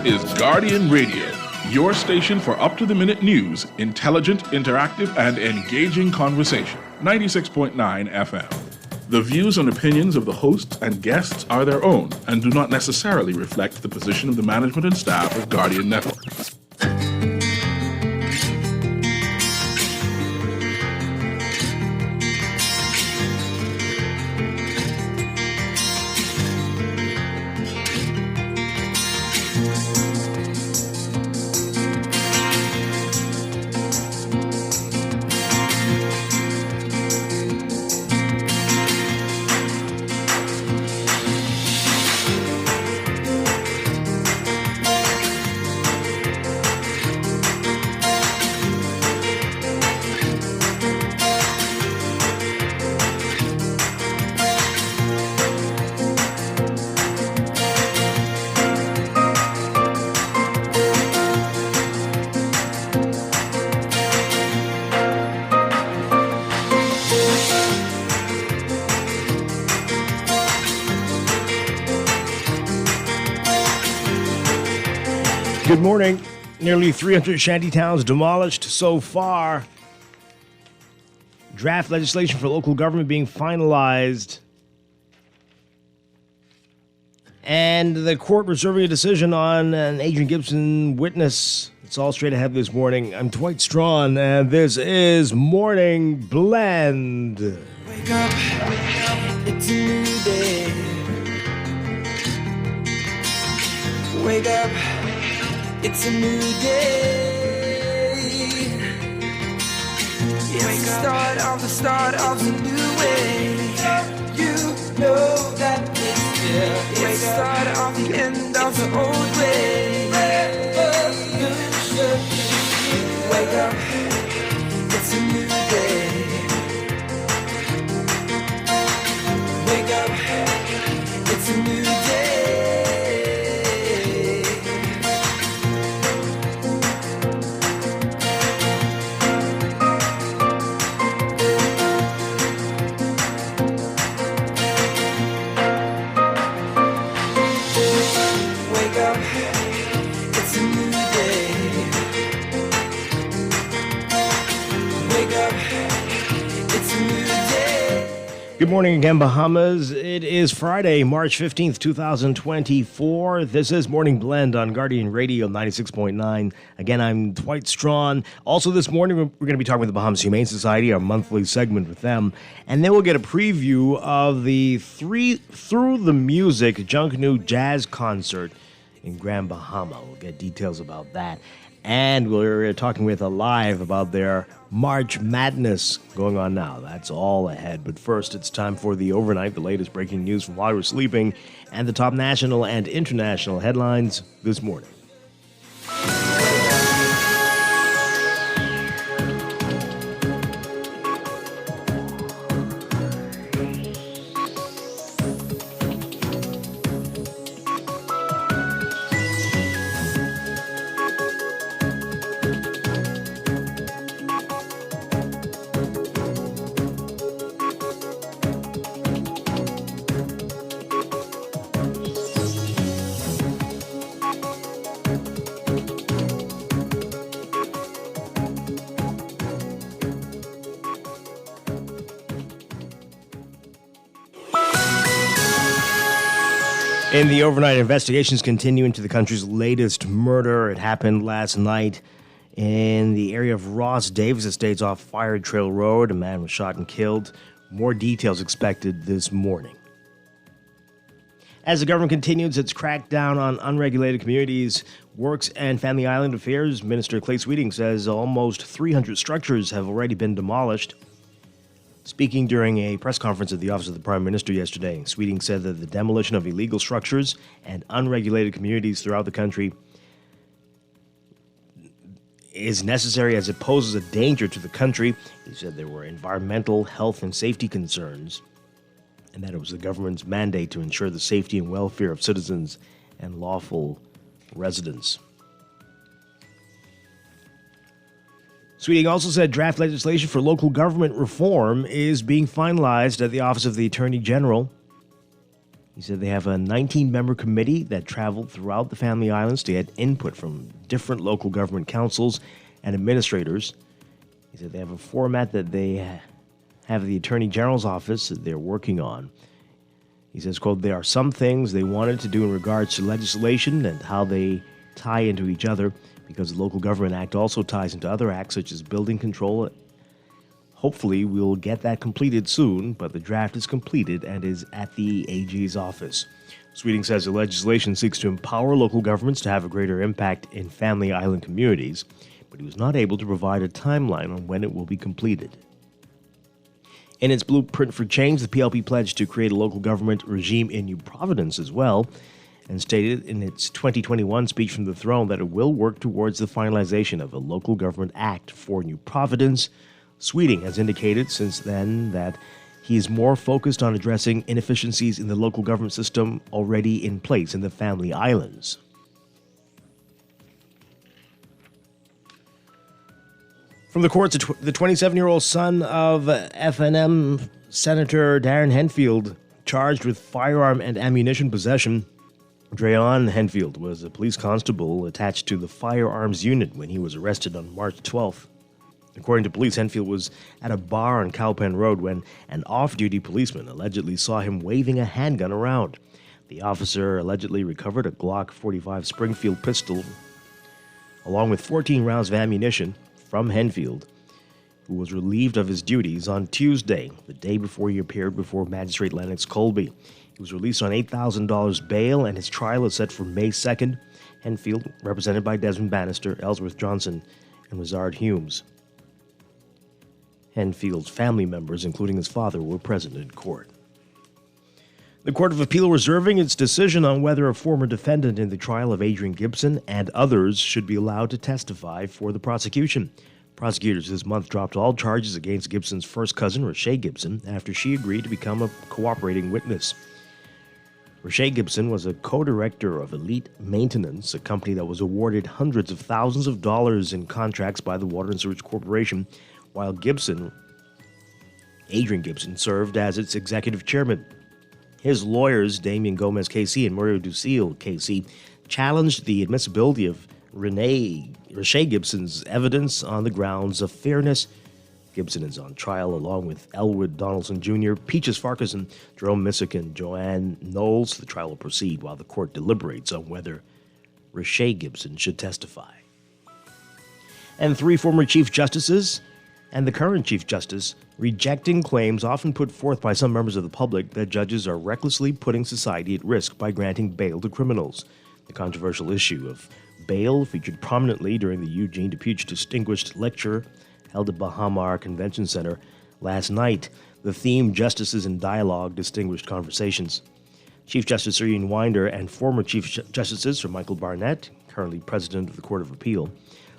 is Guardian Radio, your station for up-to-the-minute news, intelligent, interactive, and engaging conversation. 96.9 FM. The views and opinions of the hosts and guests are their own and do not necessarily reflect the position of the management and staff of Guardian Network. Good morning. Nearly 300 shanty towns demolished so far. Draft legislation for local government being finalized. And the court reserving a decision on an Adrian Gibson witness. It's all straight ahead this morning. I'm Dwight Strachan, and this is Morning Blend. Wake up, it's a new day. Wake up. It's a new day. It's the start of a new way. You know that it's here. It's the start of the end of the old way. Revolution. Wake up. It's a new day. Wake up. It's a new day. Good morning again, Bahamas. It is Friday, March 15th, 2024. This is Morning Blend on Guardian Radio 96.9. Again, I'm Dwight Strachan. Also this morning, we're going to be talking with the Bahamas Humane Society, our monthly segment with them. And then we'll get a preview of the Through the Music Junkanoo Jazz Concert in Grand Bahama. We'll get details about that. And we're talking with Alive about their March Madness going on now. That's all ahead. But first, it's time for the overnight, the latest breaking news from while we're sleeping, and the top national and international headlines this morning. In the overnight, investigations continue into the country's latest murder. It happened last night in the area of Ross Davis Estates off Fire Trail Road. A man was shot and killed. More details expected this morning. As the government continues its crackdown on unregulated communities, Works and Family Island Affairs Minister Clay Sweeting says almost 300 structures have already been demolished. Speaking during a press conference at the Office of the Prime Minister yesterday, Sweeting said that the demolition of illegal structures and unregulated communities throughout the country is necessary as it poses a danger to the country. He said there were environmental, health, and safety concerns, and that it was the government's mandate to ensure the safety and welfare of citizens and lawful residents. Sweeting also said draft legislation for local government reform is being finalized at the Office of the Attorney General. He said they have a 19-member committee that traveled throughout the Family Islands to get input from different local government councils and administrators. He said they have a format that they have the Attorney General's office that they're working on. He says, quote, there are some things they wanted to do in regards to legislation and how they tie into each other, because the Local Government Act also ties into other acts such as building control. Hopefully, we'll get that completed soon, but the draft is completed and is at the AG's office. Sweeting says the legislation seeks to empower local governments to have a greater impact in Family Island communities, but he was not able to provide a timeline on when it will be completed. In its blueprint for change, the PLP pledged to create a local government regime in New Providence as well, and stated in its 2021 speech from the throne that it will work towards the finalization of a local government act for New Providence. Sweeting has indicated since then that he is more focused on addressing inefficiencies in the local government system already in place in the Family Islands. From the courts, the 27-year-old son of FNM Senator Darren Henfield, charged with firearm and ammunition possession. Dreon Henfield was a police constable attached to the firearms unit when he was arrested on March 12th. According to police, Henfield was at a bar on Cowpen Road when an off-duty policeman allegedly saw him waving a handgun around. The officer allegedly recovered a Glock 45 Springfield pistol, along with 14 rounds of ammunition from Henfield, who was relieved of his duties on Tuesday, the day before he appeared before Magistrate Lennox Colby. He was released on $8,000 bail, and his trial is set for May 2nd. Henfield, represented by Desmond Bannister, Ellsworth Johnson, and Lazard Humes. Henfield's family members, including his father, were present in court. The Court of Appeal reserving its decision on whether a former defendant in the trial of Adrian Gibson and others should be allowed to testify for the prosecution. Prosecutors this month dropped all charges against Gibson's first cousin, Rashay Gibson, after she agreed to become a cooperating witness. Rashay Gibson was a co-director of Elite Maintenance, a company that was awarded hundreds of thousands of dollars in contracts by the Water and Sewage Corporation, while Adrian Gibson, served as its executive chairman. His lawyers, Damien Gomez KC and Mario Ducil KC, challenged the admissibility of Rashay Gibson's evidence on the grounds of fairness. Gibson is on trial along with Elwood Donaldson Jr., Peaches Farquharson, Jerome Missick, and Joanne Knowles. The trial will proceed while the court deliberates on whether Rashay Gibson should testify. And 3 former Chief Justices and the current Chief Justice rejecting claims often put forth by some members of the public that judges are recklessly putting society at risk by granting bail to criminals. The controversial issue of bail featured prominently during the Eugene DePuch Distinguished Lecture held at Bahama Convention Center last night. The theme, Justices in Dialogue, Distinguished Conversations. Chief Justice Ian Winder and former Chief Justices Sir Michael Barnett, currently President of the Court of Appeal,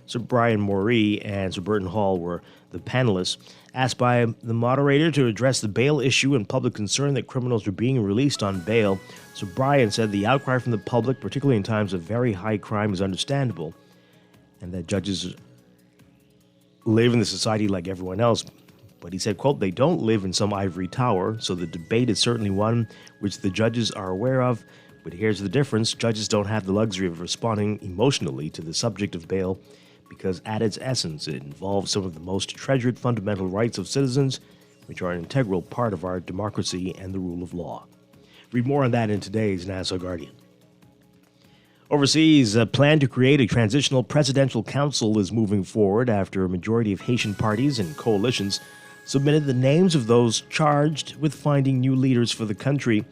Sir Brian Moree and Sir Burton Hall were the panelists, asked by the moderator to address the bail issue and public concern that criminals are being released on bail. Sir Brian said the outcry from the public, particularly in times of very high crime, is understandable, and that judges live in the society like everyone else. But he said, quote, they don't live in some ivory tower, so the debate is certainly one which the judges are aware of. But here's the difference. Judges don't have the luxury of responding emotionally to the subject of bail, because at its essence, it involves some of the most treasured fundamental rights of citizens, which are an integral part of our democracy and the rule of law. Read more on that in today's Nassau Guardian. Overseas, a plan to create a transitional presidential council is moving forward after a majority of Haitian parties and coalitions submitted the names of those charged with finding new leaders for the country.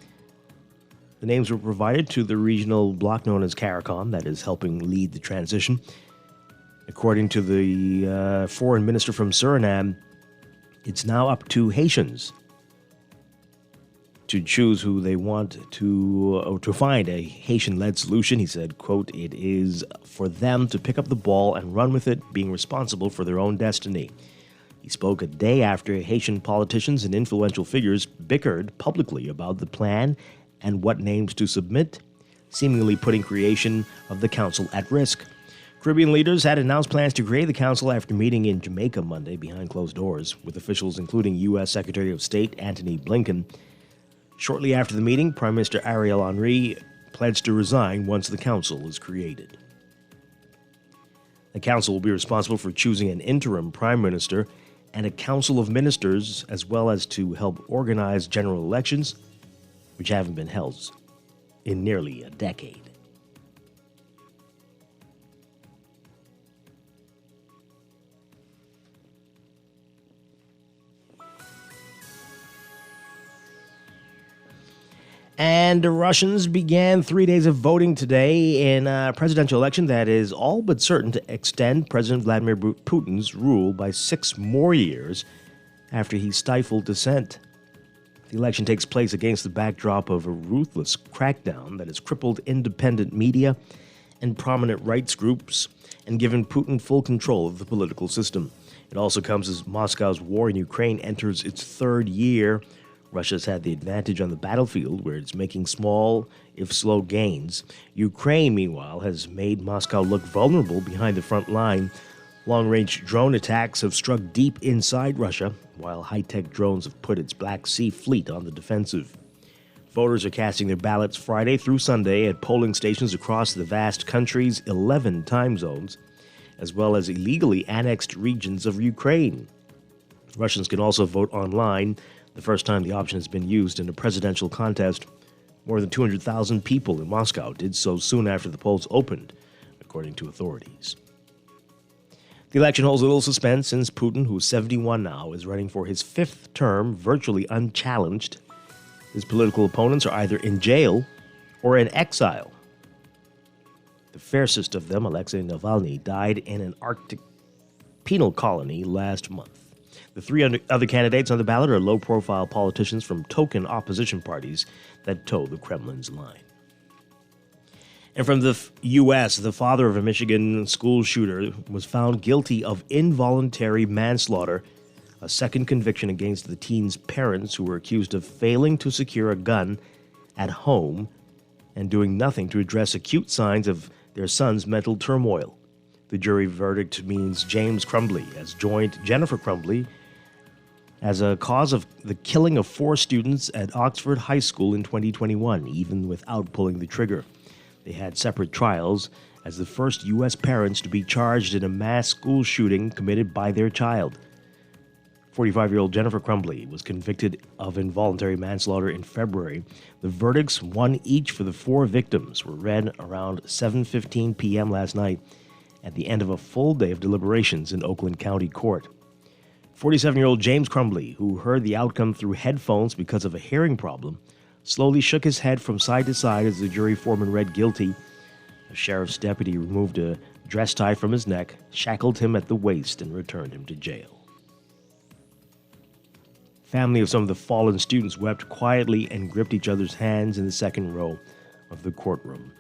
The names were provided to the regional bloc known as CARICOM, that is helping lead the transition. According to the foreign minister from Suriname, it's now up to Haitians to choose who they want to find a Haitian-led solution. He said, quote, it is for them to pick up the ball and run with it, being responsible for their own destiny. He spoke a day after Haitian politicians and influential figures bickered publicly about the plan and what names to submit, seemingly putting creation of the council at risk. Caribbean leaders had announced plans to create the council after meeting in Jamaica Monday behind closed doors, with officials including U.S. Secretary of State Antony Blinken. Shortly after the meeting, Prime Minister Ariel Henry pledged to resign once the council is created. The council will be responsible for choosing an interim prime minister and a council of ministers, as well as to help organize general elections, which haven't been held in nearly a decade. And the Russians began 3 days of voting today in a presidential election that is all but certain to extend President Vladimir Putin's rule by 6 more years after he stifled dissent. The election takes place against the backdrop of a ruthless crackdown that has crippled independent media and prominent rights groups and given Putin full control of the political system. It also comes as Moscow's war in Ukraine enters its 3rd year. Russia's had the advantage on the battlefield, where it's making small, if slow, gains. Ukraine, meanwhile, has made Moscow look vulnerable behind the front line. Long-range drone attacks have struck deep inside Russia, while high-tech drones have put its Black Sea fleet on the defensive. Voters are casting their ballots Friday through Sunday at polling stations across the vast country's 11 time zones, as well as illegally annexed regions of Ukraine. Russians can also vote online, the first time the option has been used in a presidential contest. More than 200,000 people in Moscow did so soon after the polls opened, according to authorities. The election holds a little suspense since Putin, who is 71 now, is running for his 5th term virtually unchallenged. His political opponents are either in jail or in exile. The fiercest of them, Alexei Navalny, died in an Arctic penal colony last month. The 3 other candidates on the ballot are low-profile politicians from token opposition parties that toe the Kremlin's line. And from the U.S., the father of a Michigan school shooter was found guilty of involuntary manslaughter, a second conviction against the teen's parents, who were accused of failing to secure a gun at home and doing nothing to address acute signs of their son's mental turmoil. The jury verdict means James Crumbley has joined Jennifer Crumbley as a cause of the killing of 4 students at Oxford High School in 2021, even without pulling the trigger. They had separate trials as the first U.S. parents to be charged in a mass school shooting committed by their child. 45-year-old Jennifer Crumbley was convicted of involuntary manslaughter in February. The verdicts, one each for the 4 victims, were read around 7:15 p.m. last night at the end of a full day of deliberations in Oakland County Court. 47-year-old James Crumbley, who heard the outcome through headphones because of a hearing problem, slowly shook his head from side to side as the jury foreman read guilty. A sheriff's deputy removed a dress tie from his neck, shackled him at the waist, and returned him to jail. Family of some of the fallen students wept quietly and gripped each other's hands in the second row of the courtroom.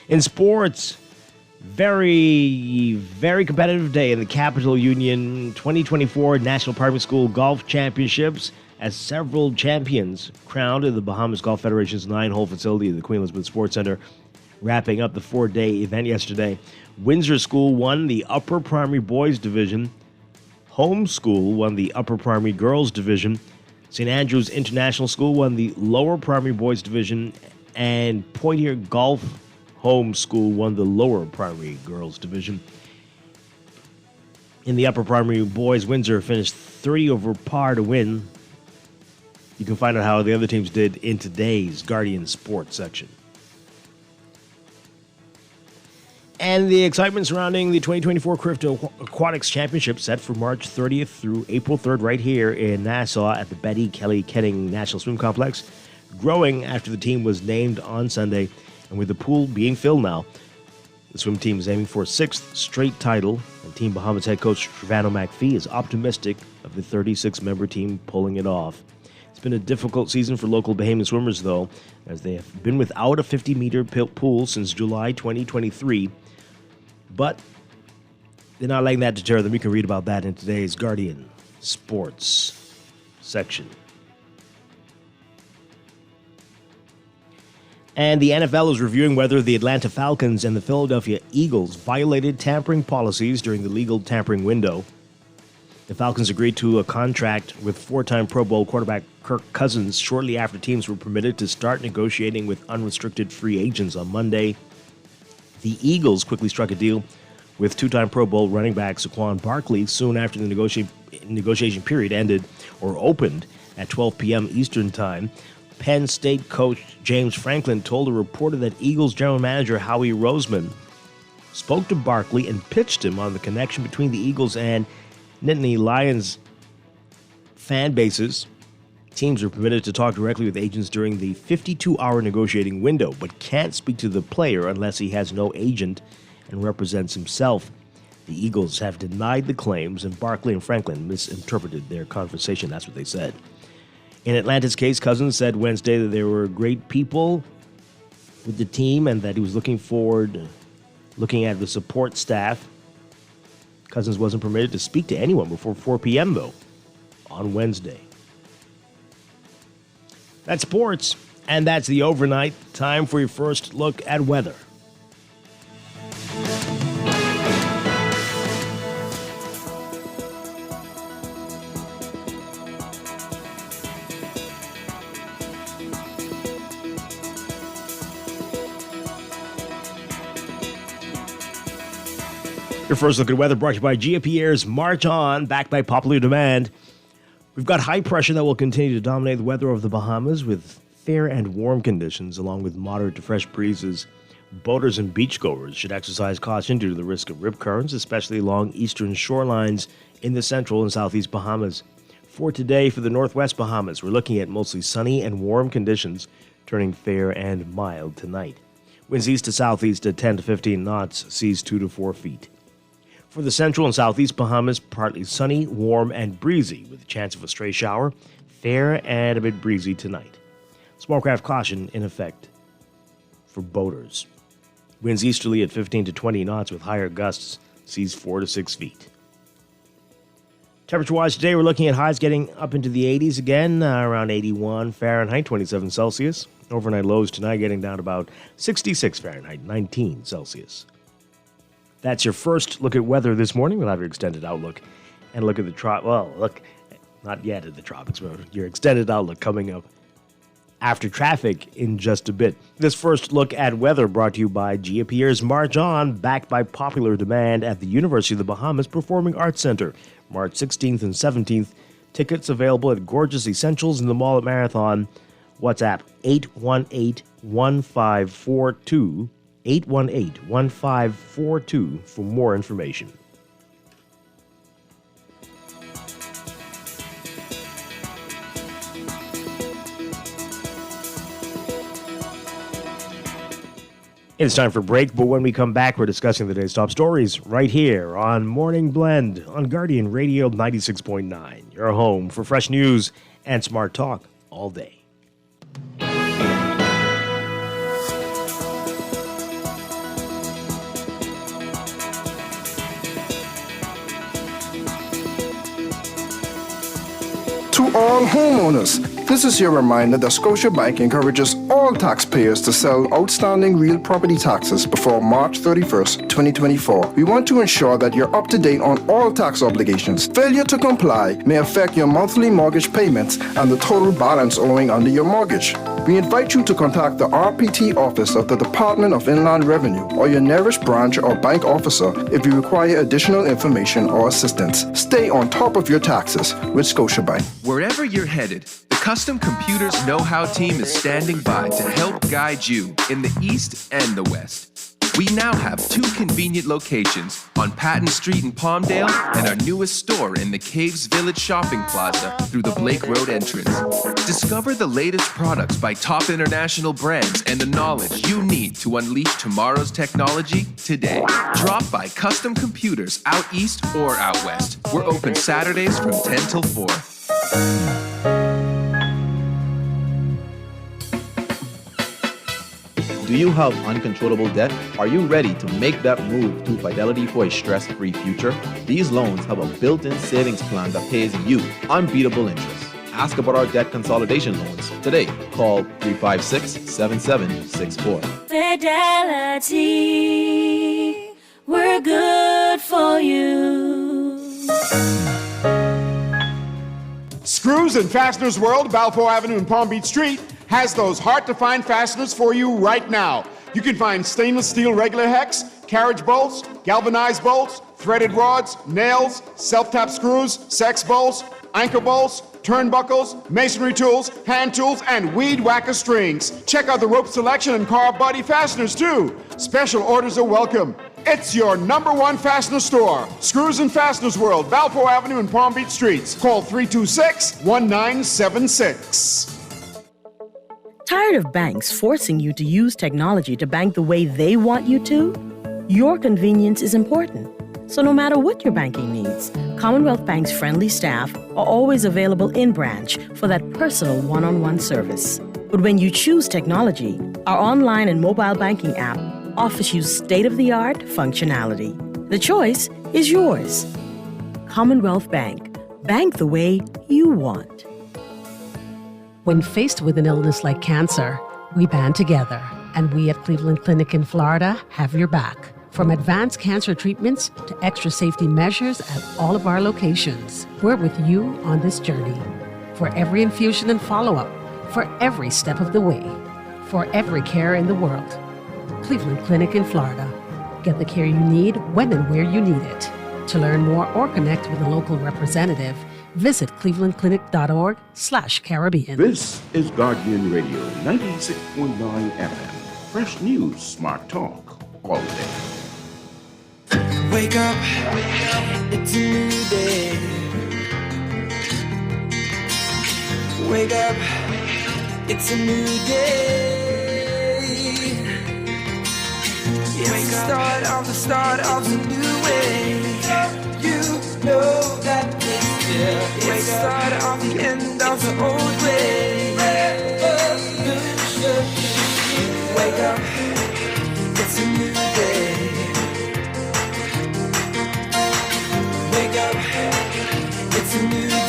In sports, very competitive day in the Capital Union 2024 National Private School Golf Championships, as several champions crowned in the Bahamas Golf Federation's 9-hole facility at the Queen Elizabeth Sports Center, wrapping up the 4-day event yesterday. Windsor School won the Upper Primary Boys Division. Home School won the Upper Primary Girls Division. St. Andrews International School won the Lower Primary Boys Division, and Poitier Golf Home School won the Lower Primary Girls Division. In the upper primary boys, Windsor finished 3 over par to win. You can find out how the other teams did in today's Guardian Sports section. And the excitement surrounding the 2024 Crypto Aquatics Championship set for March 30th through April 3rd right here in Nassau at the Betty Kelly Kenning National Swim Complex, growing after the team was named on Sunday. And with the pool being filled now, the swim team is aiming for a 6th straight title, and Team Bahama's head coach Trevano McPhee is optimistic of the 36-member team pulling it off. It's been a difficult season for local Bahamian swimmers, though, as they have been without a 50-meter pool since July 2023. But they're not letting that deter them. You can read about that in today's Guardian Sports section. And the NFL is reviewing whether the Atlanta Falcons and the Philadelphia Eagles violated tampering policies during the legal tampering window. The Falcons agreed to a contract with 4-time Pro Bowl quarterback Kirk Cousins shortly after teams were permitted to start negotiating with unrestricted free agents on Monday. The Eagles quickly struck a deal with 2-time Pro Bowl running back Saquon Barkley soon after the negotiation period ended or opened at 12 p.m. Eastern Time. Penn State coach James Franklin told a reporter that Eagles general manager Howie Roseman spoke to Barkley and pitched him on the connection between the Eagles and Nittany Lions fan bases. Teams are permitted to talk directly with agents during the 52-hour negotiating window, but can't speak to the player unless he has no agent and represents himself. The Eagles have denied the claims, and Barkley and Franklin misinterpreted their conversation. That's what they said. In Atlanta's case, Cousins said Wednesday that there were great people with the team and that he was looking at the support staff. Cousins wasn't permitted to speak to anyone before 4 p.m., though, on Wednesday. That's sports, and that's the overnight. Time for your first look at weather. Your first look at weather brought to you by Gia Pierre's March On, backed by popular demand. We've got high pressure that will continue to dominate the weather of the Bahamas with fair and warm conditions, along with moderate to fresh breezes. Boaters and beachgoers should exercise caution due to the risk of rip currents, especially along eastern shorelines in the central and southeast Bahamas. For today, for the northwest Bahamas, we're looking at mostly sunny and warm conditions, turning fair and mild tonight. Winds east to southeast at 10 to 15 knots, seas 2 to 4 feet. For the central and southeast Bahamas, partly sunny, warm, and breezy, with a chance of a stray shower, fair and a bit breezy tonight. Small craft caution in effect for boaters. Winds easterly at 15 to 20 knots with higher gusts, seas 4 to 6 feet. Temperature-wise today, we're looking at highs getting up into the 80s again, around 81 Fahrenheit, 27 Celsius. Overnight lows tonight getting down to about 66 Fahrenheit, 19 Celsius. That's your first look at weather this morning. We'll have your extended outlook and look at the not yet at the tropics, but your extended outlook coming up after traffic in just a bit. This first look at weather brought to you by Gia Pierre's March On, backed by popular demand at the University of the Bahamas Performing Arts Center, March 16th and 17th. Tickets available at Gorgeous Essentials in the Mall at Marathon. WhatsApp 818-1542. 818-1542 for more information. It's time for a break, but when we come back, we're discussing the day's top stories right here on Morning Blend on Guardian Radio 96.9, your home for fresh news and smart talk all day. To all homeowners, this is your reminder that Scotiabank encourages all taxpayers to sell outstanding real property taxes before March 31st, 2024. We want to ensure that you're up to date on all tax obligations. Failure to comply may affect your monthly mortgage payments and the total balance owing under your mortgage. We invite you to contact the RPT office of the Department of Inland Revenue or your nearest branch or bank officer if you require additional information or assistance. Stay on top of your taxes with Scotiabank. Wherever you're headed, the Custom Computers Know-How team is standing by to help guide you in the East and the West. We now have 2 convenient locations on Patton Street in Palmdale and our newest store in the Caves Village Shopping Plaza through the Blake Road entrance. Discover the latest products by top international brands and the knowledge you need to unleash tomorrow's technology today. Drop by Custom Computers out east or out west. We're open Saturdays from 10 till 4. Do you have uncontrollable debt? Are you ready to make that move to Fidelity for a stress-free future? These loans have a built-in savings plan that pays you unbeatable interest. Ask about our debt consolidation loans today. Call 356-7764. Fidelity, we're good for you. Screws and Fasteners World, Balfour Avenue and Palm Beach Street, has those hard-to-find fasteners for you right now. You can find stainless steel regular hex, carriage bolts, galvanized bolts, threaded rods, nails, self-tap screws, sex bolts, anchor bolts, turnbuckles, masonry tools, hand tools, and weed whacker strings. Check out the rope selection and car body fasteners, too. Special orders are welcome. It's your #1 fastener store. Screws and Fasteners World, Balfour Avenue and Palm Beach Streets. Call 326-1976. Tired of banks forcing you to use technology to bank the way they want you to? Your convenience is important. So no matter what your banking needs, Commonwealth Bank's friendly staff are always available in branch for that personal one-on-one service. But when you choose technology, our online and mobile banking app offers you state-of-the-art functionality. The choice is yours. Commonwealth Bank. Bank the way you want. When faced with an illness like cancer, we band together, and we at Cleveland Clinic in Florida have your back. From advanced cancer treatments to extra safety measures at all of our locations, we're with you on this journey. For every infusion and follow-up, for every step of the way, for every care in the world. Cleveland Clinic in Florida. Get the care you need when and where you need it. To learn more or connect with a local representative, visit clevelandclinic.org/Caribbean. This is Guardian Radio 96.9 FM. Fresh news, smart talk, all day. Wake up, it's a new day. Wake up, it's a new day. It's the start of a new way. You know that it's the start of the end of the old way. Wake up, it's a new day. Wake up, it's a new day.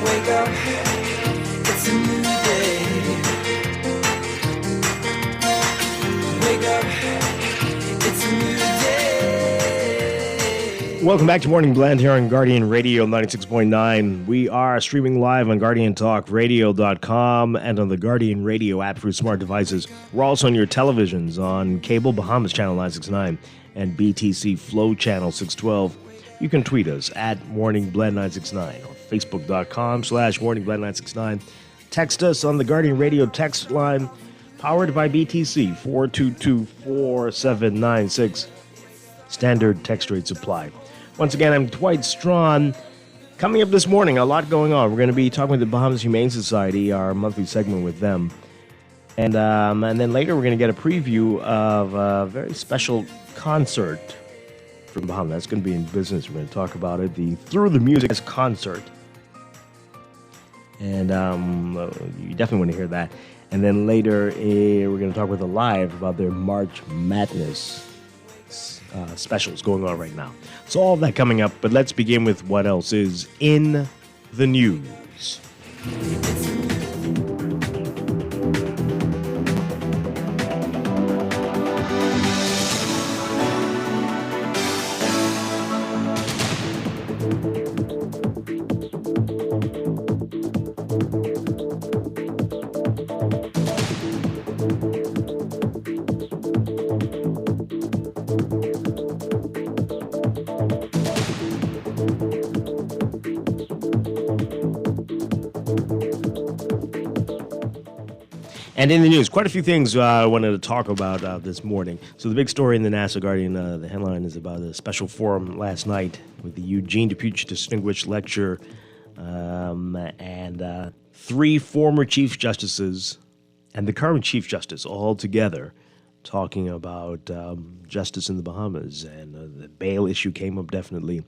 Wake up, it's a new day. Wake up, it's a new day. Welcome back to Morning Blend here on Guardian Radio 96.9. We are streaming live on GuardianTalkRadio.com and on the Guardian Radio app for smart devices. We're also on your televisions on cable Bahamas Channel 969 and BTC Flow Channel 612. You can tweet us at MorningBlend969 or Facebook.com/MorningBlend969. Text us on the Guardian Radio text line powered by BTC 422-4796. Standard text rates apply. Once again, I'm Dwight Strachan. Coming up this morning, a lot going on. We're going to be talking with the Bahamas Humane Society, our monthly segment with them. And then later we're going to get a preview of a very special concert from Bahama. That's going to be in business. We're going to talk about it, the Through the Music concert. And you definitely want to hear that. And then later we're going to talk with Alive about their March Madness specials going on right now. So all of that coming up, but let's begin with what else is in the news. And in the news, quite a few things I wanted to talk about this morning. So the big story in the Nassau Guardian, the headline is about a special forum last night with the Eugene DePuch Distinguished Lecturer and 3 former Chief Justices and the current Chief Justice all together talking about justice in the Bahamas. And the bail issue came up definitely.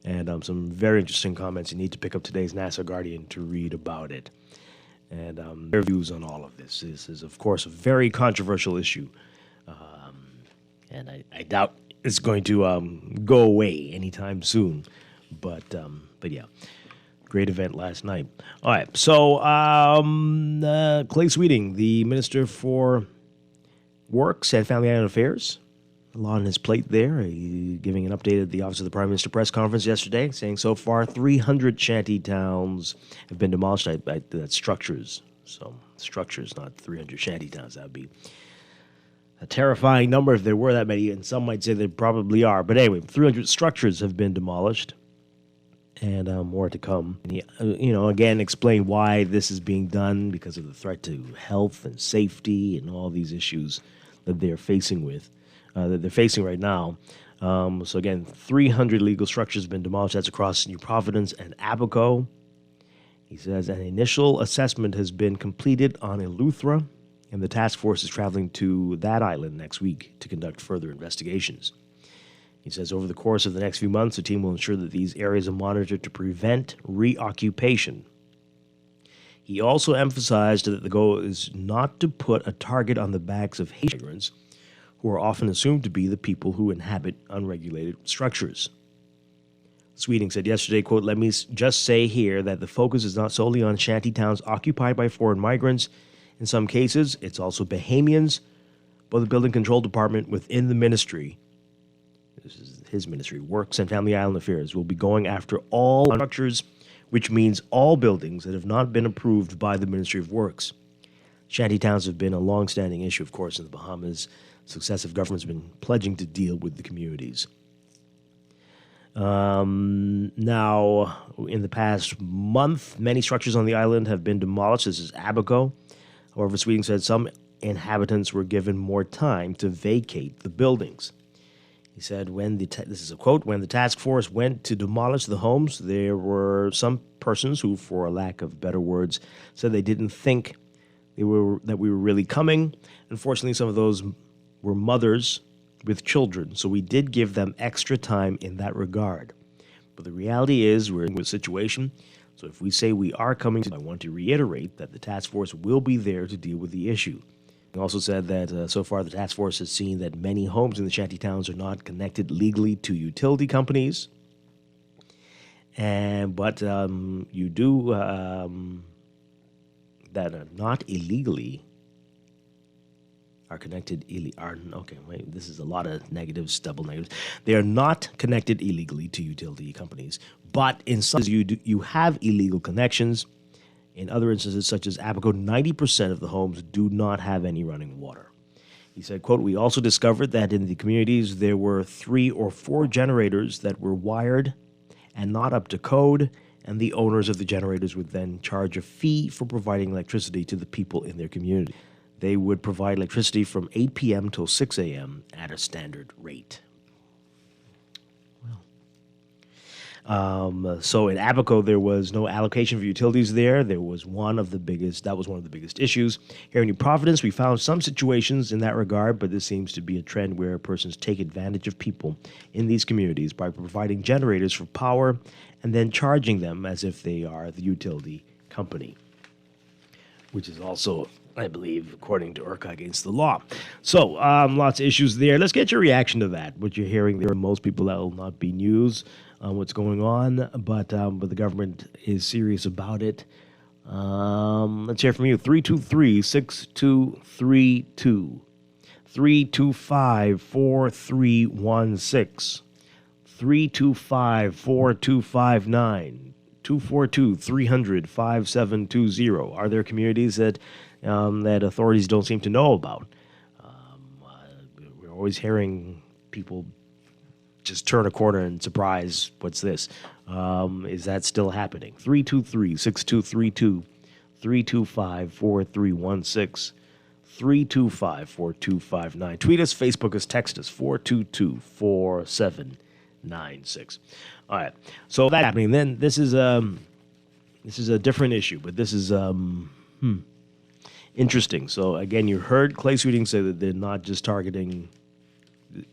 And some very interesting comments. You need to pick up today's Nassau Guardian to read about it. And their views on all of this. This is, of course, a very controversial issue. And I doubt it's going to go away anytime soon. But yeah, great event last night. All right, so Clay Sweeting, the Minister for Works and Family Island Affairs, a lot on his plate there, giving an update at the Office of the Prime Minister press conference yesterday, saying so far 300 shanty towns have been demolished. That's structures. So structures, not 300 shanty towns. That would be a terrifying number if there were that many, and some might say there probably are. But anyway, 300 structures have been demolished, and more to come. And he, again, explain why this is being done, because of the threat to health and safety and all these issues that they're facing right now. So again, 300 legal structures have been demolished. That's across New Providence and Abaco. He says an initial assessment has been completed on Eleuthera, and the task force is traveling to that island next week to conduct further investigations. He says over the course of the next few months, the team will ensure that these areas are monitored to prevent reoccupation. He also emphasized that the goal is not to put a target on the backs of Haitian migrants, who are often assumed to be the people who inhabit unregulated structures. Sweeting said yesterday, quote, "Let me just say here that the focus is not solely on shanty towns occupied by foreign migrants. In some cases, it's also Bahamians, but the Building Control Department within the ministry," this is his ministry, Works and Family Island Affairs, "will be going after all structures, which means all buildings that have not been approved by the Ministry of Works. Shanty towns have been a long-standing issue, of course, in the Bahamas. Successive governments have been pledging to deal with the communities. Now, in the past month, many structures on the island have been demolished. This is Abaco. However, Sweeting said some inhabitants were given more time to vacate the buildings. He said, this is a quote, "When the task force went to demolish the homes, there were some persons who, for a lack of better words, said they didn't think that we were really coming. Unfortunately, some of those were mothers with children, so we did give them extra time in that regard. But the reality is we're in a situation, so if we say we are coming, I want to reiterate that the task force will be there to deal with the issue." He also said that so far the task force has seen that many homes in the shanty towns are not connected legally to utility companies, but you do that are not illegally are connected this is a lot of negatives, double negatives. They are not connected illegally to utility companies, but in some cases you have illegal connections. In other instances, such as Abaco, 90% of the homes do not have any running water. He said, quote, "We also discovered that in the communities there were 3 or 4 generators that were wired and not up to code, and the owners of the generators would then charge a fee for providing electricity to the people in their community. They would provide electricity from 8 p.m. till 6 a.m. at a standard rate." So in Abaco, there was no allocation for utilities there. That was one of the biggest issues. Here in New Providence, we found some situations in that regard, but this seems to be a trend where persons take advantage of people in these communities by providing generators for power and then charging them as if they are the utility company, which is also, I believe, according to IRCA, against the law. So, lots of issues there. Let's get your reaction to that. What you're hearing there, most people, that will not be news on what's going on, but the government is serious about it. Let's hear from you. 323-6232. 325-4316. 325-4259. 242-300-5720. Are there communities that authorities don't seem to know about? We're always hearing people just turn a corner and surprise, what's this? Is that still happening? 323-6232, 325-4316. 325-4259. Tweet us, Facebook us, text us, 422-4796. All right. So that's happening. Then this is a different issue, but this is interesting. So again, you heard Clay Sweeting say that they're not just targeting.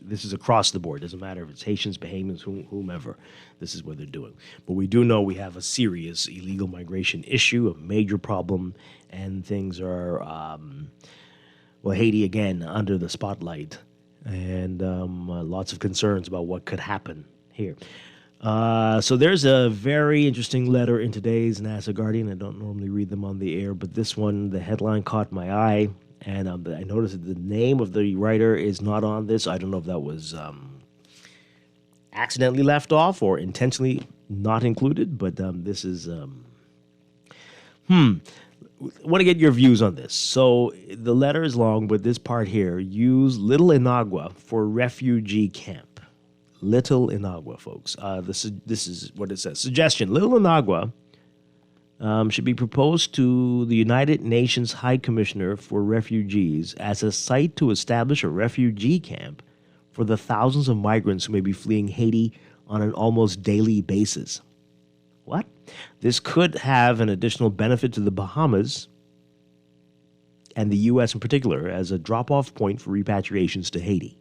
This is across the board. Doesn't matter if it's Haitians, Bahamians, whomever. This is what they're doing. But we do know we have a serious illegal migration issue, a major problem, and things are, Haiti again under the spotlight, and lots of concerns about what could happen here. So there's a very interesting letter in today's NASA Guardian. I don't normally read them on the air, but this one, the headline caught my eye. And I noticed that the name of the writer is not on this. I don't know if that was accidentally left off or intentionally not included, but this is... I want to get your views on this. So the letter is long, but this part here, use Little Inagua for refugee camp. Little Inagua, folks. This is what it says. Suggestion, Little Inagua... should be proposed to the United Nations High Commissioner for Refugees as a site to establish a refugee camp for the thousands of migrants who may be fleeing Haiti on an almost daily basis. What? This could have an additional benefit to the Bahamas and the U.S. in particular as a drop-off point for repatriations to Haiti.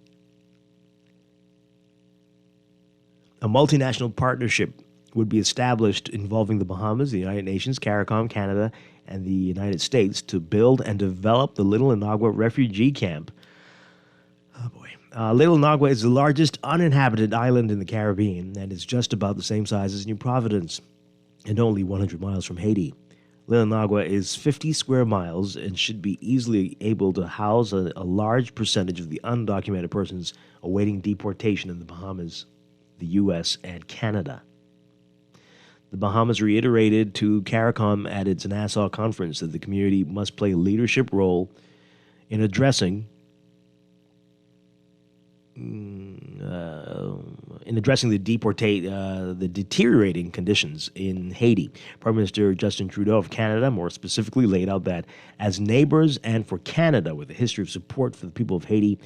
A multinational partnership would be established involving the Bahamas, the United Nations, CARICOM, Canada, and the United States to build and develop the Little Inagua refugee camp. Oh, boy. Little Inagua is the largest uninhabited island in the Caribbean and is just about the same size as New Providence and only 100 miles from Haiti. Little Inagua is 50 square miles and should be easily able to house a large percentage of the undocumented persons awaiting deportation in the Bahamas, the U.S., and Canada. The Bahamas reiterated to CARICOM at its Nassau conference that the community must play a leadership role in addressing the deteriorating conditions in Haiti. Prime Minister Justin Trudeau of Canada more specifically laid out that as neighbors and for Canada with a history of support for the people of Haiti,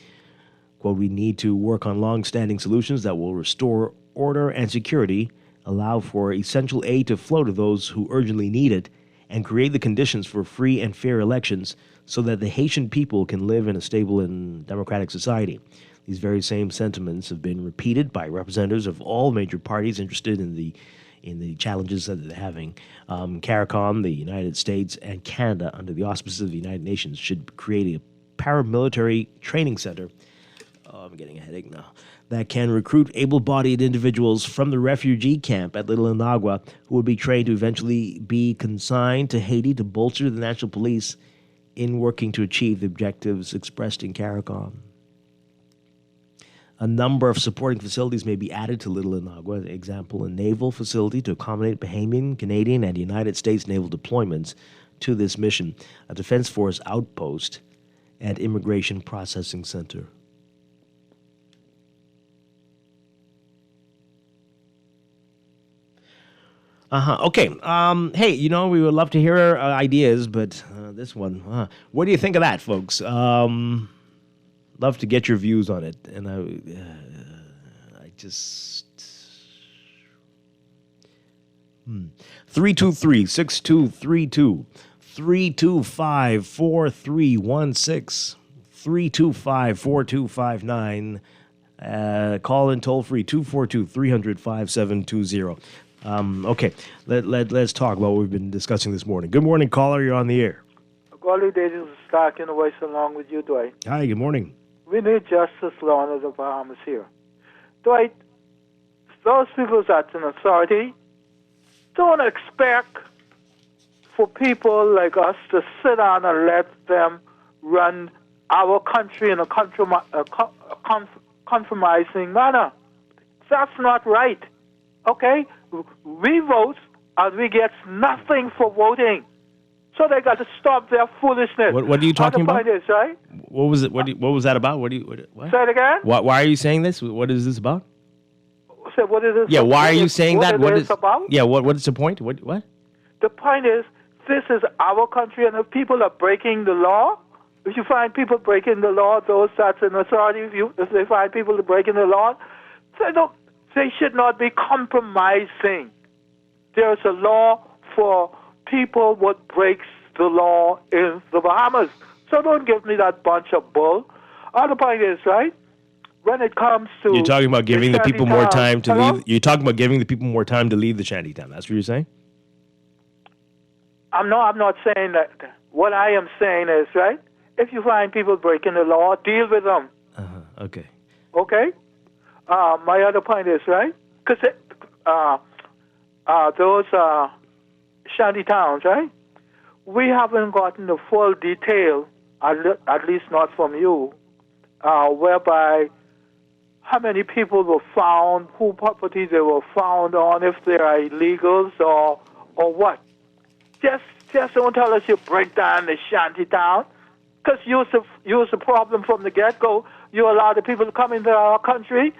quote, we need to work on long-standing solutions that will restore order and security, allow for essential aid to flow to those who urgently need it, and create the conditions for free and fair elections so that the Haitian people can live in a stable and democratic society. These very same sentiments have been repeated by representatives of all major parties interested in the challenges that they're having. CARICOM, the United States, and Canada, under the auspices of the United Nations, should create a paramilitary training center. Oh, I'm getting a headache now. That can recruit able-bodied individuals from the refugee camp at Little Inagua who would be trained to eventually be consigned to Haiti to bolster the national police in working to achieve the objectives expressed in CARICOM. A number of supporting facilities may be added to Little Inagua. For example, a naval facility to accommodate Bahamian, Canadian, and United States naval deployments to this mission, a Defense Force outpost, and immigration processing center. Okay. Hey, we would love to hear ideas, but this one, what do you think of that, folks? Love to get your views on it. And I just... 323-6232, 325-4316, 325-4259. Call in toll free 242-300-5720. Okay, let's talk about what we've been discussing this morning. Good morning, caller. You're on the air. Good day, this is Strachan voice along with you, Dwight. Hi, good morning. We need justice law in the Bahamas here. Dwight, those people that's in authority don't expect for people like us to sit down and let them run our country in a compromising manner. That's not right. Okay? We vote and we get nothing for voting. So they got to stop their foolishness. What are you talking about? The point is, right? What was it? What was that about? What? Say it again? Why are you saying this? What is this about? So what is this? Yeah, why are you saying that? What is it about? Yeah, what is the point? What? The point is, this is our country, and if people are breaking the law, If you find people breaking the law, those that's in authority, if they find people breaking the law, they should not be compromising. There's a law for people what breaks the law in the Bahamas. So don't give me that bunch of bull. Other point is, right, when it comes to... You're talking about giving the people more time to Hello? leave. You're talking about giving the people more time to leave the shantytown. That's what you're saying? I'm not saying that. What I am saying is, right, if you find people breaking the law, deal with them. Okay. Okay? My other point is, right, because those shanty towns, right, we haven't gotten the full detail, at least not from you, whereby how many people were found, who property they were found on, if they are illegals or what. Just don't tell us you break down the shanty town, because you was the problem from the get-go. You allow the people to come into our country.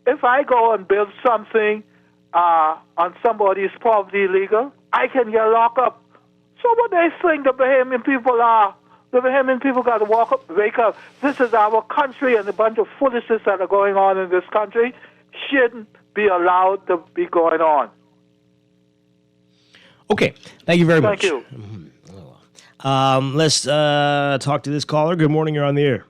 If I go and build something on somebody's property illegal, I can get locked up. So what they think the Bahamian people are, the Bahamian people got to wake up. This is our country, and a bunch of foolishness that are going on in this country shouldn't be allowed to be going on. Okay. Thank you very much. Thank you. Let's talk to this caller. Good morning. You're on the air.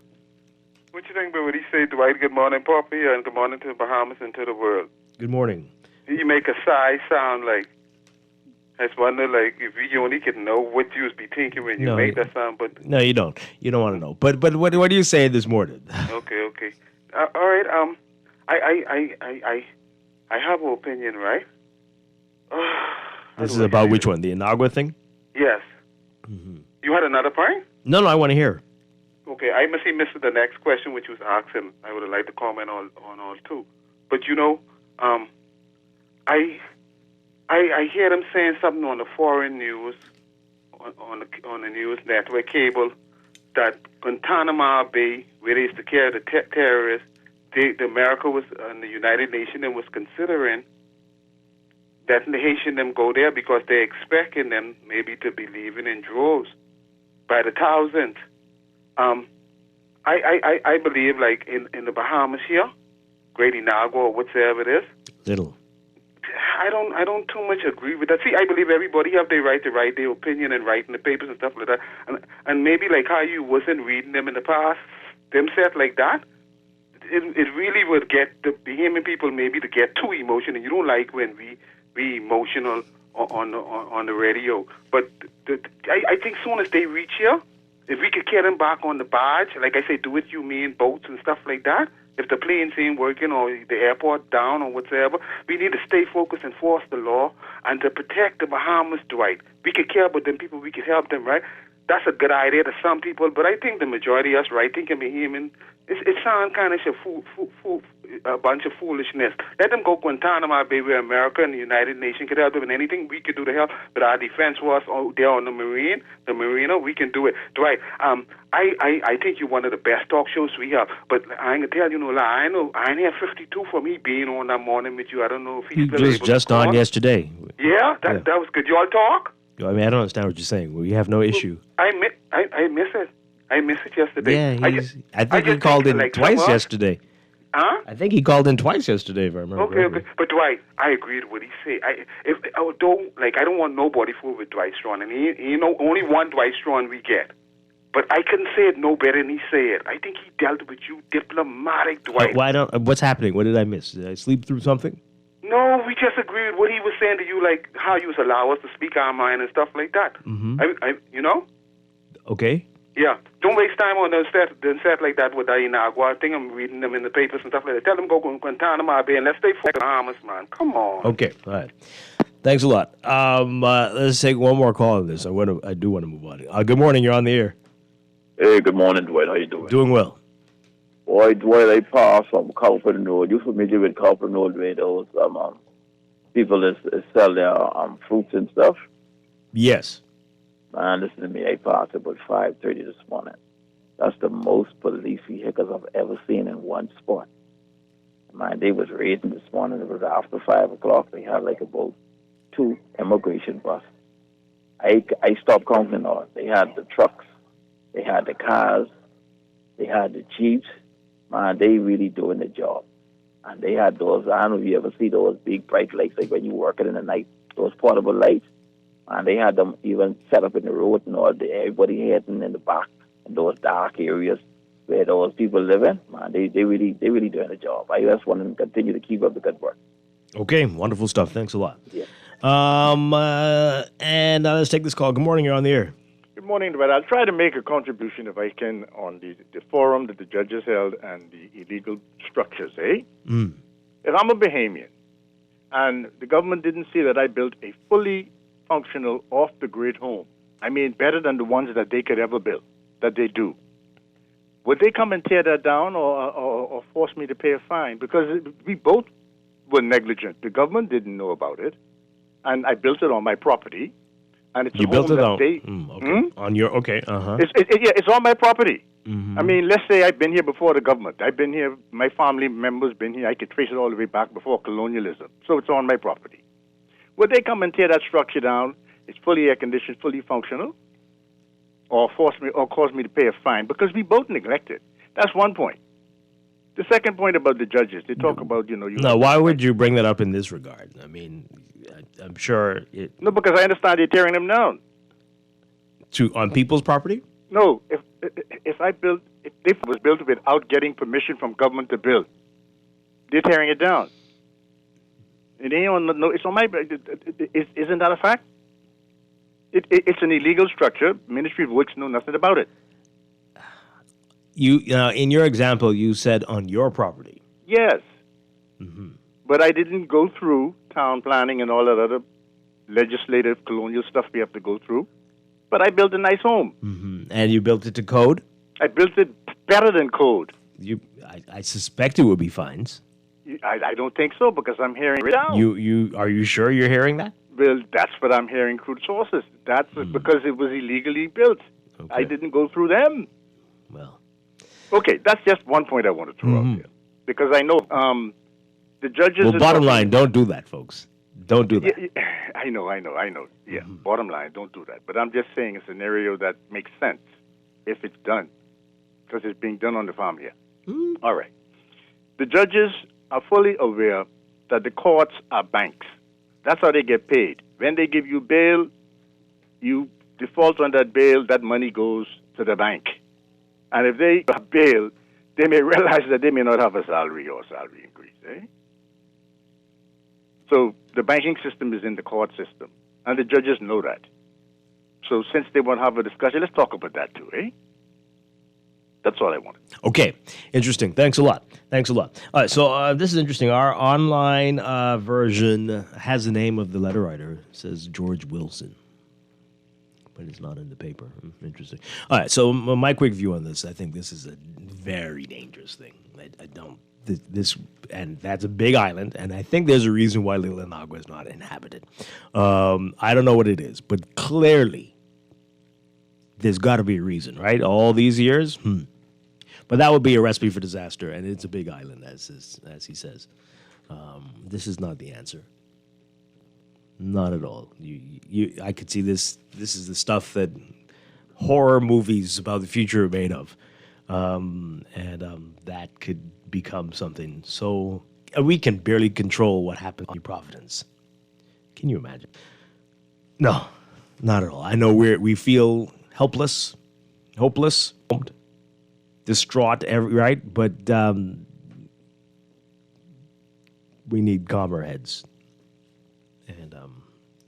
What you think about what he said, Dwight? Good morning, Poppy, and good morning to the Bahamas and to the world. Good morning. You make a sigh sound like, I just wonder, like, if you only could know what you would be thinking when you make that sound, but... No, you don't. You don't want to know. But what do you say this morning? Okay. All right, I have an opinion, right? This is about which one? The Inagua thing? Yes. Mm-hmm. You had another point? No, I want to hear. Okay, I must have missed the next question, which was asked, and I would have liked to comment on all too. But I hear them saying something on the foreign news, on the news network cable, that Guantanamo Bay, where they used to carry the terrorists, the America was and the United Nations and was considering that the Haitian them go there because they're expecting them maybe to be leaving in droves by the thousands. I believe, like in the Bahamas here, Great Inagua or whatsoever it is. Little. I don't too much agree with that. See, I believe everybody have their right to write their opinion and write in the papers and stuff like that. And maybe like how you wasn't reading them in the past, them said like that, it really would get the Bahamian people maybe to get too emotional. You don't like when we emotional on the radio. But I think soon as they reach here, if we could get them back on the barge, like I say, do it you mean boats and stuff like that. If the planes ain't working or the airport down or whatever, we need to stay focused and enforce the law and to protect the Bahamas, Dwight. We could care about them people, we could help them, right? That's a good idea to some people, but I think the majority of us, right, thinking Bahamian, it sounds kind of a bunch of foolishness. Let them go Guantanamo Bay where America and the United Nations could help them, and anything we could do to help. But our defense was there on the marina, we can do it. Dwight, I think you're one of the best talk shows we have. But I ain't gonna tell you no lie. I ain't have 52 for me being on that morning with you. I don't know if he's He was just on yesterday. Yeah, that was good. You all talk? I mean, I don't understand what you're saying. We have no issue. I miss it. I missed it yesterday. Yeah, I think he called in twice yesterday. Huh? I think he called in twice yesterday, if I remember. Okay. But Dwight, I agree with what he said. I don't want nobody fool with Dwight Strachan, and he only one Dwight Strachan we get. But I couldn't say it no better than he said. I think he dealt with you diplomatic, Dwight. What's happening? What did I miss? Did I sleep through something? No, we just agreed with what he was saying to you, like how you was allow us to speak our mind and stuff like that. Mm-hmm. Okay. Yeah, don't waste time on the set like that with the Inagua. I think I'm reading them in the papers and stuff like that. Tell them go to Guantanamo Bay and let's stay focused on Bahamas, man. Come on. Okay, all right. Thanks a lot. Let's take one more call on this. I do want to move on. Good morning. You're on the air. Hey, good morning, Dwight. How you doing? Doing well. Boy, Dwight, I passed from Cowper Road. You familiar with Cowper Road, where those people that sell their fruits and stuff? Yes. Man, listen to me. I passed about 5:30 this morning. That's the most police vehicles I've ever seen in one spot. Man, they was raiding this morning. It was after 5 o'clock. They had like about 2 immigration buses. I stopped counting all. They had the trucks. They had the cars. They had the Jeeps. Man, they really doing the job. And they had those, I don't know if you ever see those big bright lights, like when you working in the night, those portable lights. And they had them even set up in the road and all, everybody heading in the back in those dark areas where those people live in. Man, they really doing the job. I just want them to continue to keep up the good work. Okay, wonderful stuff. Thanks a lot. Yeah. And let's take this call. Good morning. You're on the air. Good morning, Dwight. I'll try to make a contribution if I can on the forum that the judges held and the illegal structures, eh? If I'm a Bahamian and the government didn't see that I built a fully functional off-the-grid home, I mean better than the ones that they could ever build, that they do, would they come and tear that down or force me to pay a fine? Because we both were negligent. The government didn't know about it, and I built it on my property. And it's You built it on on your uh-huh. It's on my property. I mean, let's say I've been here before the government. I've been here. My family members been here. I could trace it all the way back before colonialism. So it's on my property. Would they come and tear that structure down? It's fully air conditioned, fully functional, or force me or cause me to pay a fine because we both neglected. That's one point. The second point about the judges, they talk about No, why would you bring that up in this regard? I mean, I'm sure it. No, because I understand they're tearing them down. On people's property? No, if it was built without getting permission from government to build, they're tearing it down. And they don't know. It's on my. Isn't that a fact? It's an illegal structure. Ministry of Works know nothing about it. You in your example, you said on your property. Yes. But I didn't go through town planning and all that other legislative colonial stuff we have to go through. But I built a nice home. And you built it to code? I built it better than code. I suspect it would be fines. I don't think so because I'm hearing it now. Are you sure you're hearing that? Well, that's what I'm hearing through sources. That's because it was illegally built. Okay. I didn't go through them. Well. Okay, that's just one point I want to throw out there. Because I know the judges... Well, bottom line, don't do that, folks. Don't do that. I know. Yeah, bottom line, don't do that. But I'm just saying a scenario that makes sense if it's done. Because it's being done on the farm here. All right. The judges are fully aware that the courts are banks. That's how they get paid. When they give you bail, you default on that bail, that money goes to the bank. And if they have bail, they may realize that they may not have a salary or salary increase. So the banking system is in the court system, and the judges know that. So since they want to have a discussion, let's talk about that too, That's all I wanted. Okay, interesting. Thanks a lot. All right, so this is interesting. Our online version has the name of the letter writer. It says George Wilson, but it's not in the paper. Interesting. All right, so my quick view on this, I think this is a very dangerous thing. I don't... This and that's a big island, and I think there's a reason why Lilanagua is not inhabited. I don't know what it is, but clearly there's got to be a reason, right? All these years, but that would be a recipe for disaster, and it's a big island, as he says. This is not the answer, not at all. I could see this. This is the stuff that horror movies about the future are made of, and that could become something so we can barely control what happens in Providence. Can you imagine? No, not at all. I know we feel helpless, hopeless, distraught, right? But we need calmer heads and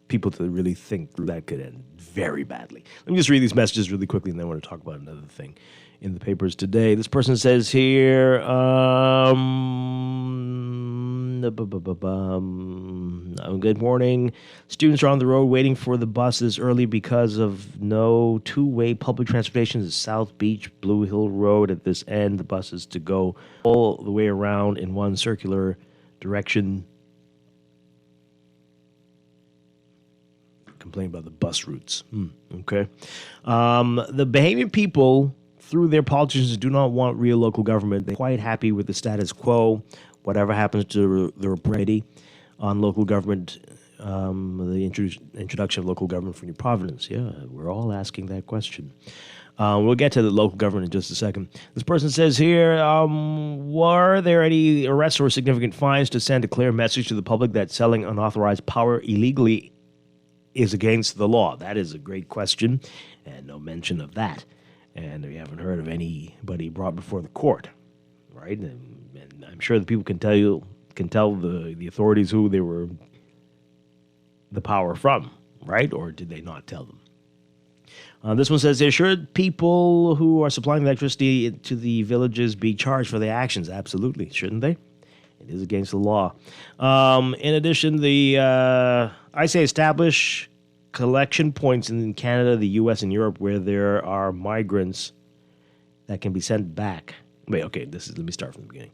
people to really think that could end very badly. Let me just read these messages really quickly, and then I want to talk about another thing in the papers today. This person says here, good morning. Students are on the road waiting for the buses early because of no two-way public transportation to South Beach, Blue Hill Road at this end. The buses to go all the way around in one circular direction. Complain about the bus routes. Okay. The Bahamian people, through their politicians, do not want real local government. They're quite happy with the status quo. Whatever happens to the reprieve on local government, the introduction of local government for New Providence. Yeah, we're all asking that question. We'll get to the local government in just a second. This person says here, were there any arrests or significant fines to send a clear message to the public that selling unauthorized power illegally is against the law? That is a great question, and no mention of that. And we haven't heard of anybody brought before the court, right? And I'm sure the people can tell the authorities who they were the power from, right? Or did they not tell them? This one says, should people who are supplying electricity to the villages be charged for their actions? Absolutely. Shouldn't they? It is against the law. In addition, I say establish collection points in Canada, the U.S., and Europe where there are migrants that can be sent back. Wait, okay, let me start from the beginning.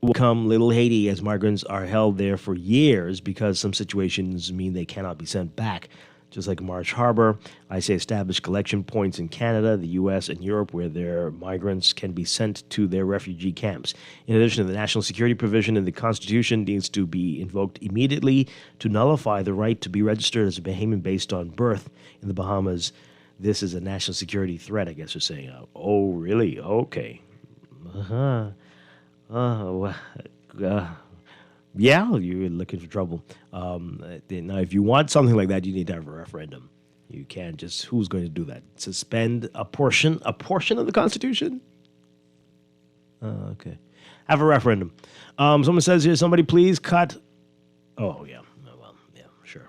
Will become Little Haiti as migrants are held there for years because some situations mean they cannot be sent back. Just like Marsh Harbor, I say establish collection points in Canada, the U.S., and Europe where their migrants can be sent to their refugee camps. In addition, the national security provision in the Constitution needs to be invoked immediately to nullify the right to be registered as a Bahamian based on birth in the Bahamas. This is a national security threat, I guess you're saying. Oh, really? Okay. Yeah, you're looking for trouble. Now, if you want something like that, you need to have a referendum. You can't just, who's going to do that? Suspend a portion of the Constitution? Okay. Have a referendum. Someone says here, somebody please cut. Oh, yeah. Well, yeah, sure.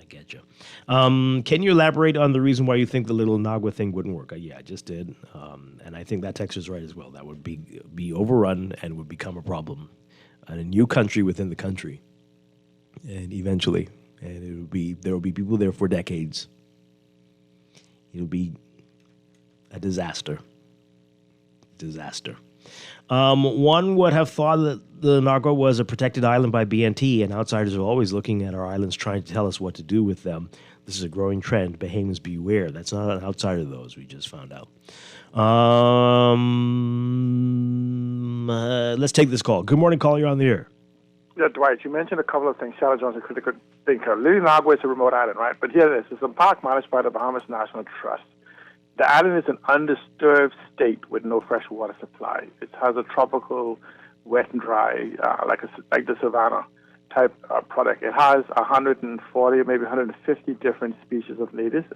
I get you. Can you elaborate on the reason why you think the little Nagua thing wouldn't work? Yeah, I just did. And I think that text is right as well. That would be overrun and would become a problem. And a new country within the country, and eventually, and there will be people there for decades. It'll be a disaster. One would have thought that the Nagua was a protected island by BNT, and outsiders are always looking at our islands trying to tell us what to do with them. This is a growing trend. Bahamians beware. That's not an outsider, though, as we just found out. Let's take this call. Good morning, caller. You're on the air. Yeah, Dwight, you mentioned a couple of things. Sarah Jones, a critical thinker. Little Nagua is a remote island, right? But here it is. It's a park managed by the Bahamas National Trust. The island is an undisturbed state with no fresh water supply. It has a tropical, wet and dry, like the savanna type product. It has 140, maybe 150 different species of native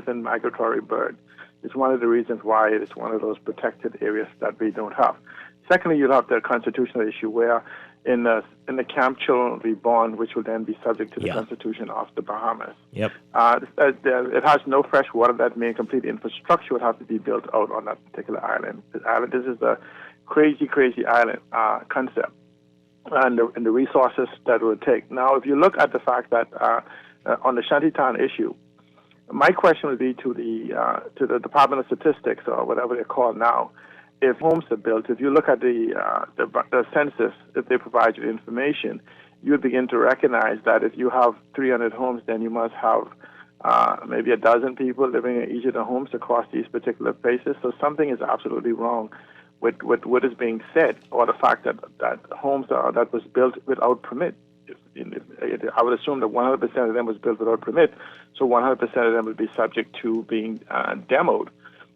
and migratory birds. It's one of the reasons why it is one of those protected areas that we don't have. Secondly, you'll have the constitutional issue where in the camp children will be born, which will then be subject to the Constitution of the Bahamas. Yep. It has no fresh water. That means complete infrastructure would have to be built out on that particular island. This is a crazy island concept, and the resources that it would take. Now, if you look at the fact that on the Shantytown issue, my question would be to the Department of Statistics or whatever they're called now. If homes are built, if you look at the census, if they provide you the information, you would begin to recognize that if you have 300 homes, then you must have maybe a dozen people living in each of the homes across these particular places. So something is absolutely wrong with what is being said, or the fact that homes that was built without permit. I would assume that 100% of them was built without permit, so 100% of them would be subject to being demoed.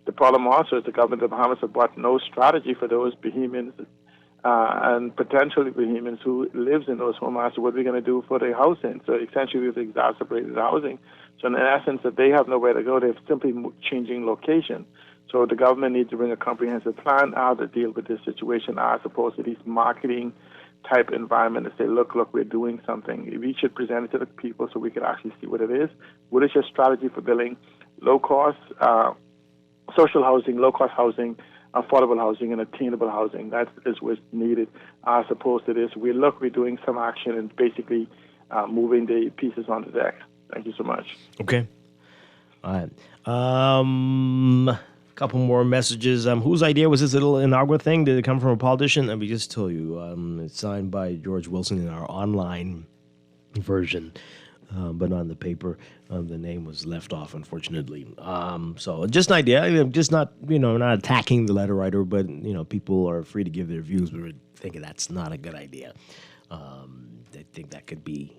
The problem also is the government of the Bahamas have brought no strategy for those Bahamians and potentially Bahamians who lives in those homes. So what are we going to do for their housing? So essentially we've exacerbated housing. So in essence, if they have nowhere to go, they're simply changing location. So the government needs to bring a comprehensive plan out to deal with this situation as opposed to these marketing type environment to say, look, we're doing something. We should present it to the people so we can actually see what it is. What is your strategy for building low-cost social housing, low-cost housing, affordable housing, and attainable housing? That is what's needed as opposed to this. We're doing some action and basically moving the pieces on the deck. Thank you so much. Okay. All right. Couple more messages. Whose idea was this little Inagua thing? Did it come from a politician? We just told you. It's signed by George Wilson in our online version, but on the paper, the name was left off, unfortunately. So just an idea. I'm just not attacking the letter writer, but people are free to give their views. But we're thinking that's not a good idea. I think that could be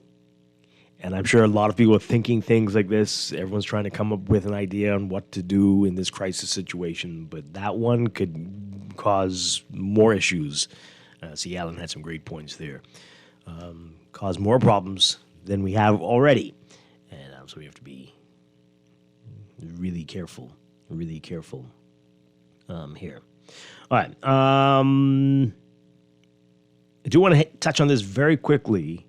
And I'm sure a lot of people are thinking things like this. Everyone's trying to come up with an idea on what to do in this crisis situation, but that one could cause more issues. See, Alan had some great points there. Cause more problems than we have already. And so we have to be really careful here. All right. I do want to touch on this very quickly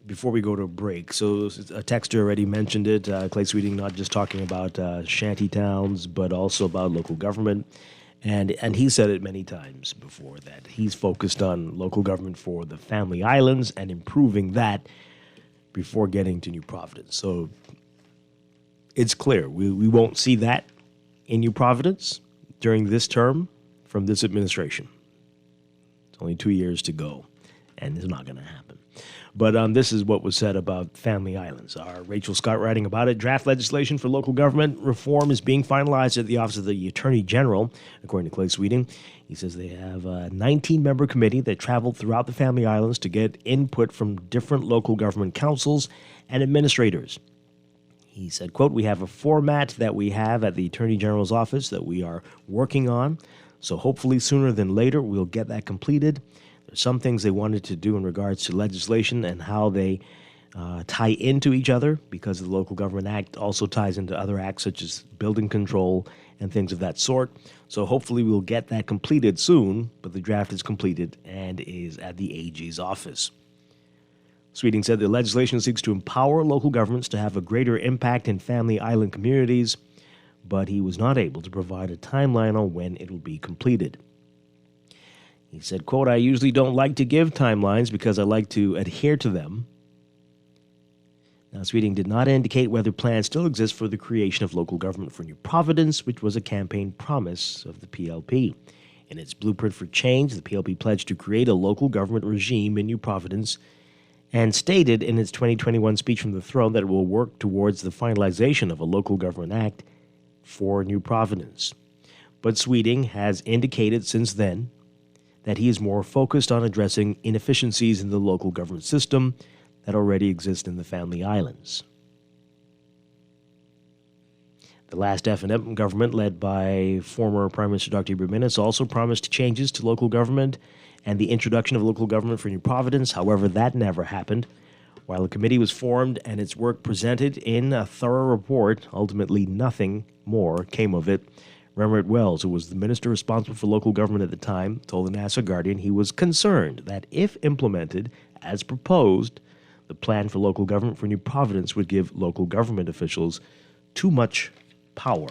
before we go to a break. So a texter already mentioned it. Clay Sweeting not just talking about shanty towns, but also about local government. And he said it many times before that he's focused on local government for the Family Islands and improving that before getting to New Providence. So it's clear we won't see that in New Providence during this term from this administration. It's only 2 years to go, and it's not going to happen. But this is what was said about Family Islands. Rachel Scott writing about it. Draft legislation for local government reform is being finalized at the Office of the Attorney General, according to Clay Sweeting. He says they have a 19-member committee that traveled throughout the Family Islands to get input from different local government councils and administrators. He said, quote, "We have a format that we have at the Attorney General's office that we are working on, so hopefully sooner than later we'll get that completed. There's some things they wanted to do in regards to legislation and how they tie into each other, because the Local Government Act also ties into other acts such as building control and things of that sort. So hopefully we'll get that completed soon, but the draft is completed and is at the AG's office." Sweeting said the legislation seeks to empower local governments to have a greater impact in Family Island communities, but he was not able to provide a timeline on when it will be completed. He said, quote, "I usually don't like to give timelines because I like to adhere to them." Now, Sweeting did not indicate whether plans still exist for the creation of local government for New Providence, which was a campaign promise of the PLP. In its blueprint for change, the PLP pledged to create a local government regime in New Providence and stated in its 2021 speech from the throne that it will work towards the finalization of a local government act for New Providence. But Sweeting has indicated since then that he is more focused on addressing inefficiencies in the local government system that already exist in the Family Islands. The last F&M government, led by former Prime Minister Dr. Ibrahim, also promised changes to local government and the introduction of local government for New Providence. However, that never happened. While a committee was formed and its work presented in a thorough report, ultimately nothing more came of it. Remrit Wells, who was the minister responsible for local government at the time, told the Nassau Guardian he was concerned that if implemented as proposed, the plan for local government for New Providence would give local government officials too much power.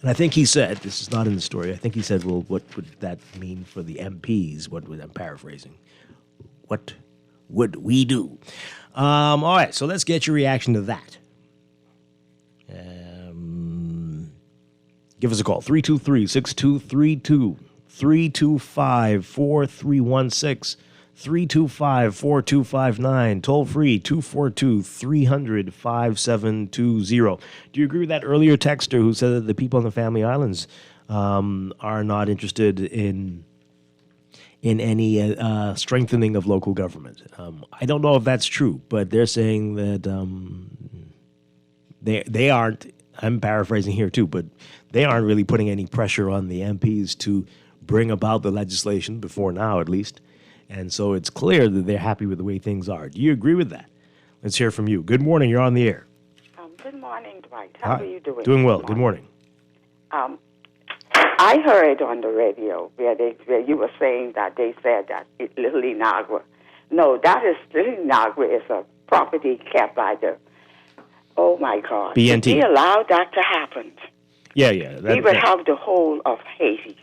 And I think he said, this is not in the story, I think he said, well, what would that mean for the MPs? I'm paraphrasing. What would we do? All right, so let's get your reaction to that. Give us a call, 323-6232, 325-4316, 325-4259, toll free, 242-300-5720. Do you agree with that earlier texter who said that the people in the Family Islands are not interested in any strengthening of local government? I don't know if that's true, but they're saying that they aren't, I'm paraphrasing here too, but they aren't really putting any pressure on the MPs to bring about the legislation, before now at least. And so it's clear that they're happy with the way things are. Do you agree with that? Let's hear from you. Good morning. You're on the air. Good morning, Dwight. How are you doing? Doing well. Good morning. I heard on the radio where you were saying that they said that Little Inagua. No, Little Inagua is a property kept by the, oh my God. BNT. If we allowed that to happen, yeah. We would have the whole of Haiti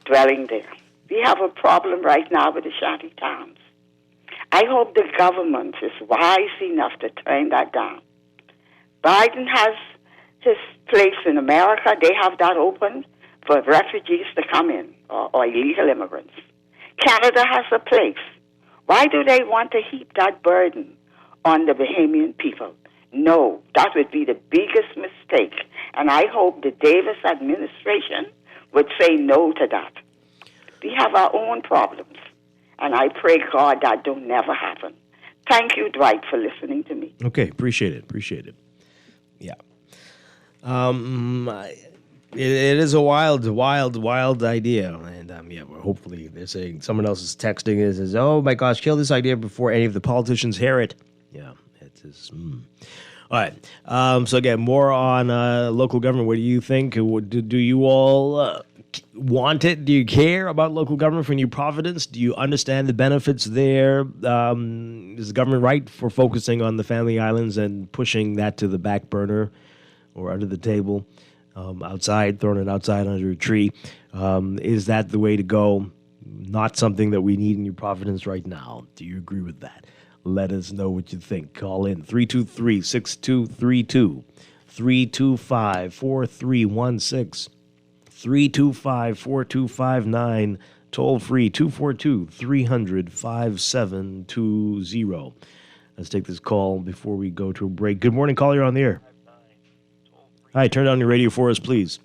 dwelling there. We have a problem right now with the shanty towns. I hope the government is wise enough to turn that down. Biden has his place in America. They have that open for refugees to come in, or illegal immigrants. Canada has a place. Why do they want to heap that burden on the Bahamian people? No, that would be the biggest mistake. And I hope the Davis administration would say no to that. We have our own problems. And I pray, God, that don't never happen. Thank you, Dwight, for listening to me. Okay, appreciate it. Yeah. It is a wild idea. And well, hopefully they're saying someone else is texting and says, oh my gosh, kill this idea before any of the politicians hear it. Yeah, it is. All right. So again, more on local government. What do you think? Do you all want it? Do you care about local government for New Providence? Do you understand the benefits there? Is the government right for focusing on the Family Islands and pushing that to the back burner or under the table, outside, throwing it outside under a tree? Is that the way to go? Not something that we need in New Providence right now. Do you agree with that? Let us know what you think. Call in 323-6232, 325-4316. 325-4259, toll free 242-300-5720. Let's take this call before we go to a break. Good morning, caller. You're on the air. Hi, turn down your radio for us, please.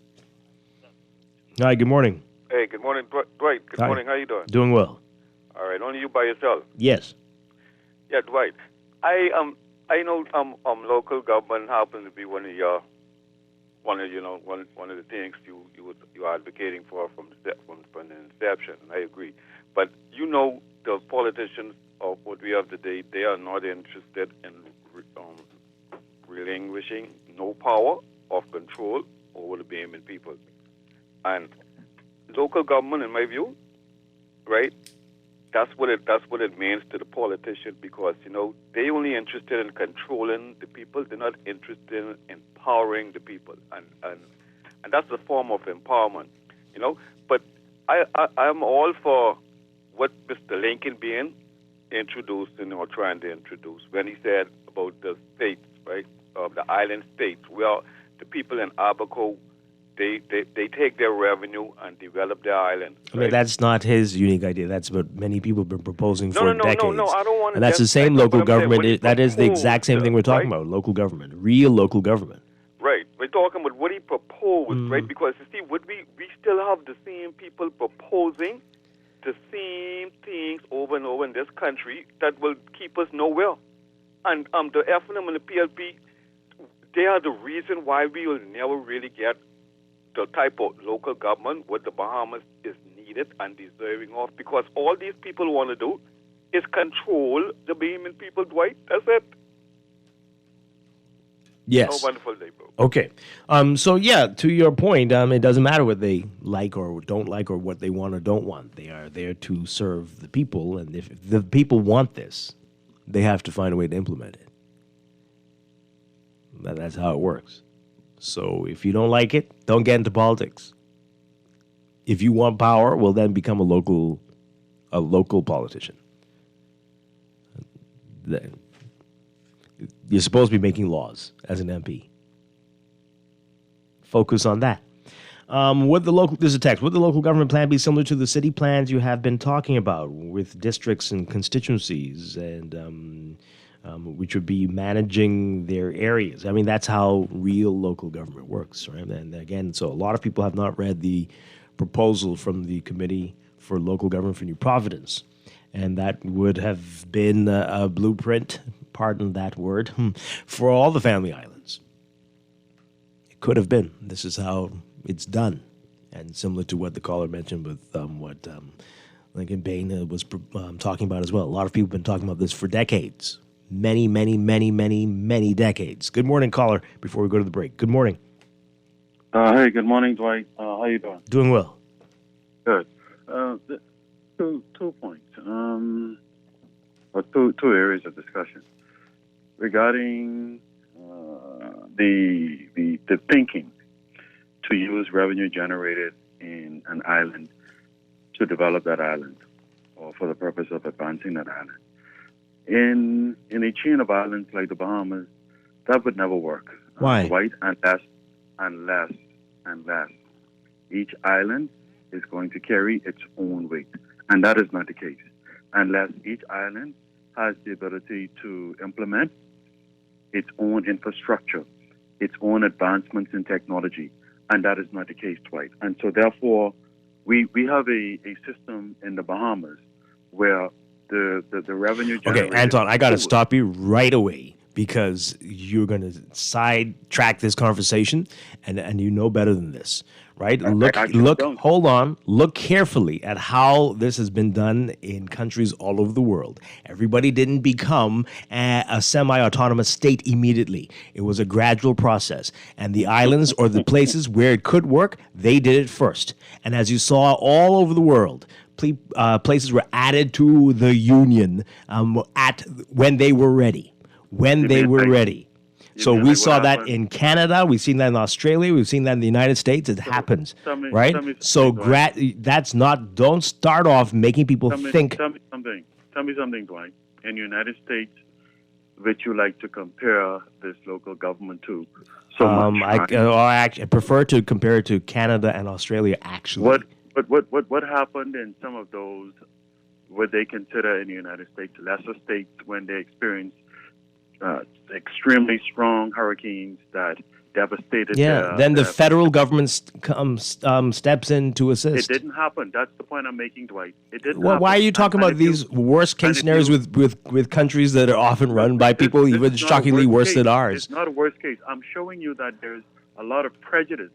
Hi, good morning. Hey, good morning, Dwight. Good morning. How you doing? Doing well. All right. Only you by yourself? Yes. Yeah, Dwight. I know local government happens to be one of the things you are advocating for from the inception. I agree, but the politicians of what we have today, they are not interested in relinquishing no power of control over the Bahamian people. And local government, in my view, right? That's what it means to the politician, because they only interested in controlling the people. They're not interested in empowering the people, and that's a form of empowerment, But I'm all for what Mr. Lincoln being introduced or trying to introduce when he said about the states, right, the island states, where the people in Abaco, they take their revenue and develop their island. Right? I mean, that's not his unique idea. That's what many people have been proposing for decades. No, I don't want to. And that's the same local government. That is the exact same thing we're talking about. Local government, real local government. Right. We're talking about what he proposed, right? Because you see, we still have the same people proposing the same things over and over in this country that will keep us nowhere. And the FNM and the PLP, they are the reason why we will never really get the type of local government what the Bahamas is needed and deserving of, because all these people want to do is control the Bahamian people, Dwight. That's it. Yes. Have a wonderful day, bro. Okay. So, yeah, to your point, it doesn't matter what they like or don't like or what they want or don't want. They are there to serve the people, and if the people want this, they have to find a way to implement it. That's how it works. So if you don't like it, don't get into politics. If you want power, well, then become a local politician. You're supposed to be making laws as an MP. Focus on that. There's a text. Would the local government plan be similar to the city plans you have been talking about, with districts and constituencies, and which would be managing their areas? I mean, that's how real local government works, right? And again, so a lot of people have not read the proposal from the Committee for Local Government for New Providence, and that would have been a blueprint, pardon that word, for all the Family Islands. It could have been. This is how it's done, and similar to what the caller mentioned with what Lincoln Bain was talking about as well. A lot of people have been talking about this for decades. Many decades. Good morning, caller, before we go to the break. Good morning. Hey, good morning, Dwight. How you doing? Doing well. Good. Two points, or two areas of discussion regarding the thinking to use revenue generated in an island to develop that island, or for the purpose of advancing that island. In a chain of islands like the Bahamas, that would never work. Why? Right? Unless each island is going to carry its own weight. And that is not the case. Unless each island has the ability to implement its own infrastructure, its own advancements in technology. And that is not the case, Dwight. And so therefore, we have a system in the Bahamas where the revenue Okay, generated. Anton, I got to stop you right away because you're going to sidetrack this conversation, and you know better than this, right? Hold on. Look carefully at how this has been done in countries all over the world. Everybody didn't become a semi-autonomous state immediately. It was a gradual process, and the islands or the places where it could work, they did it first. And as you saw all over the world, places were added to the union when they were ready. So we saw that in Canada, we've seen that in Australia, we've seen that in the United States. It happens, right? Don't start off making people think. Tell me something, Dwight. In the United States, which you like to compare this local government to so much. I prefer to compare it to Canada and Australia, actually. What happened in some of those, what they consider in the United States, lesser states, when they experienced extremely strong hurricanes that devastated. Then the federal government steps in to assist. It didn't happen. That's the point I'm making, Dwight. It didn't. Why are you talking about these worst case scenarios with countries that are often run by people even shockingly worse than ours? It's not a worst case. I'm showing you that there's a lot of prejudice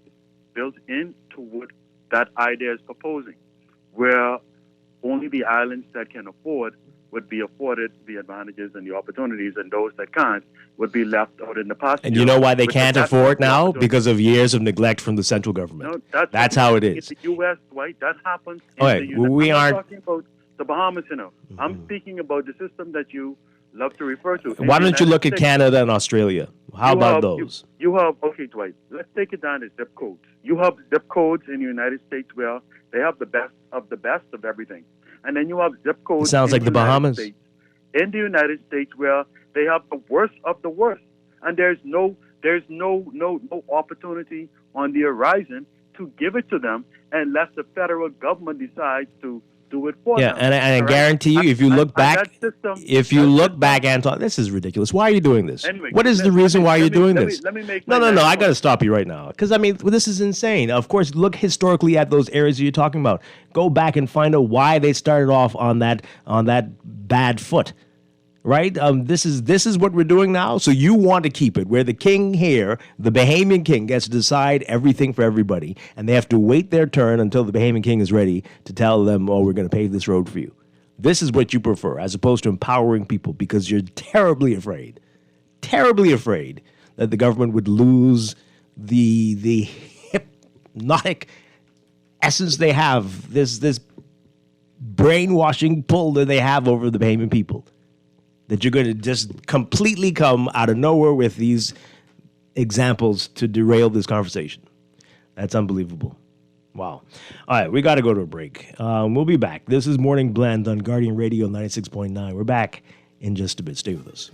built into what that idea is proposing, where only the islands that can afford would be afforded the advantages and the opportunities, and those that can't would be left out in the past. And you know why they can't afford now? Because of years of neglect from the central government. No, that's how it is. In the U.S., Dwight, that happens. I'm not talking about the Bahamas, I'm speaking about the system that you love to refer to. Why don't you look at Canada and Australia? How about those? You have, okay, Dwight, let's take it down to zip codes. You have zip codes in the United States where they have the best of everything. And then you have zip codes. It sounds like the Bahamas. In the United States, where they have the worst of the worst, and there's no opportunity on the horizon to give it to them unless the federal government decides to do it for them. And I guarantee you, if you look back, Anton, this is ridiculous. Why are you doing this? Anyway, what is the reason why you're doing this? Let me make No, I got to stop you right now. Because, this is insane. Of course, look historically at those areas you're talking about. Go back and find out why they started off on that bad foot. Right? This is what we're doing now. So you want to keep it where the king here, the Bahamian king, gets to decide everything for everybody, and they have to wait their turn until the Bahamian king is ready to tell them, "Oh, we're going to pave this road for you." This is what you prefer, as opposed to empowering people, because you're terribly afraid that the government would lose the hypnotic essence they have, this brainwashing pull that they have over the Bahamian people. That you're going to just completely come out of nowhere with these examples to derail this conversation. That's unbelievable. Wow. All right, we got to go to a break. We'll be back. This is Morning Blend on Guardian Radio 96.9. We're back in just a bit. Stay with us.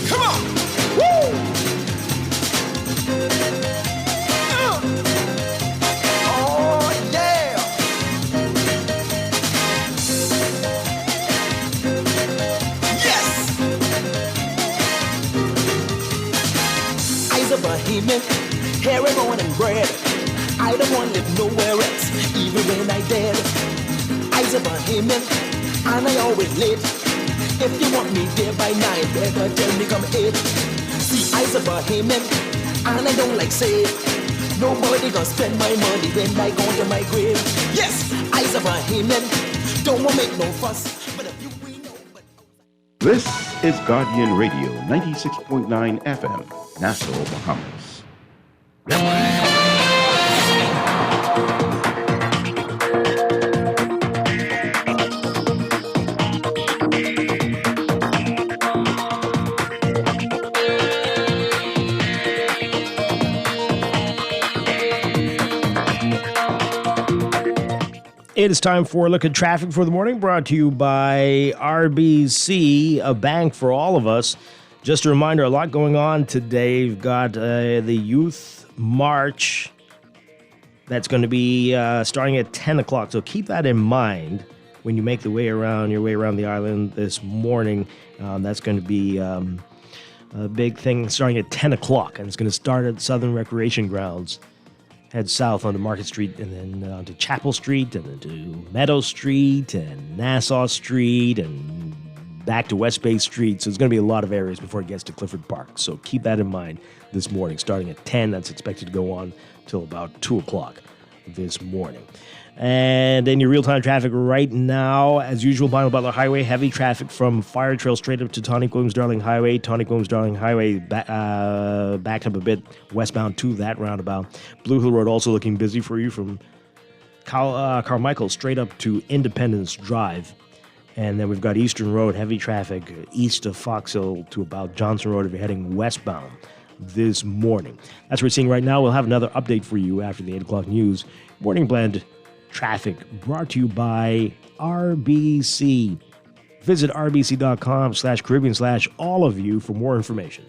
Come on! Woo! Oh, yeah! Yes! I's a Bahamian, hair and born and bred. I don't want to live nowhere else, even when I dead. I's a Bahamian, and I always late. If you want me there by 9, better tell me come 8. See, I's a Bahamian, and I don't like say nobody gonna spend my money when I go to my grave. Yes, I's a Bahamian, don't wanna make no fuss. But if you we know, This is Guardian Radio 96.9 FM, Nassau, Bahamas. It is time for a look at traffic for the morning, brought to you by RBC, a bank for all of us. Just a reminder, a lot going on today. We've got the Youth March that's going to be starting at 10 o'clock. So keep that in mind when you make your way around the island this morning. That's going to be a big thing starting at 10 o'clock, and it's going to start at Southern Recreation Grounds. head south onto Market Street and then onto Chapel Street and then to Meadow Street and Nassau Street and back to West Bay Street. So there's going to be a lot of areas before it gets to Clifford Park. So keep that in mind this morning. Starting at 10, that's expected to go on till about 2 o'clock this morning. And in your real-time traffic right now, as usual, Vinyl Butler Highway, heavy traffic from Fire Trail straight up to Tonic Williams-Darling Highway. Tonic Williams-Darling Highway backed up a bit westbound to that roundabout. Blue Hill Road also looking busy for you from Carmichael straight up to Independence Drive. And then we've got Eastern Road, heavy traffic east of Fox Hill to about Johnson Road if you're heading westbound this morning. That's what we're seeing right now. We'll have another update for you after the 8 o'clock news. Morning Blend traffic brought to you by RBC. Visit rbc.com/Caribbean/all of you for more information.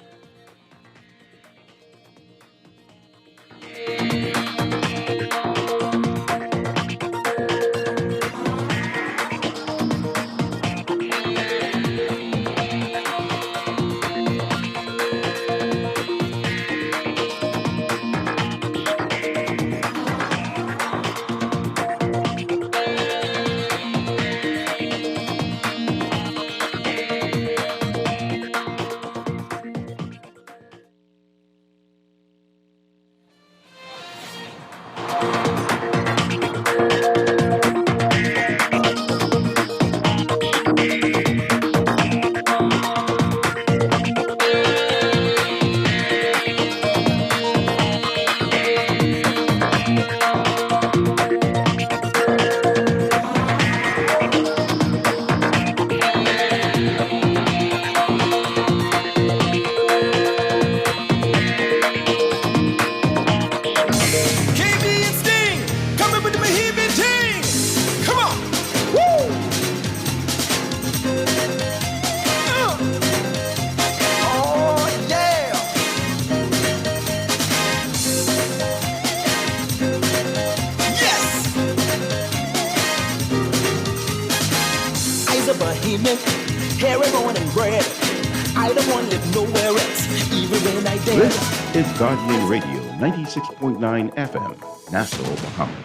This is Guardian Radio, 96.9 FM, Nassau, Bahamas.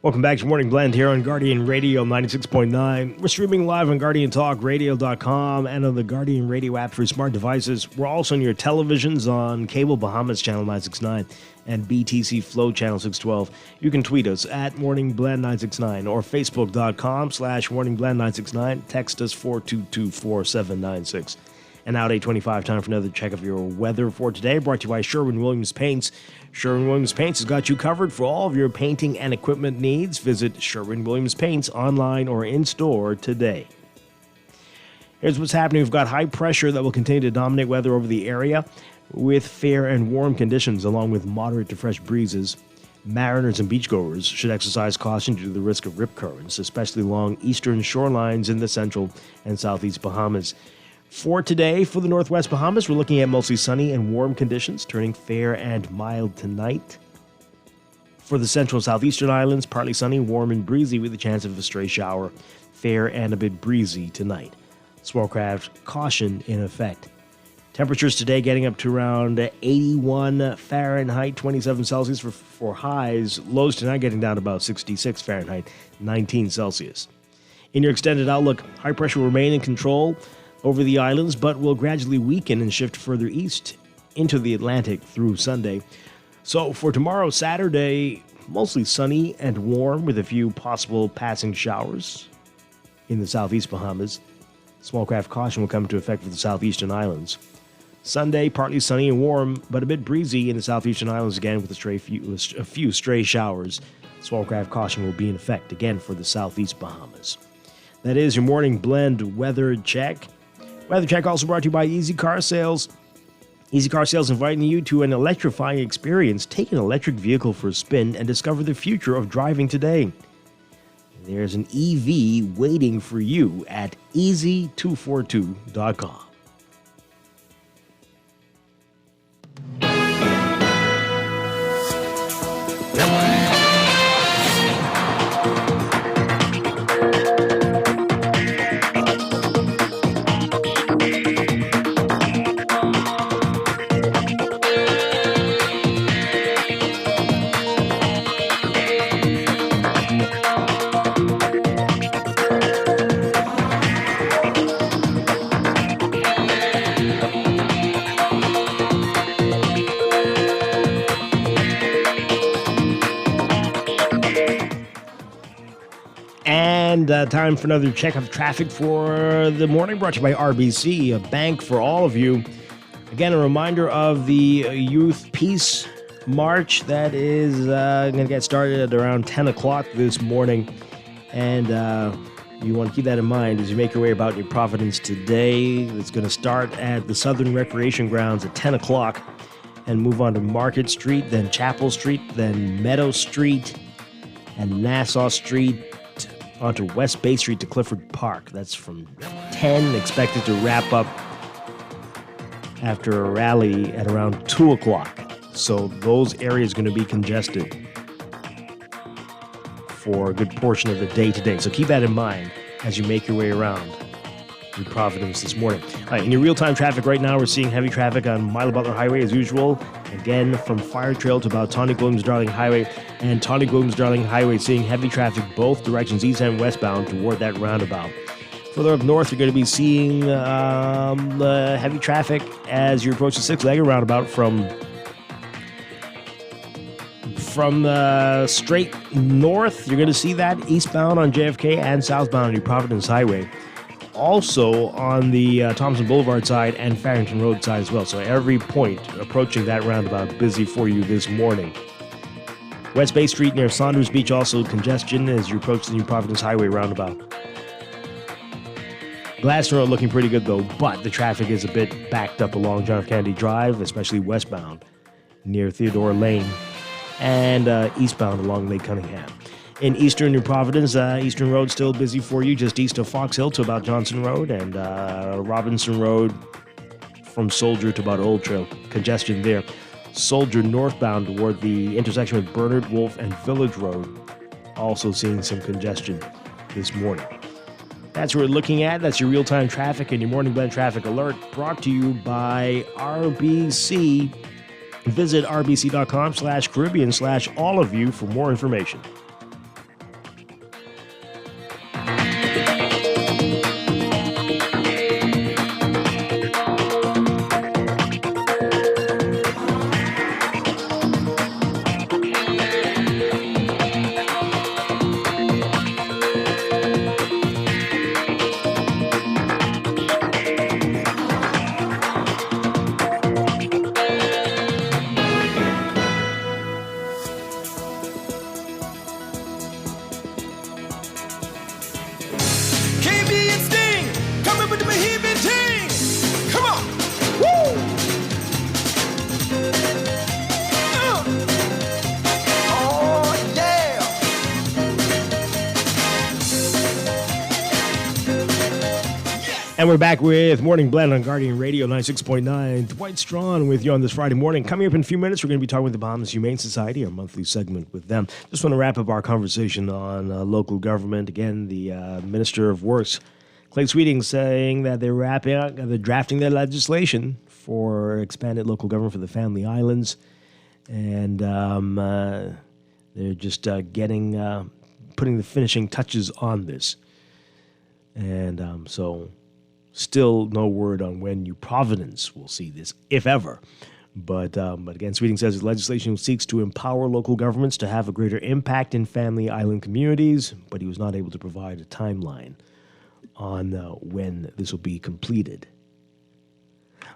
Welcome back to Morning Blend here on Guardian Radio 96.9. We're streaming live on GuardianTalkRadio.com and on the Guardian Radio app for smart devices. We're also on your televisions on Cable Bahamas Channel 969 and BTC Flow Channel 612. You can tweet us at MorningBlend969 or Facebook.com/MorningBlend969. Text us 422-4796. And now at 8:25, time for another check of your weather for today, brought to you by Sherwin-Williams Paints. Sherwin-Williams Paints has got you covered for all of your painting and equipment needs. Visit Sherwin-Williams Paints online or in-store today. Here's what's happening. We've got high pressure that will continue to dominate weather over the area with fair and warm conditions along with moderate to fresh breezes. Mariners and beachgoers should exercise caution due to the risk of rip currents, especially along eastern shorelines in the central and southeast Bahamas. For today, for the Northwest Bahamas, we're looking at mostly sunny and warm conditions, turning fair and mild tonight. For the central and southeastern islands, partly sunny, warm and breezy with a chance of a stray shower, fair and a bit breezy tonight. Smallcraft caution in effect. Temperatures today getting up to around 81 Fahrenheit, 27 Celsius for highs. Lows tonight getting down to about 66 Fahrenheit, 19 Celsius. In your extended outlook, high pressure will remain in control over the islands, but will gradually weaken and shift further east into the Atlantic through Sunday. So for tomorrow, Saturday, mostly sunny and warm with a few possible passing showers in the southeast Bahamas. Small craft caution will come into effect for the southeastern islands. Sunday, partly sunny and warm, but a bit breezy in the southeastern islands again with a few stray showers. Small craft caution will be in effect again for the southeast Bahamas. That is your morning blend weather check. Weather check also brought to you by Easy Car Sales. Easy Car Sales inviting you to an electrifying experience. Take an electric vehicle for a spin and discover the future of driving today. There's an EV waiting for you at easy242.com. Time for another check of traffic for the morning, brought to you by RBC, a bank for all of you. Again, a reminder of the Youth Peace March that is going to get started at around 10 o'clock this morning. And you want to keep that in mind as you make your way about New Providence today. It's going to start at the Southern Recreation Grounds at 10 o'clock and move on to Market Street, then Chapel Street, then Meadow Street, and Nassau Street, onto West Bay Street to Clifford Park. That's from 10, expected to wrap up after a rally at around 2 o'clock. So those areas are going to be congested for a good portion of the day today. So keep that in mind as you make your way around New Providence this morning. All right, in your real-time traffic right now, we're seeing heavy traffic on Milo Butler Highway as usual. Again, from Fire Trail to about Tawny Williams-Darling Highway, and Tawny Williams-Darling Highway seeing heavy traffic both directions, east and westbound, toward that roundabout. Further up north, you're going to be seeing heavy traffic as you approach the six-legged roundabout from straight north. You're going to see that eastbound on JFK and southbound on New Providence Highway. Also on the Thompson Boulevard side and Farrington Road side as well. So every point approaching that roundabout busy for you this morning. West Bay Street near Saunders Beach also congestion as you approach the New Providence Highway roundabout. Gladstone Road looking pretty good though, but the traffic is a bit backed up along John F. Kennedy Drive, especially westbound near Theodore Lane and eastbound along Lake Cunningham. In eastern New Providence, Eastern Road still busy for you, just east of Fox Hill to about Johnson Road, and Robinson Road from Soldier to about Old Trail. Congestion there. Soldier northbound toward the intersection with Bernard, Wolf, and Village Road. Also seeing some congestion this morning. That's what we're looking at. That's your real-time traffic and your morning blend traffic alert brought to you by RBC. Visit rbc.com/Caribbean/all of you for more information. And we're back with Morning Blend on Guardian Radio 96.9. Dwight Strachan with you on this Friday morning. Coming up in a few minutes, we're going to be talking with the Bahamas Humane Society, our monthly segment with them. Just want to wrap up our conversation on local government. Again, the Minister of Works, Clay Sweeting, saying that they're drafting their legislation for expanded local government for the Family Islands. And they're just putting the finishing touches on this. And so... still no word on when New Providence will see this, if ever. But again, Sweeting says the legislation seeks to empower local governments to have a greater impact in Family Island communities, but he was not able to provide a timeline on when this will be completed.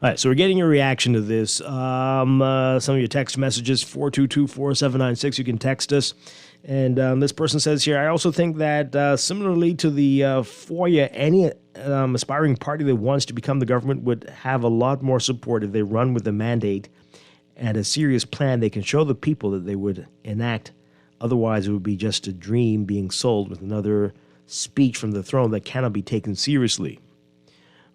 All right, so we're getting your reaction to this. Some of your text messages, 422-4796. You can text us. And this person says here, I also think that similarly to the FOIA, any aspiring party that wants to become the government would have a lot more support if they run with a mandate and a serious plan they can show the people that they would enact. Otherwise, it would be just a dream being sold with another speech from the throne that cannot be taken seriously.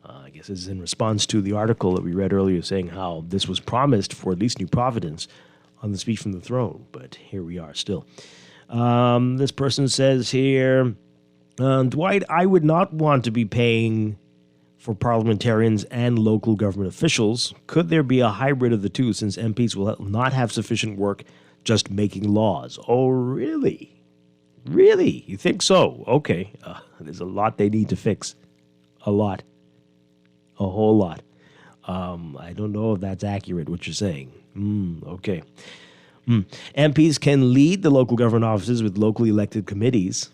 I guess this is in response to the article that we read earlier saying how this was promised for at least New Providence on the speech from the throne. But here we are still. This person says here, Dwight, I would not want to be paying for parliamentarians and local government officials. Could there be a hybrid of the two since MPs will not have sufficient work just making laws? Oh, really? Really? You think so? Okay. There's a lot they need to fix. A lot. A whole lot. I don't know if that's accurate, what you're saying. Okay. MPs can lead the local government offices with locally elected committees.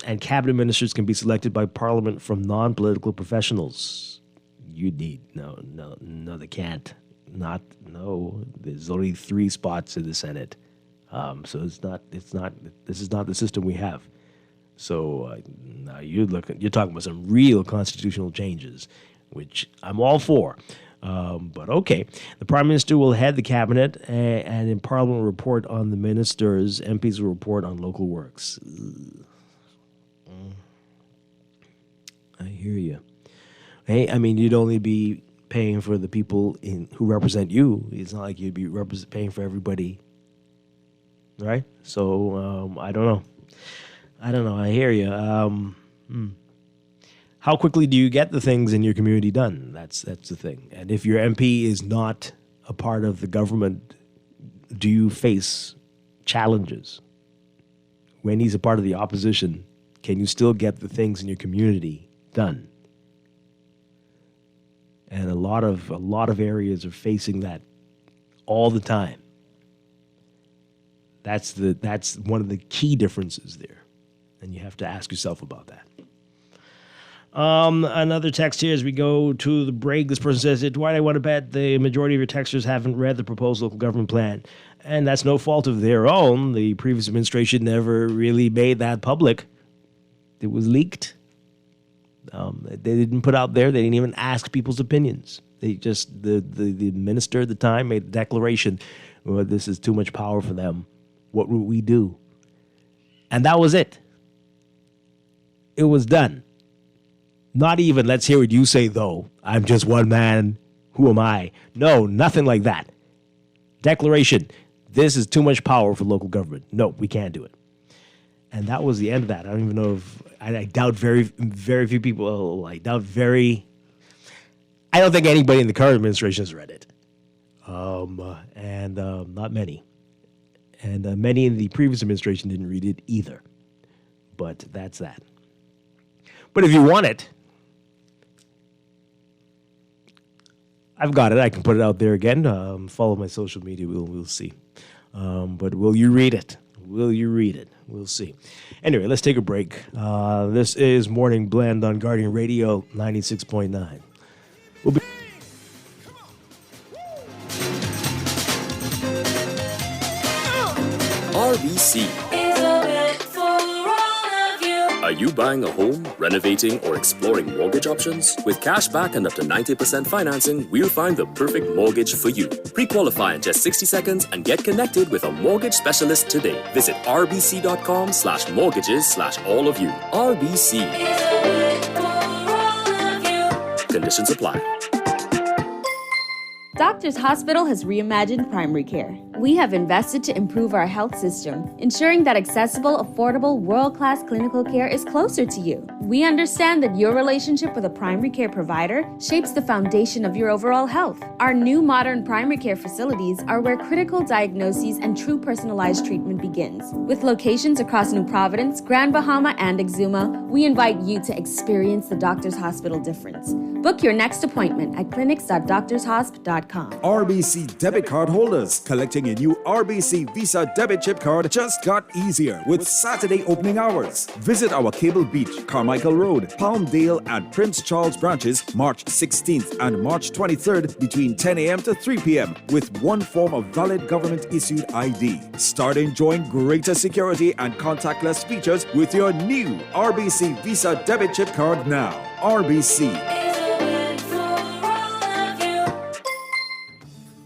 And cabinet ministers can be selected by Parliament from non-political professionals. You need... No, they can't. There's only 3 spots in the Senate. So this is not the system we have. So now you're talking about some real constitutional changes, which I'm all for. But okay, the Prime Minister will head the cabinet, and in Parliament will report on the ministers. MPs will report on local works. I hear you. Hey, I mean, you'd only be paying for the people who represent you. It's not like you'd be paying for everybody, right? So I don't know. I hear you. How quickly do you get the things in your community done? That's the thing. And if your MP is not a part of the government, do you face challenges? When he's a part of the opposition, can you still get the things in your community done? And a lot of areas are facing that all the time. That's one of the key differences there. And you have to ask yourself about that. Another text here as we go to the break. This person says, Dwight, I want to bet the majority of your texters haven't read the proposed local government plan. And that's no fault of their own. The previous administration never really made that public. It was leaked. They didn't put out there. They didn't even ask people's opinions. They just, the minister at the time made a declaration, well, this is too much power for them. What would we do? And that was it. It was done. Not even, let's hear what you say, though. I'm just one man. Who am I? No, nothing like that. Declaration. This is too much power for local government. No, we can't do it. And that was the end of that. I don't even know if... I doubt very, very few people... I don't think anybody in the current administration has read it. Not many. And many in the previous administration didn't read it either. But that's that. But if you want it, I've got it. I can put it out there again. Follow my social media. We'll see. But will you read it? Will you read it? We'll see. Anyway, let's take a break. This is Morning Blend on Guardian Radio 96.9. We'll be... RBC. Are you buying a home, renovating, or exploring mortgage options? With cashback and up to 90% financing, we'll find the perfect mortgage for you. Pre-qualify in just 60 seconds and get connected with a mortgage specialist today. Visit rbc.com/mortgages/all of you. RBC. Conditions apply. Doctors Hospital has reimagined primary care. We have invested to improve our health system, ensuring that accessible, affordable, world-class clinical care is closer to you. We understand that your relationship with a primary care provider shapes the foundation of your overall health. Our new modern primary care facilities are where critical diagnoses and true personalized treatment begins. With locations across New Providence, Grand Bahama, and Exuma, we invite you to experience the Doctors Hospital difference. Book your next appointment at clinics.doctorshosp.com. RBCDebitCard.com. RBC debit card holders, collecting a new RBC Visa debit chip card just got easier with Saturday opening hours. Visit our Cable Beach, Carmichael Road, Palmdale, and Prince Charles branches March 16th and March 23rd between 10 a.m. to 3 p.m. with one form of valid government-issued ID. Start enjoying greater security and contactless features with your new RBC Visa debit chip card now. RBC.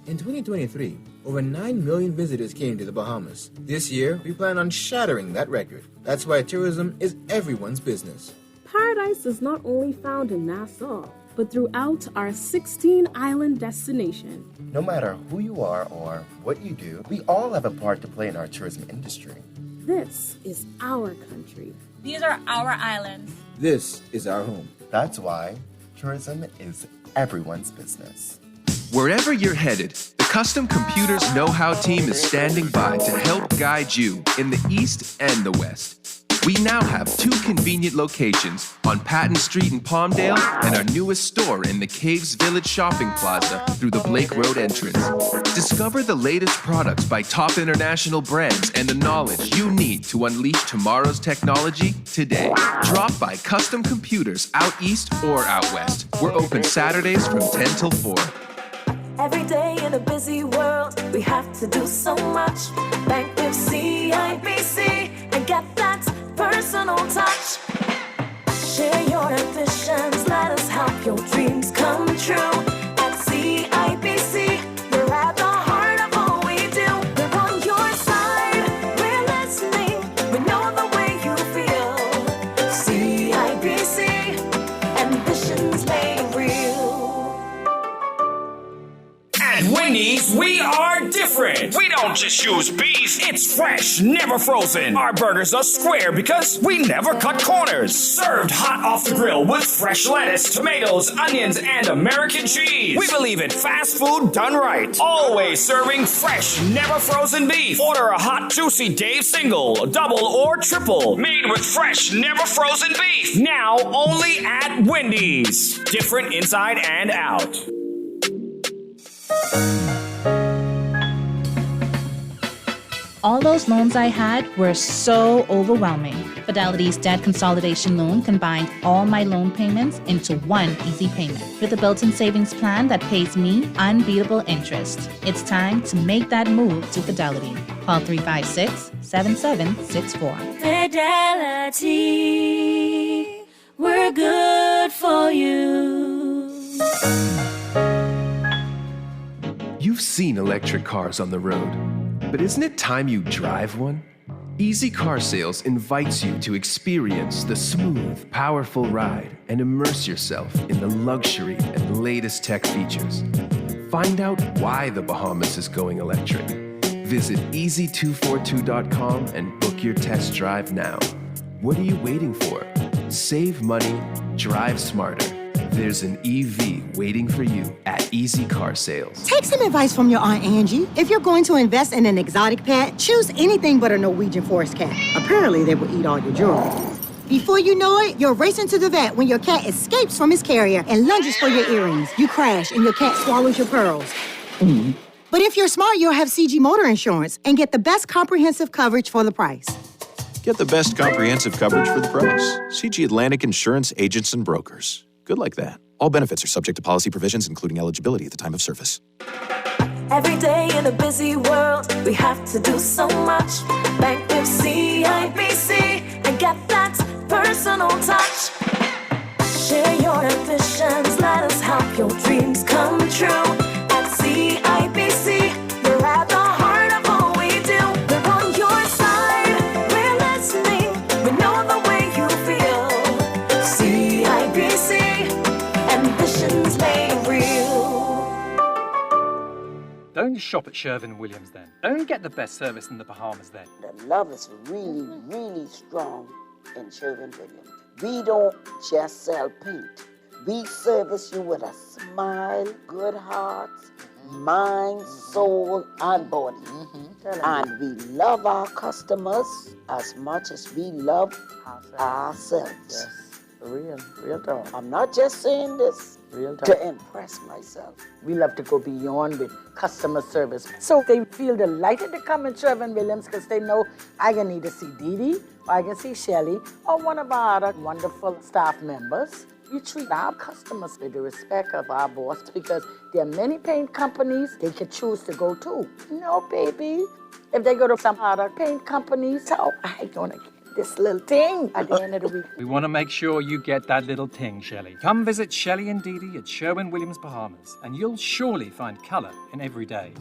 In 2023, over 9 million visitors came to the Bahamas. This year, we plan on shattering that record. That's why tourism is everyone's business. Paradise is not only found in Nassau, but throughout our 16-island destination. No matter who you are or what you do, we all have a part to play in our tourism industry. This is our country. These are our islands. This is our home. That's why tourism is everyone's business. Wherever you're headed, the Custom Computers Know-How team is standing by to help guide you in the East and the West. We now have 2 convenient locations on Patton Street in Palmdale and our newest store in the Caves Village Shopping Plaza through the Blake Road entrance. Discover the latest products by top international brands and the knowledge you need to unleash tomorrow's technology today. Drop by Custom Computers out east or out west. We're open Saturdays from 10 till 4. Every day in a busy world, we have to do so much. Bank with CIBC and get that personal touch. Share your ambitions, let us help your dreams come true. At CIBC, we're at the heart of all we do. We're on your side, we're listening, we know the way you feel. CIBC, ambitions made real. At Wendy's, we are different. We don't just use beef. It's fresh, never frozen. Our burgers are square because we never cut corners. Served hot off the grill with fresh lettuce, tomatoes, onions, and American cheese. We believe in fast food done right. Always serving fresh, never frozen beef. Order a hot, juicy Dave single, double, or triple. Made with fresh, never frozen beef. Now only at Wendy's. Different inside and out. All those loans I had were so overwhelming. Fidelity's debt consolidation loan combined all my loan payments into one easy payment with a built-in savings plan that pays me unbeatable interest. It's time to make that move to Fidelity. Call 356-7764. Fidelity, we're good for you. You've seen electric cars on the road, but isn't it time you drive one? Easy Car Sales invites you to experience the smooth, powerful ride and immerse yourself in the luxury and latest tech features. Find out why the Bahamas is going electric. Visit easy242.com and book your test drive now. What are you waiting for? Save money, drive smarter. There's an EV waiting for you at Easy Car Sales. Take some advice from your Aunt Angie. If you're going to invest in an exotic pet, choose anything but a Norwegian forest cat. Apparently, they will eat all your jewelry. Before you know it, you're racing to the vet when your cat escapes from his carrier and lunges for your earrings. You crash and your cat swallows your pearls. But if you're smart, you'll have CG Motor Insurance and get the best comprehensive coverage for the price. Get the best comprehensive coverage for the price. CG Atlantic Insurance Agents and Brokers. Good like that. All benefits are subject to policy provisions, including eligibility at the time of service. Every day in a busy world, we have to do so much. Bank with CIBC and get that personal touch. Share your ambitions, let us help your dreams come true. At CIBC, we're at the heart of all we do. We're on your side, we're listening, we know the way you feel. CIBC, ambitions made real. Don't shop at Sherwin-Williams then. Don't get the best service in the Bahamas then. The love is really, really strong in Sherwin-Williams. We don't just sell paint. We service you with a smile, good heart, mind, soul, and body. And we love our customers as much as we love ourselves. Real talk. I'm not just saying this to impress myself. We love to go beyond with customer service. So they feel delighted to come in Sherwin-Williams because they know I can either see Dee Dee, or I can see Shelly, or one of our other wonderful staff members. We treat our customers with the respect of our boss because there are many paint companies they can choose to go to. No, baby. If they go to some other paint companies, so I'm gonna get this little thing at the end of the week. We want to make sure you get that little ting, Shelley. Come visit Shelley and Dee Dee at Sherwin-Williams, Bahamas, and you'll surely find color in every day.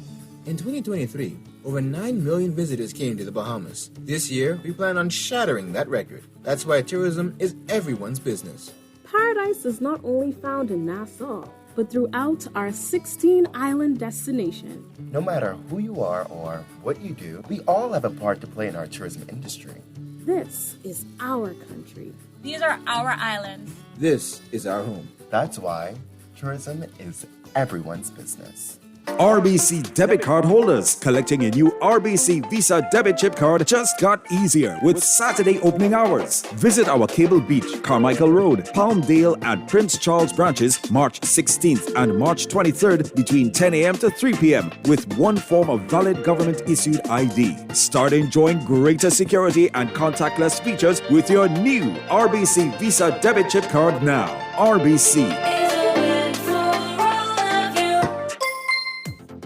In 2023, over 9 million visitors came to the Bahamas. This year, we plan on shattering that record. That's why tourism is everyone's business. Paradise is not only found in Nassau, but throughout our 16-island destination. No matter who you are or what you do, we all have a part to play in our tourism industry. This is our country. These are our islands. This is our home. That's why tourism is everyone's business. RBC debit card holders collecting a new RBC Visa debit chip card just got easier with Saturday opening hours. Visit our Cable Beach, Carmichael Road, Palmdale, and Prince Charles branches March 16th and March 23rd between 10 a.m. to 3 p.m. with one form of valid government-issued ID. Start enjoying greater security and contactless features with your new RBC Visa debit chip card now. RBC.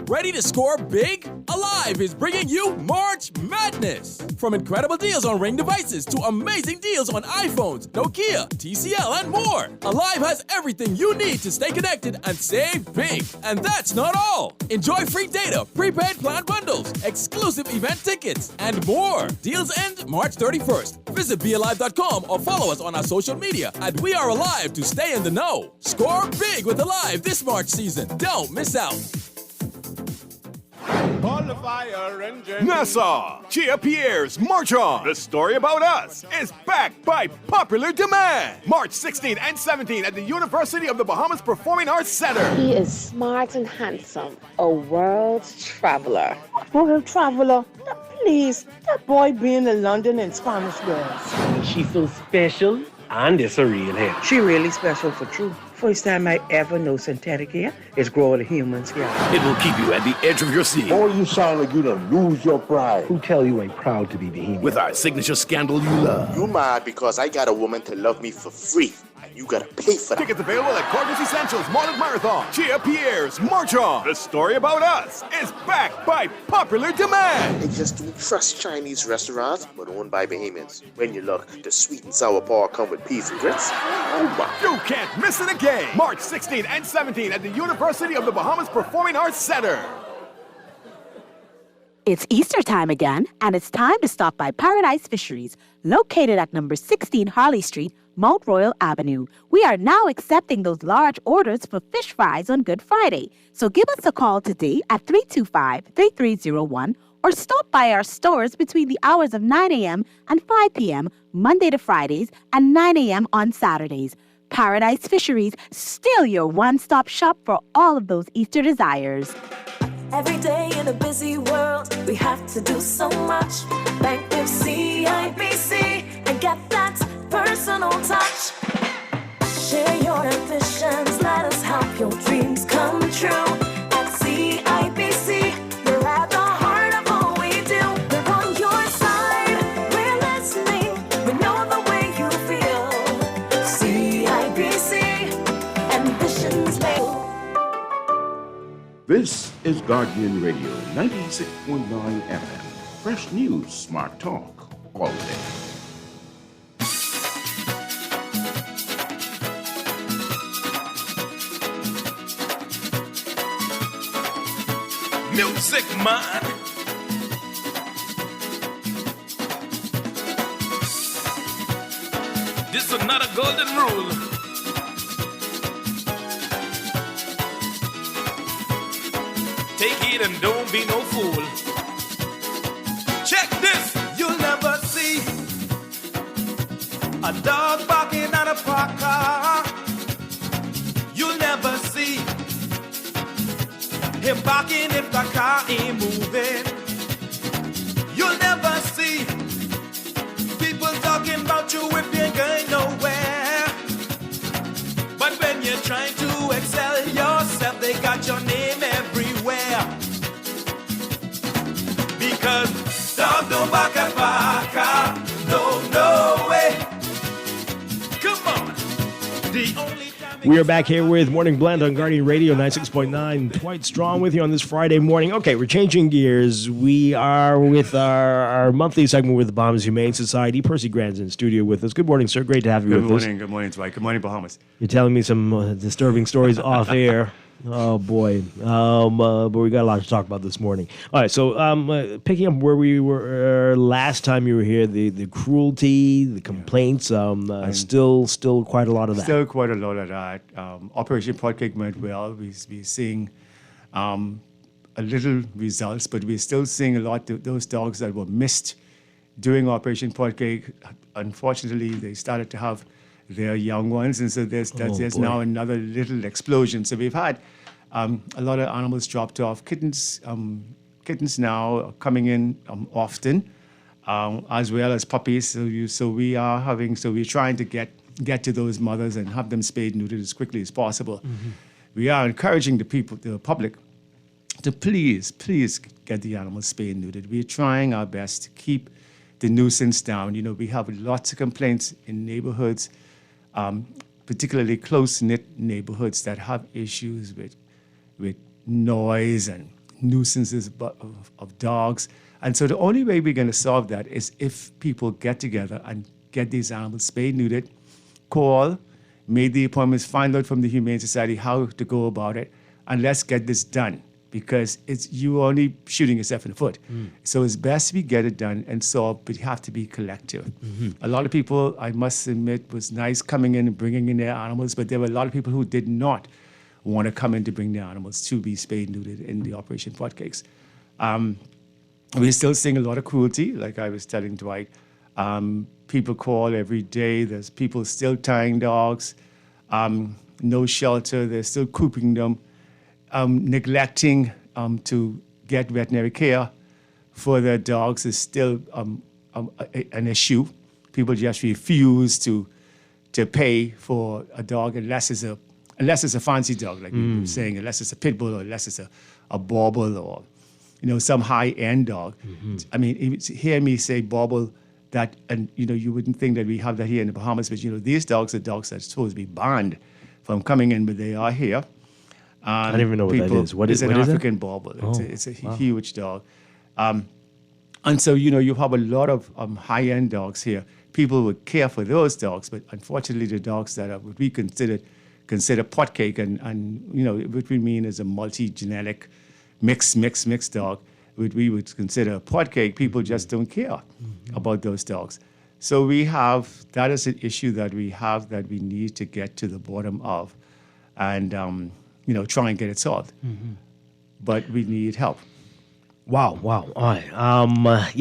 Ready to score big? Alive is bringing you March Madness! From incredible deals on Ring devices to amazing deals on iPhones, Nokia, TCL, and more. Alive has everything you need to stay connected and save big. And that's not all. Enjoy free data, prepaid plan bundles, exclusive event tickets, and more. Deals end March 31st. Visit BeAlive.com or follow us on our social media at We Are Alive to stay in the know. Score big with Alive this March season. Don't miss out. Nassau, Chia Pierre's March On. The story about us is backed by popular demand. March 16th and 17th at the University of the Bahamas Performing Arts Center. He is smart and handsome, a world traveler. World traveler? Please, that boy being in London and Spanish girls. She's so special, and it's a real hit. She really special for true. First time I ever know synthetic hair is growing a human's hair. It will keep you at the edge of your seat. Boy, you sound like you done lose your pride. Who tell you ain't proud to be Bahamian? With our signature scandal you love. You mad because I got a woman to love me for free. And you gotta pay for that. Tickets available at Carter's Essentials Marlin Marathon. Chia Pierre's March On. The story about us is backed by popular demand. They just don't trust Chinese restaurants, but owned by Bahamians. When you look, the sweet and sour pork come with peas and grits. Oh my. You can't miss it again. March 16th and 17th at the University of the Bahamas Performing Arts Center. It's Easter time again, and it's time to stop by Paradise Fisheries, located at number 16 Harley Street, Mount Royal Avenue. We are now accepting those large orders for fish fries on Good Friday. So give us a call today at 325-3301 or stop by our stores between the hours of 9 a.m. and 5 p.m. Monday to Fridays and 9 a.m. on Saturdays. Paradise Fisheries, still your one-stop shop for all of those Easter desires. Every day in a busy world, we have to do so much. Bank with CIBC and get that personal touch. Share your ambitions, let us help your dreams come true. At CIBC, we're at the heart of all we do. We're on your side, we're listening, we know the way you feel. CIBC, ambitions made. This is Guardian Radio 96.9 FM. Fresh news, smart talk, all day. Music man. This is not a golden rule. Take it and don't be no fool. Check this. You'll never see a dog barking at a parked car. You'll never see him barking if the car ain't moving. You'll never see people talking about you if you ain't going nowhere. paka paka. No way. Come on. The only We are back here with Morning Blend on Guardian Radio 96.9. Dwight Strong with you on this Friday morning. Okay, we're changing gears. We are with our monthly segment with the Bahamas Humane Society. Percy Grant's in studio with us. Good morning, sir. Great to have you with us. Good morning, Dwight. Good morning, Bahamas. You're telling me some disturbing stories off air. Oh, boy. But we got a lot to talk about this morning. All right, so picking up where we were last time you were here, the cruelty, the complaints, still quite a lot of that. Still quite a lot of that. Operation Potcake went well. We're seeing a little results, but we're still seeing a lot of those dogs that were missed during Operation Potcake. Unfortunately, they started to have their young ones, and so there's now another little explosion. So we've had a lot of animals dropped off. Kittens now are coming in often, as well as puppies. So we're trying to get to those mothers and have them spayed and neutered as quickly as possible. Mm-hmm. We are encouraging the public, to please get the animals spayed and neutered. We're trying our best to keep the nuisance down. You know, we have lots of complaints in neighborhoods, particularly close-knit neighborhoods that have issues with noise and nuisances of dogs. And so the only way we're going to solve that is if people get together and get these animals spayed, neutered, call, make the appointments, find out from the Humane Society how to go about it, and let's get this done, because you only shooting yourself in the foot. Mm. So it's best we get it done and solved, but you have to be collective. Mm-hmm. A lot of people, I must admit, was nice coming in and bringing in their animals, but there were a lot of people who did not want to come in to bring their animals to be spayed and neutered in the Operation Potcakes. We're still seeing a lot of cruelty, like I was telling Dwight. People call every day. There's people still tying dogs. No shelter. They're still cooping them. Neglecting to get veterinary care for their dogs is still an issue. People just refuse to pay for a dog unless it's a fancy dog, like we were saying, unless it's a pit bull or unless it's a bauble or some high-end dog. Mm-hmm. I mean, hear me say bauble, that, and you wouldn't think that we have that here in the Bahamas, but these dogs are dogs that's supposed to be banned from coming in, but they are here. I don't even know what that is. What is an what African is bauble. It's a wow. huge dog. And so, you have a lot of high-end dogs here. People would care for those dogs, but unfortunately the dogs that are what we consider potcake and what we mean is a multi-genetic mixed dog, what we would consider potcake, people just don't care about those dogs. So that is an issue that we have that we need to get to the bottom of and, try and get it solved. Mm-hmm. But we need help. Wow. All right.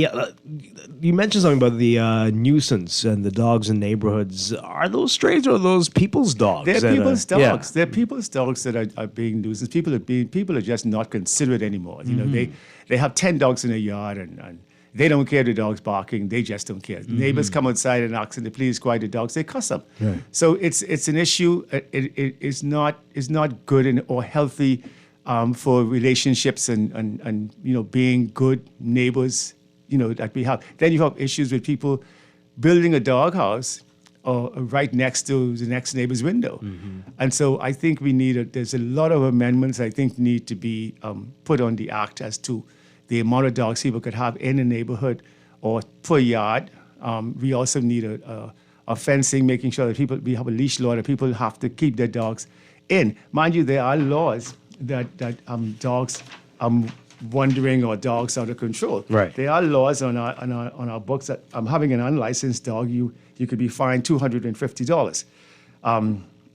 You mentioned something about the nuisance and the dogs in neighborhoods. Are those strays or are those people's dogs? They're people's dogs. They're people's dogs that are being nuisance. People are just not considerate anymore. Mm-hmm. They have 10 dogs in a yard and they don't care the dogs barking. They just don't care. Mm-hmm. Neighbors come outside and ask them to please quiet the dogs. They cuss them. Right. So it's an issue. It is not good or healthy for relationships and being good neighbors, that we have. Then you have issues with people building a doghouse right next to the next neighbor's window. Mm-hmm. And so I think there's a lot of amendments I think need to be put on the act as to the amount of dogs people could have in a neighborhood or per yard. We also need a fencing, making sure that we have a leash law that people have to keep their dogs in. Mind you, there are laws that dogs wandering or dogs out of control. Right. There are laws on our books that having an unlicensed dog, you could be fined $250.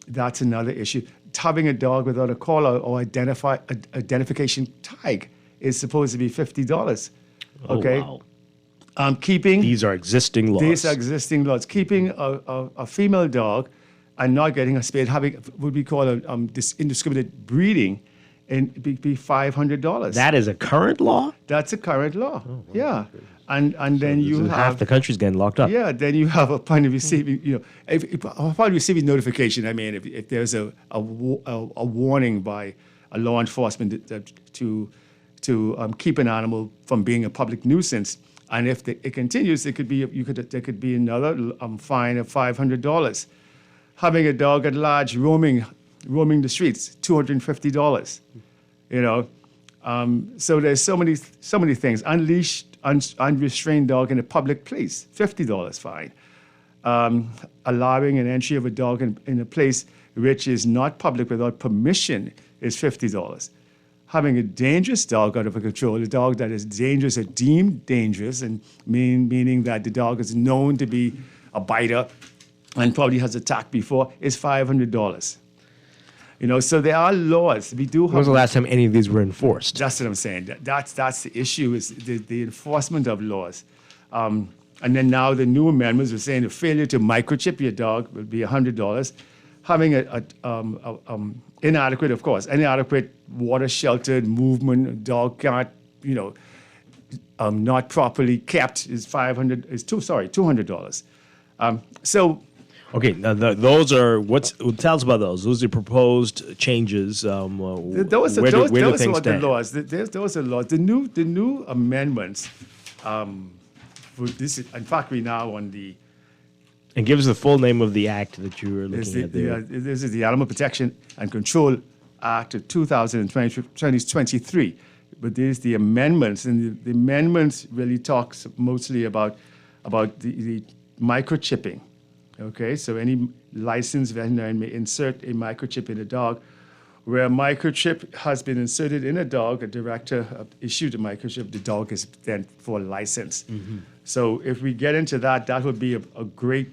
That's another issue. Having a dog without a collar or identification tag is supposed to be $50. Okay. Oh, wow. These are existing laws. Keeping a female dog and not getting a spayed, having what we call this indiscriminate breeding, and be $500. That is a current law? That's a current law. Oh, wow. Yeah. And then so you have half the country's getting locked up. Yeah. Then you have upon receiving, upon receiving notification. I mean, if there's a warning by a law enforcement to keep an animal from being a public nuisance, And if it continues, there could be another fine of $500. Having a dog at large roaming the streets, $250. You know, so there's so many things. Unrestrained dog in a public place, $50 fine. Allowing an entry of a dog in a place which is not public without permission is $50. Having a dangerous dog out of control, a dog that is dangerous or deemed dangerous, and meaning that the dog is known to be a biter and probably has attacked before, is $500. You know, so there are laws. We do. When was the last time any of these were enforced? That's what I'm saying. That's the issue, is the enforcement of laws. And then now the new amendments are saying the failure to microchip your dog will be $100. Having inadequate water-sheltered movement, a dog can't, not properly kept is $200. Okay, now those are tell us about those. Those are proposed changes. Those are the laws. Those are laws. The new amendments. For this, in fact, we're now on the. And give us the full name of the act that you were looking at there. This is the Animal Protection and Control Act of 2023. But there's the amendments, and the amendments really talks mostly about the microchipping. Okay, so any licensed veterinarian may insert a microchip in a dog. Where a microchip has been inserted in a dog, a director issued a microchip, the dog is then for license. Mm-hmm. So if we get into that, that would be a great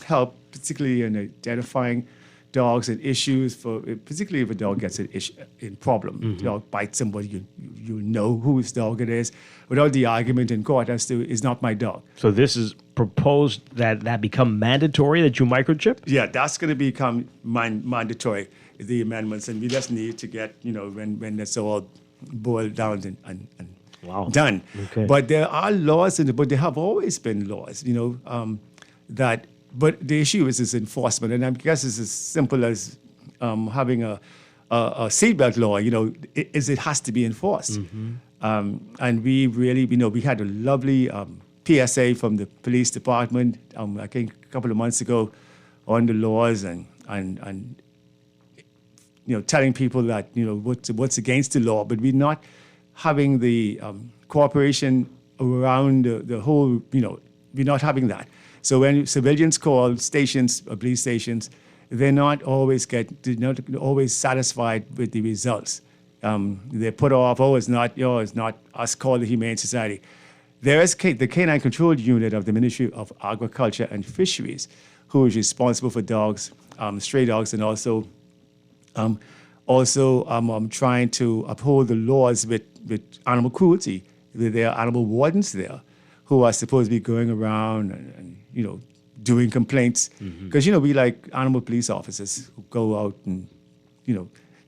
help, particularly in identifying dogs and issues, particularly if a dog gets in problem. Mm-hmm. The dog bites somebody, you know whose dog it is, without the argument in court as to, it's not my dog. So this is proposed that become mandatory, that you microchip? Yeah, that's going to become mandatory, the amendments, and we just need to get, when it's all boiled down and done. Okay. But there are laws, but there have always been laws, but the issue is enforcement, and I guess it's as simple as having a seatbelt law, it has to be enforced. Mm-hmm. And we really, we had a lovely PSA from the police department, I think a couple of months ago, on the laws and telling people that, what's against the law, but we're not having the cooperation around the whole, we're not having that. So when civilians call stations or police stations, they're not always satisfied with the results. They're put off, it's not us, call the Humane Society. There is the Canine Control Unit of the Ministry of Agriculture and Fisheries, who is responsible for dogs, stray dogs, and also trying to uphold the laws with animal cruelty. There are animal wardens there who are supposed to be going around and doing complaints. Because, we like animal police officers who go out and,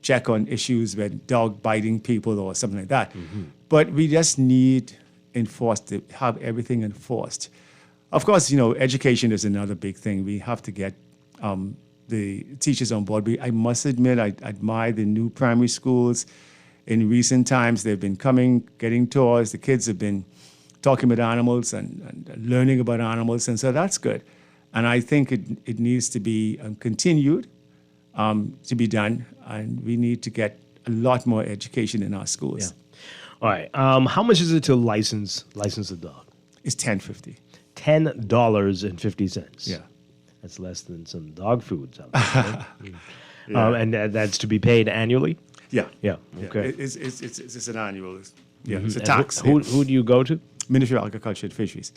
check on issues with dog biting people or something like that. Mm-hmm. But we just need to have everything enforced. Of course, education is another big thing. We have to get the teachers on board. I must admit, I admire the new primary schools. In recent times, they've been getting tours. The kids have been talking about animals and learning about animals, and so that's good. And I think it needs to be continued to be done, and we need to get a lot more education in our schools. Yeah. All right. How much is it to license a dog? It's $10.50. $10.50. Yeah. That's less than some dog foods out there. Yeah. And that's to be paid annually? Yeah. Yeah. Okay. It's an annual. Yeah. Mm-hmm. It's a tax. Who do you go to? Ministry of Agriculture and Fisheries.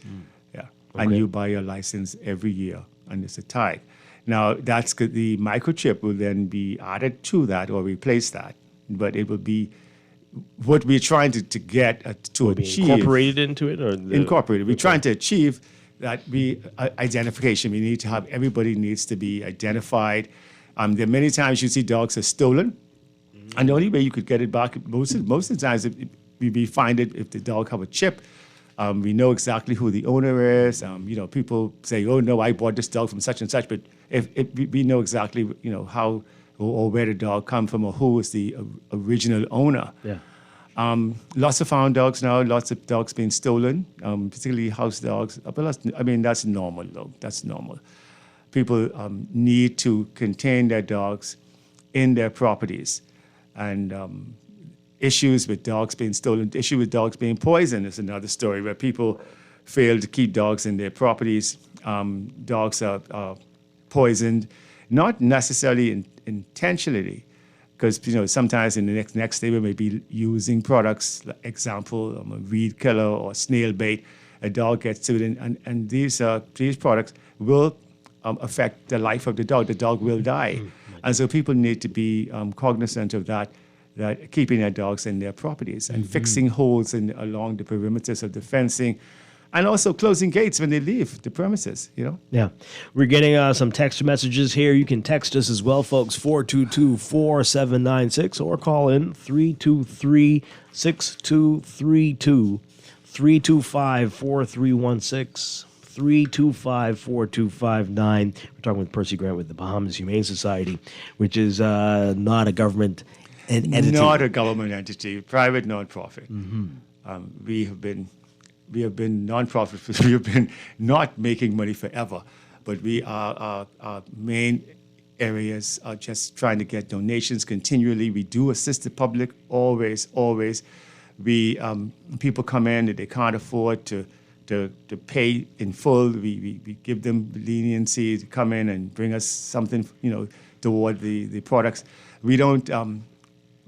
Yeah. Okay. And you buy your license every year, and it's a tithe. Now, the microchip will then be added to that or replace that, but it will be what we're trying to get to achieve. Incorporated into it? Incorporated. We're trying to achieve that identification. We need to have, everybody needs to be identified. There are many times you see dogs are stolen, and the only way you could get it back, most of the times, we find it if the dog have a chip. We know exactly who the owner is. People say, "Oh no, I bought this dog from such and such," but if we know exactly, how or where the dog come from or who is the original owner. Yeah. Lots of found dogs now, lots of dogs being stolen, particularly house dogs. But that's normal, though. That's normal. People need to contain their dogs in their properties. And issues with dogs being stolen, issue with dogs being poisoned is another story where people fail to keep dogs in their properties. Dogs are poisoned, not necessarily intentionally, because sometimes in the next day we may be using products, like example, a weed killer or snail bait. A dog gets to it, and these products will affect the life of the dog. The dog will die, and so people need to be cognizant of that keeping their dogs in their properties and fixing holes along the perimeters of the fencing. And also closing gates when they leave the premises, Yeah. We're getting some text messages here. You can text us as well, folks, 422-4796, or call in 323-6232, 325-4316, 325-4259. We're talking with Percy Grant with the Bahamas Humane Society, which is not a government entity. Not a government entity, private nonprofit. We have been non-profit. We have been not making money forever, but our main areas are just trying to get donations continually. We do assist the public always. We people come in that they can't afford to pay in full. We give them leniency to come in and bring us something toward the products. We don't.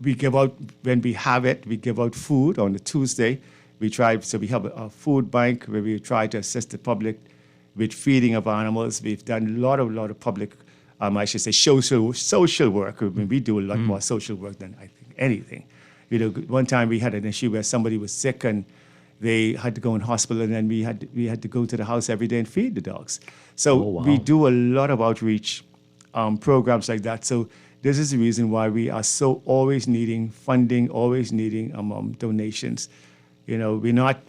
We give out when we have it. We give out food on a Tuesday. We have a food bank where we try to assist the public with feeding of animals. We've done a lot of public, social work. We do a lot more social work than I think anything. One time we had an issue where somebody was sick and they had to go in hospital, and then we had to go to the house every day and feed the dogs. So we do a lot of outreach programs like that. So this is the reason why we are so always needing funding, always needing donations. We're not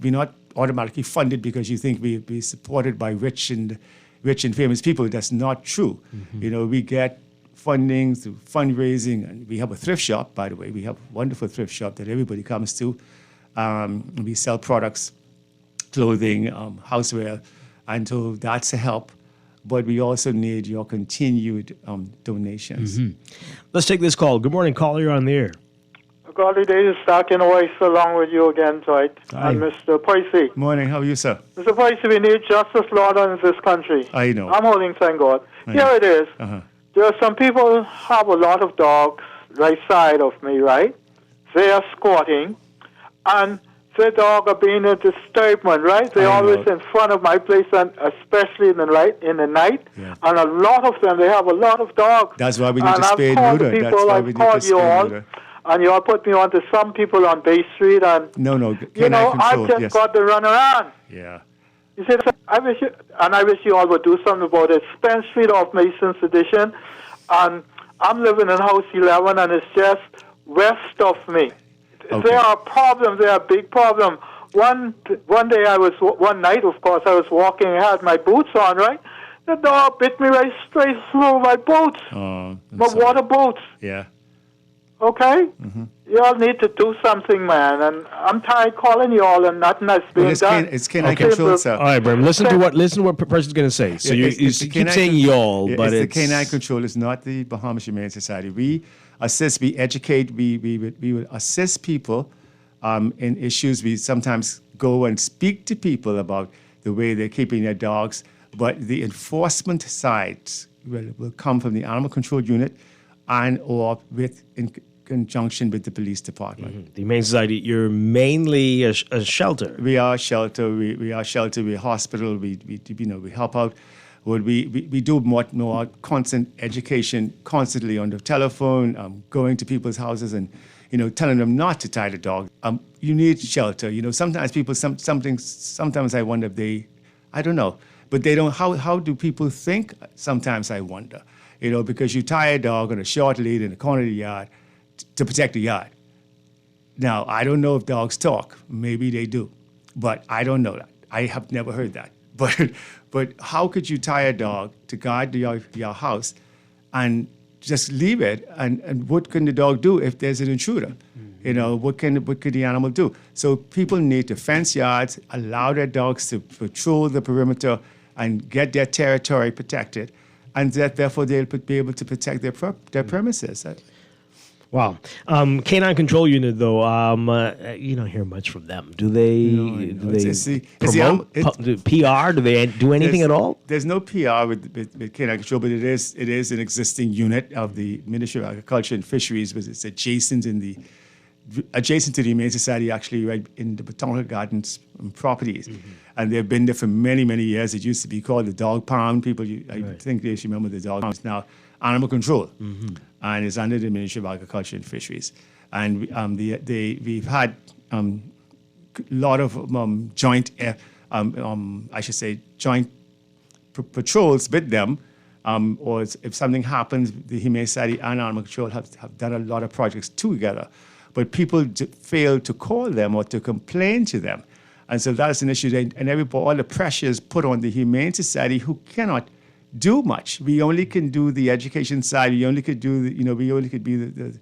automatically funded because you think we'll be supported by rich and famous people. That's not true. We get funding through fundraising, and we have a thrift shop, by the way. We have a wonderful thrift shop that everybody comes to. We sell products, clothing, houseware, and so that's a help. But we also need your continued donations. Let's take this call. Good morning, caller. You're on the air. Godly days, Strachan voice along with you again, Dwight. Hi. And Mr. Percy. Morning, how are you, sir? Mr. Percy, we need justice, Lord, in this country. I know. I'm holding, thank God. Here it is. There are some people have a lot of dogs right side of me, right? They are squatting, and their dog are being a disturbance, right? They're always in front of my place, and especially in the night. Yeah. And a lot of them, they have a lot of dogs. That's why we need to spay and neuter. That's why we need to spay and neuter. And you all put me on to some people on Bay Street, and no, I've just got to run around. Yeah. You see, I wish you all would do something about it. Spence Street off Mason's Edition, and I'm living in House 11, and it's just west of me. Okay. There are problems. There are big problems. One night, of course, I was walking. I had my boots on, right? The dog bit me right straight through my boots. My water boots. Yeah. Okay? You all need to do something, man. And I'm tired calling you all and nothing that's being done. It's canine control, sir. All right, Bram, listen to what the person's going to say. So you keep saying y'all, but it's the canine control. It's not the Bahamian Humane Society. We assist, we educate, we will assist people in issues. We sometimes go and speak to people about the way they're keeping their dogs, but the enforcement side will come from the Animal Control Unit or in conjunction with the police department. The Humane Society, you're mainly a shelter. We are a shelter. We are a shelter. We're a hospital. We help out. We do more constant education constantly on the telephone, going to people's houses and telling them not to tie the dog. You need shelter. Sometimes people sometimes I wonder if I don't know, but they don't. How do people think? Sometimes I wonder. Because you tie a dog on a short lead in the corner of the yard to protect the yard. Now, I don't know if dogs talk. Maybe they do, but I don't know that. I have never heard that. But how could you tie a dog to guard your house and just leave it? And what can the dog do if there's an intruder? You know, what could the animal do? So people need to fence yards, allow their dogs to patrol the perimeter and get their territory protected, and that therefore they'll be able to protect their premises. Wow. Canine Control Unit, though, you don't hear much from them. Do they, promote PR? Do they do anything at all? There's no PR with Canine Control, but it is an existing unit of the Ministry of Agriculture and Fisheries, but it's adjacent to the Humane Society, actually, right in the Botanical Gardens properties. Mm-hmm. And they've been there for many, many years. It used to be called the Dog Pound. People, I think they should remember the Dog Pound. It's now Animal Control. Mm-hmm. And it's under the Ministry of Agriculture and Fisheries. And we've had a lot of joint patrols with them. Or if something happens, the Humane Society and Animal Control have done a lot of projects together. But people fail to call them or to complain to them. And so that's an issue. And all the pressure is put on the Humane Society, who cannot do much. We only can do the education side. We only could do, we only could be the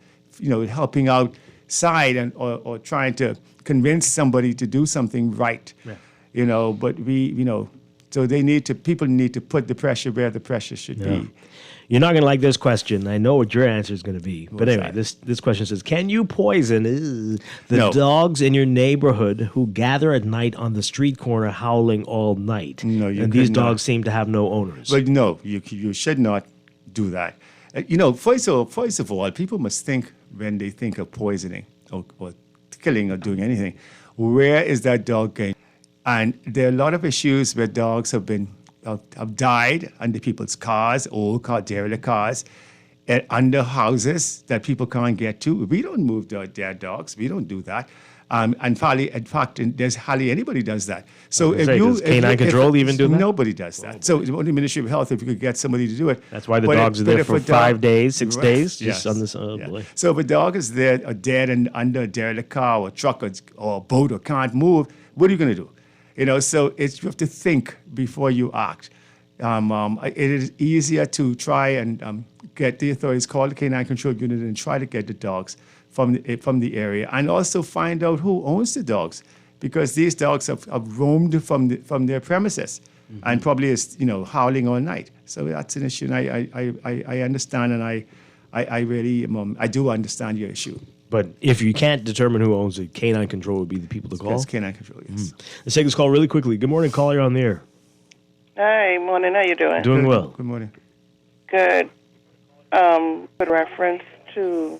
helping out side or trying to convince somebody to do something right. Yeah. But so people need to put the pressure where the pressure should be. You're not going to like this question. I know what your answer is going to be. But anyway, this question says, can you poison the dogs in your neighborhood who gather at night on the street corner howling all night? No, you And these dogs seem to have no owners. But no, you should not do that. First of all, people must think when they think of poisoning or killing or doing anything, where is that dog going? And there are a lot of issues where dogs have died under people's cars, derelict cars, under houses that people can't get to. We don't move their dogs. We don't do that. In fact, there's hardly anybody does that. So does Canine Control even do that? Nobody does that. So the only Ministry of Health, if you could get somebody to do it. That's why the dogs are there for 5 days, 6 days. Just on this. Oh boy. So if a dog is there, dead and under a derelict car or truck or boat or can't move, what are you going to do? So you have to think before you act. It is easier to try and get the authorities, call the Canine Control Unit, and try to get the dogs from the area, and also find out who owns the dogs, because these dogs have roamed from their premises, and probably is howling all night. So that's an issue, and I understand, and I really I do understand your issue. But if you can't determine who owns it, Canine Control would be the people to call? Yes, Canine Control, yes. Let's take this call really quickly. Good morning, caller, on the air. Hi, morning. How you doing? Doing well. Good morning. Good. With reference to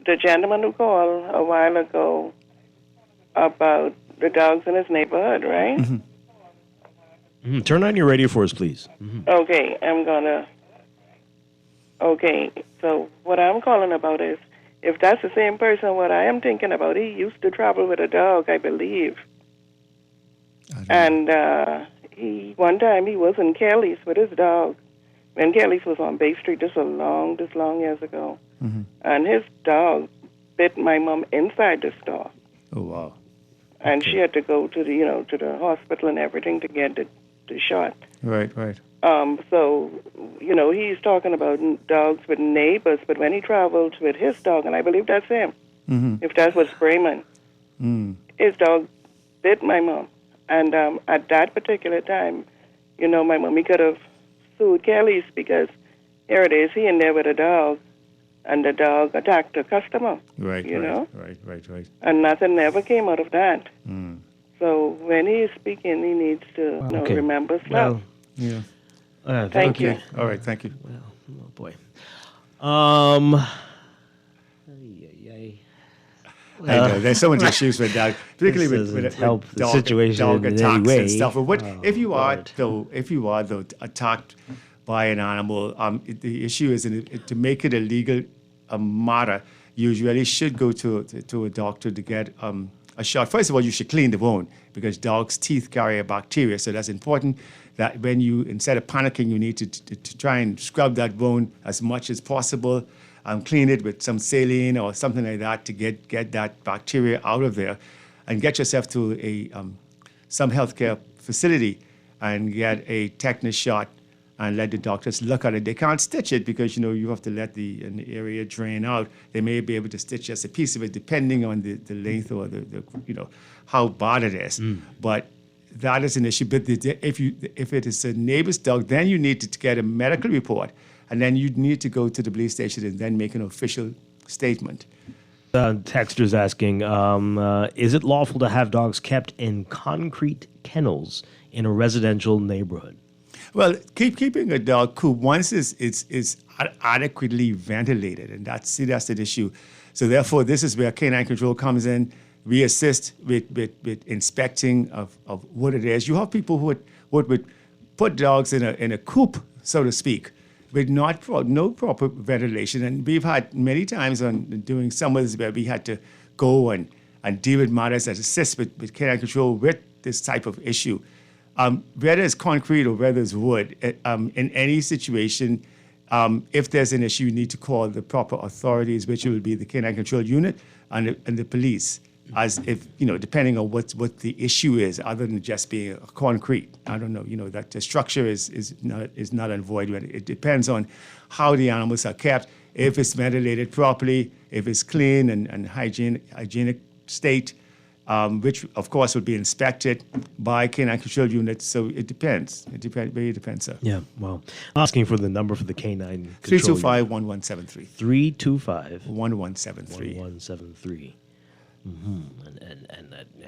the gentleman who called a while ago about the dogs in his neighborhood, right? Mm-hmm. Mm-hmm. Turn on your radio for us, please. Mm-hmm. Okay, Okay, so what I'm calling about is, if that's the same person, what I am thinking about, he used to travel with a dog, I believe. And one time he was in Kelly's with his dog. When Kelly's was on Bay Street, this long years ago. Mm-hmm. And his dog bit my mom inside the store. Oh, wow. And she had to go to the hospital and everything to get the shot. Right. So, he's talking about dogs with neighbors, but when he travels with his dog, and I believe that's him, if that was Brayman, his dog bit my mom. And at that particular time, my mommy could have sued Kelly's, because here it is, he in there with a dog, and the dog attacked a customer. Right. And nothing ever came out of that. So when he is speaking, he needs to remember stuff. Well, yeah. Thank you. All right, thank you. Well, oh boy. I know there's so many issues with that, particularly with help the situation dog in attacks any way. and stuff. But if you are attacked by an animal, the issue is to make it a legal matter. You usually should go to a doctor to get a shot. First of all, you should clean the wound, because dogs' teeth carry a bacteria, so that's important. That when you, instead of panicking, you need to try and scrub that wound as much as possible. Clean it with some saline or something like that to get that bacteria out of there, and get yourself to some healthcare facility and get a tetanus shot and let the doctors look at it. They can't stitch it because, you have to let the area drain out. They may be able to stitch just a piece of it depending on the length or the how bad it is. But that is an issue. But if it is a neighbor's dog, then you need to get a medical report, and then you need to go to the police station and then make an official statement. Texter's asking, is it lawful to have dogs kept in concrete kennels in a residential neighborhood? Well, keeping a dog coop once is adequately ventilated, and that's the issue. So therefore, this is where canine control comes in. We assist with inspecting of what it is. You have people who would put dogs in a coop, so to speak, with no proper ventilation. And we've had many times on doing summers where we had to go and deal with matters that assist with canine control with this type of issue. Whether it's concrete or whether it's wood, in any situation, if there's an issue, you need to call the proper authorities, which will be the canine control unit and the police, as if, depending on what the issue is, other than just being a concrete. I don't know, that the structure is not and void. It depends on how the animals are kept, if it's ventilated properly, if it's clean and hygienic state, which of course will be inspected by canine control units. So it depends. It really depends, sir. Yeah, well, asking for the number for the canine control 325-1173. 325-1173. 1173.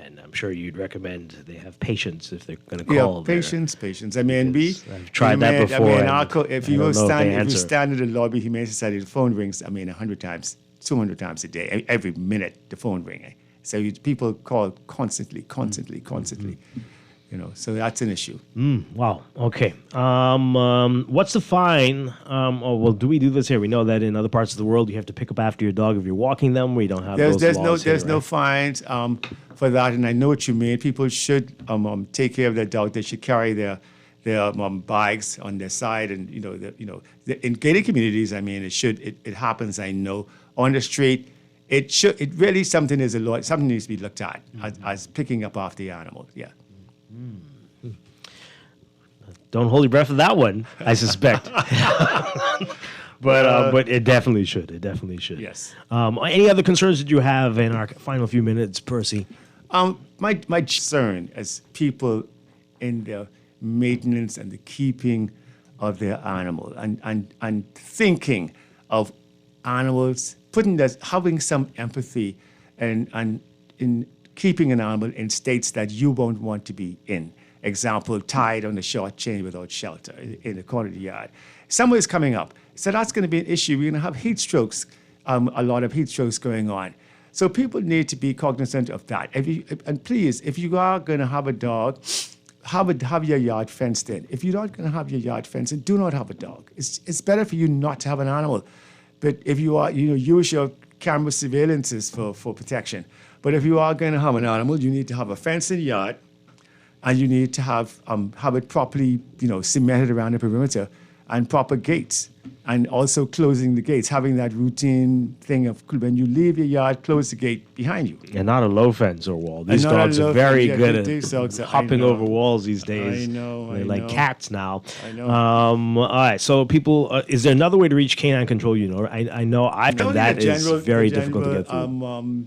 And I'm sure you'd recommend they have patience if they're going to call. Yeah, patience. I mean, I've tried that before. If you stand in the lobby, Humane Society, the phone rings. 100 times, 200 times a day, every minute the phone rings. So people call constantly. So that's an issue. Wow. Okay. What's the fine? Do we do this here? We know that in other parts of the world, you have to pick up after your dog if you're walking them. We don't have those laws There's here, no fines for that, and I know what you mean. People should take care of their dog. They should carry their bags on their side, and in gated communities. It happens. I know on the street. It really something needs to be looked at as picking up after the animal. Yeah. Don't hold your breath for that one, I suspect. But it definitely should. Yes. Any other concerns that you have in our final few minutes, Percy? My concern as people in their maintenance and the keeping of their animal and thinking of animals, having some empathy and in keeping an animal in states that you won't want to be in. Example, tied on a short chain without shelter in a corner of the yard. Summer is coming up, so that's going to be an issue. We're going to have heat strokes, a lot of heat strokes going on. So people need to be cognizant of that. And please, if you are going to have a dog, have your yard fenced in. If you're not going to have your yard fenced in, do not have a dog. It's better for you not to have an animal. But if you are, use your camera surveillances for protection. But if you are going to have an animal, you need to have a fenced in yard, and you need to have it properly, cemented around the perimeter, and proper gates, and also closing the gates, having that routine thing of when you leave your yard, close the gate behind you. And not a low fence or wall. These dogs are very good at hopping over walls these days. I know. They're like cats now. I know. All right. So people, is there another way to reach canine control unit? I know that is very difficult to get through.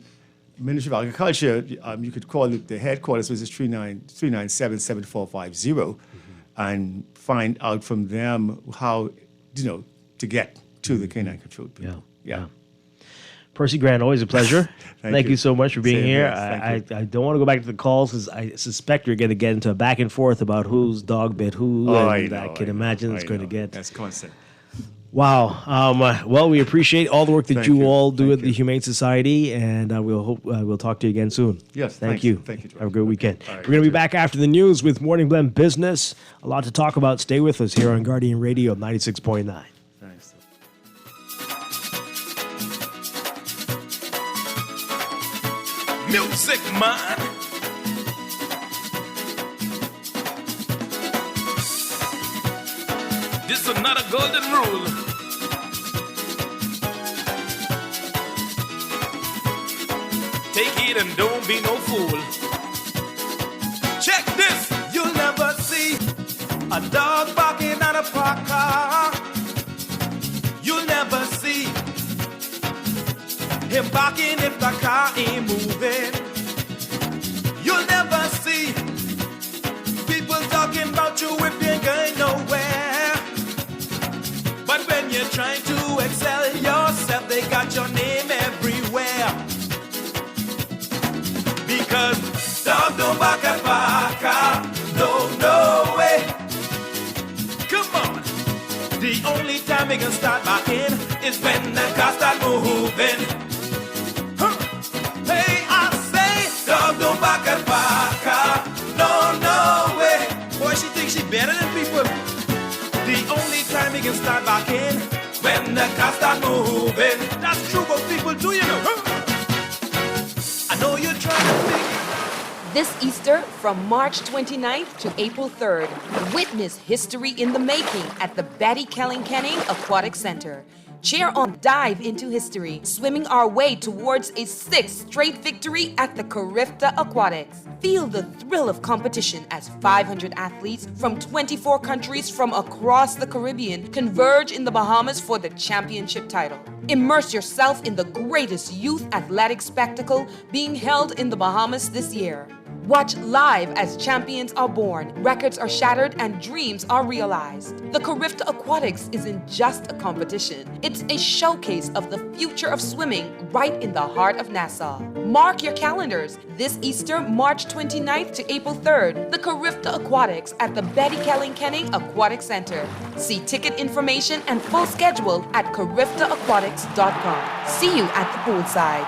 Ministry of Agriculture, you could call it the headquarters, which is 397-7450, and find out from them how, to get to the canine control people. Yeah. Percy Grant, always a pleasure. Thank you so much for being here. I don't want to go back to the calls because I suspect you're going to get into a back and forth about whose dog bit who, I can imagine it's going to get. That's constant. Wow. Well, we appreciate all the work that you all do at the Humane Society, and we'll talk to you again soon. Yes. Thank you. Thank you. Have a good weekend. Right, we're going to be back after the news with Morning Blend Business. A lot to talk about. Stay with us here on Guardian Radio 96.9. Thanks. Music man. This is not a golden rule. Take it and don't be no fool. Check this, you'll never see A dog barking at a parked car. You'll never see him barking if the car ain't moving. You'll never see people talking about you if you're going nowhere. But when you're trying to excel yourself, they got your name everywhere. Because dog don't bark at parker. No way. Come on. The only time we can start barking is when the car start moving. Huh. Hey, I say, dog don't bark at parker. No way. Boy, she thinks she better than people. The only time we can start barking when the car start moving. That's true, but people do, you know. Huh. I know you're trying to think. This Easter, from March 29th to April 3rd, witness history in the making at the Betty Kelling-Kenning Aquatic Center. Cheer on dive into history, swimming our way towards a 6th straight victory at the Carifta Aquatics. Feel the thrill of competition as 500 athletes from 24 countries from across the Caribbean converge in the Bahamas for the championship title. Immerse yourself in the greatest youth athletic spectacle being held in the Bahamas this year. Watch live as champions are born, records are shattered, and dreams are realized. The Carifta Aquatics isn't just a competition. It's a showcase of the future of swimming right in the heart of Nassau. Mark your calendars. This Easter, March 29th to April 3rd, the Carifta Aquatics at the Betty Kelling-Kenning Aquatic Center. See ticket information and full schedule at cariftaaquatics.com. See you at the poolside.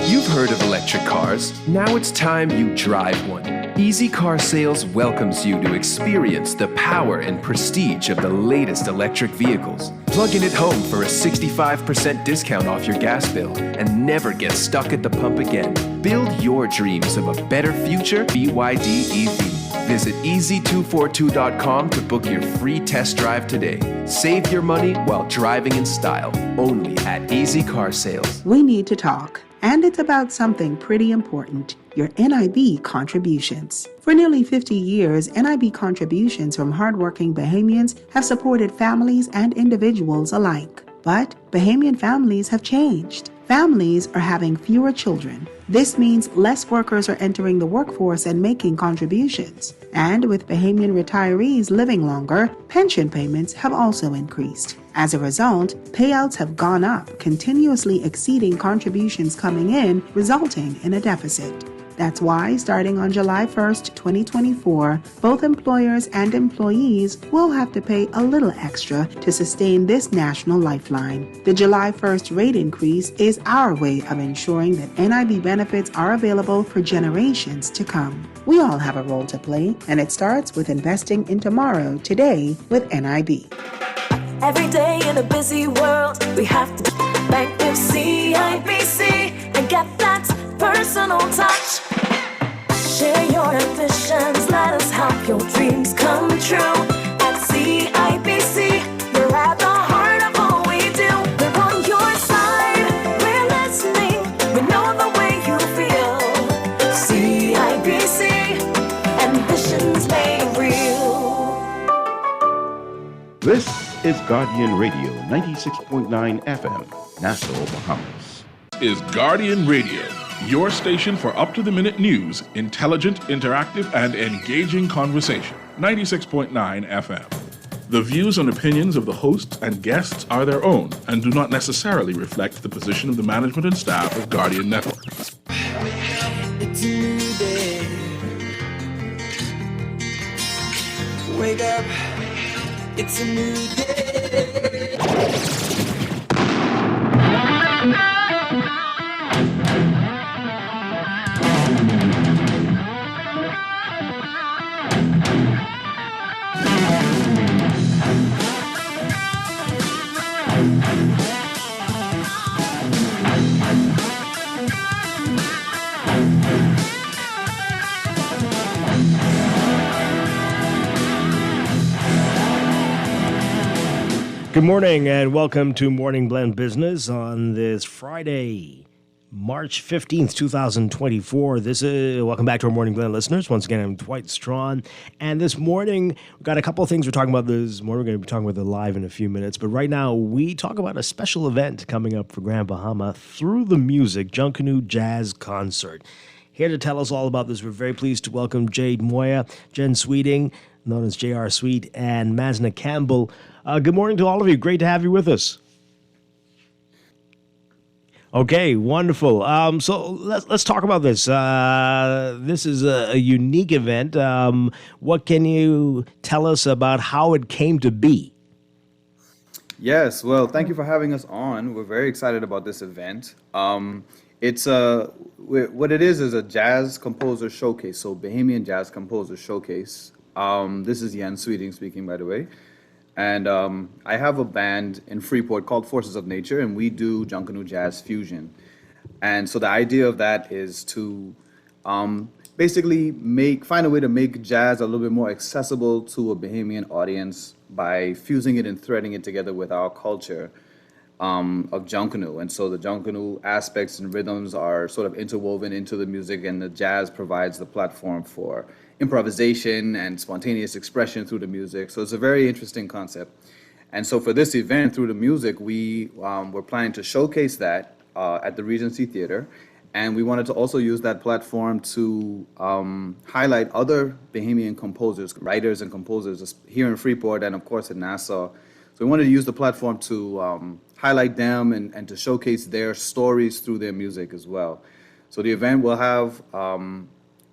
You've heard of electric cars. Now it's time you drive one. Easy Car Sales welcomes you to experience the power and prestige of the latest electric vehicles. Plug in at home for a 65% discount off your gas bill and never get stuck at the pump again. Build your dreams of a better future BYD EV. Visit easy242.com to book your free test drive today. Save your money while driving in style. Only at Easy Car Sales. We need to talk. And it's about something pretty important, your NIB contributions. For nearly 50 years, NIB contributions from hardworking Bahamians have supported families and individuals alike. But Bahamian families have changed. Families are having fewer children. This means less workers are entering the workforce and making contributions. And with Bahamian retirees living longer, pension payments have also increased. As a result, payouts have gone up, continuously exceeding contributions coming in, resulting in a deficit. That's why, starting on July 1st, 2024, both employers and employees will have to pay a little extra to sustain this national lifeline. The July 1st rate increase is our way of ensuring that NIB benefits are available for generations to come. We all have a role to play, and it starts with investing in tomorrow today with NIB. Every day in a busy world, we have to bank with CIBC and get that personal touch. Share your ambitions, let us help your dreams come true. At CIBC, you're at the heart of all we do. We're on your side, we're listening, we know the way you feel. CIBC, ambitions made real. This is Guardian Radio 96.9 FM, Nassau, Bahamas. Is Guardian Radio, your station for up-to-the-minute news, intelligent, interactive, and engaging conversation. 96.9 FM. The views and opinions of the hosts and guests are their own and do not necessarily reflect the position of the management and staff of Guardian Network. It's a new day. Wake up. It's a new day. Good morning and welcome to Morning Blend Business on this Friday, March 15th, 2024. Welcome back to our Morning Blend listeners. Once again, I'm Dwight Strachan. And this morning, we've got a couple of things we're talking about this morning. We're going to be talking about it live in a few minutes. But right now, we talk about a special event coming up for Grand Bahama through the music, Junkanoo Jazz Concert. Here to tell us all about this, we're very pleased to welcome Jade Moya, Jen Sweeting, known as J.R. Sweet, and Mansa Campbell. Good morning to all of you. Great to have you with us. Okay, wonderful. So let's talk about this. This is a unique event. What can you tell us about how it came to be? Yes, well, thank you for having us on. We're very excited about this event. It's what it is a jazz composer showcase. So Bahamian Jazz Composer Showcase. This is Jan Sweeting speaking, by the way. And I have a band in Freeport called Forces of Nature, and we do Junkanoo Jazz Fusion. And so the idea of that is to basically find a way to make jazz a little bit more accessible to a Bahamian audience by fusing it and threading it together with our culture of Junkanoo. And so the Junkanoo aspects and rhythms are sort of interwoven into the music, and the jazz provides the platform for improvisation and spontaneous expression through the music. So it's a very interesting concept. And so for this event, through the music, we're planning to showcase that at the Regency Theater. And we wanted to also use that platform to highlight other Bahamian composers, writers and composers here in Freeport and, of course, in Nassau. So we wanted to use the platform to highlight them and to showcase their stories through their music as well. So the event will have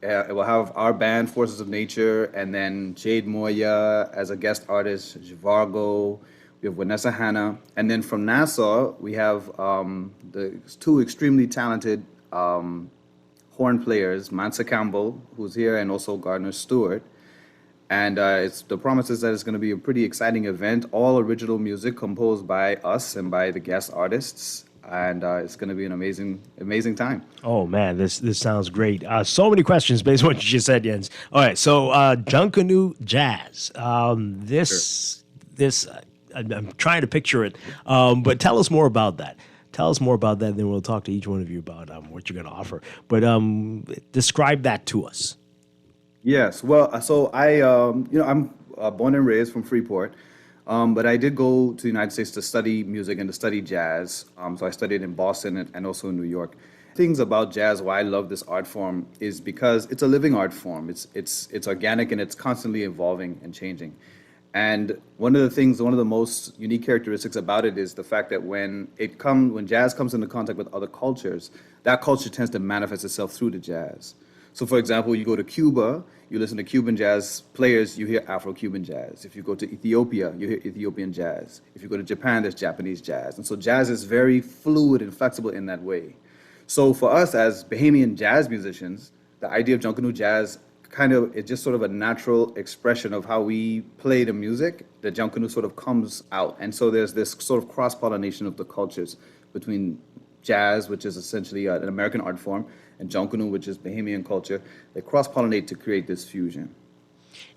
it will have our band, Forces of Nature, and then Jade Moya as a guest artist, Jivargo, we have Vanessa Hanna, and then from Nassau, we have the two extremely talented horn players, Mansa Campbell, who's here, and also Gardner Stewart. And the promise is that it's going to be a pretty exciting event, all original music composed by us and by the guest artists. And it's going to be an amazing time. Oh, man, this sounds great. So many questions based on what you just said, Jens. All right, so Junkanoo Jazz. I'm trying to picture it, but tell us more about that. Tell us more about that, and then we'll talk to each one of you about what you're going to offer. But describe that to us. Yes, well, so I'm born and raised from Freeport. But I did go to the United States to study music and to study jazz. So I studied in Boston and also in New York. Things about jazz, why I love this art form, is because it's a living art form. It's organic and it's constantly evolving and changing. And one of the most unique characteristics about it is the fact that when jazz comes into contact with other cultures, that culture tends to manifest itself through the jazz. So, for example, you go to Cuba, you listen to Cuban jazz players, you hear Afro-Cuban jazz. If you go to Ethiopia, you hear Ethiopian jazz. If you go to Japan, there's Japanese jazz. And so jazz is very fluid and flexible in that way. So for us as Bahamian jazz musicians, the idea of Junkanoo Jazz it's just sort of a natural expression of how we play the music. The Junkanoo sort of comes out. And so there's this sort of cross-pollination of the cultures between jazz, which is essentially an American art form, and Junkanoo, which is Bahamian culture. They cross-pollinate to create this fusion.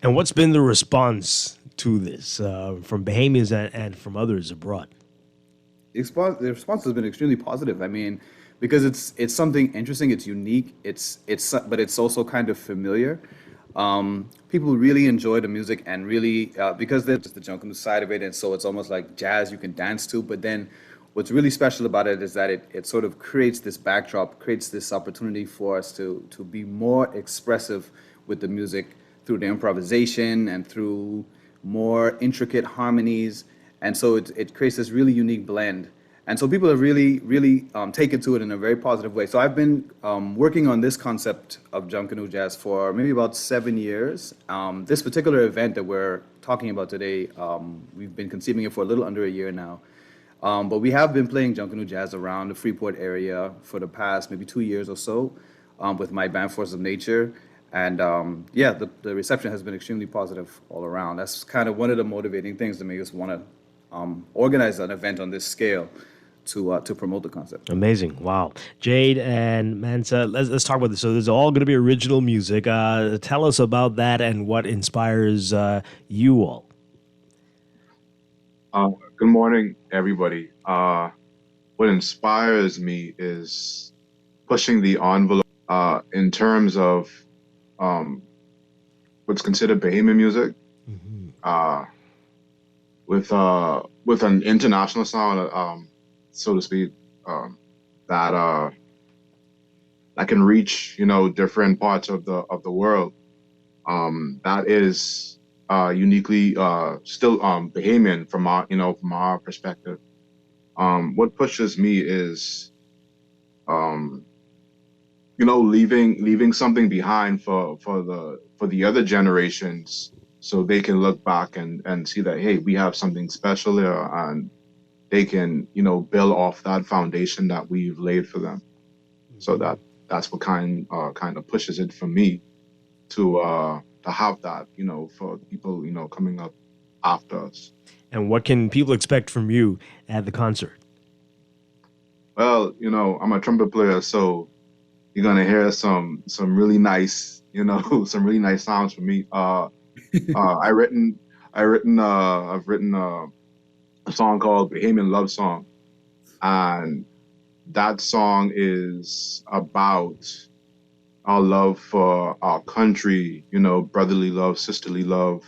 And what's been the response to this from Bahamians and from others abroad? The response has been extremely positive. I mean, because it's something interesting, it's unique, but it's also kind of familiar. People really enjoy the music and really, because there's just the Junkanoo side of it, and so it's almost like jazz you can dance to, but then what's really special about it is that it sort of creates this backdrop, creates this opportunity for us to be more expressive with the music through the improvisation and through more intricate harmonies. And so it creates this really unique blend. And so people have really, really taken to it in a very positive way. So I've been working on this concept of Junkanoo Jazz for maybe about 7 years. This particular event that we're talking about today, we've been conceiving it for a little under a year now. But we have been playing Junkanoo Jazz around the Freeport area for the past maybe 2 years or so with my band Force of Nature. And the reception has been extremely positive all around. That's kind of one of the motivating things to make us want to organize an event on this scale to promote the concept. Amazing. Wow. Jade and Mansa, let's talk about this. So there's all going to be original music. Tell us about that and what inspires you all. Good morning, everybody. What inspires me is pushing the envelope in terms of what's considered Bahamian music, with an international sound, so to speak, that can reach different parts of the world. That is uniquely still Bahamian from our perspective. What pushes me is leaving something behind for the other generations, so they can look back and see that, hey, we have something special here, and they can build off that foundation that we've laid for them. So that's what kind of pushes it for me to have that for people coming up after us. And what can people expect from you at the concert? Well, I'm a trumpet player, so you're gonna hear some really nice, some really nice sounds from me. I've written a song called Bahamian Love Song, and that song is about our love for our country, brotherly love, sisterly love,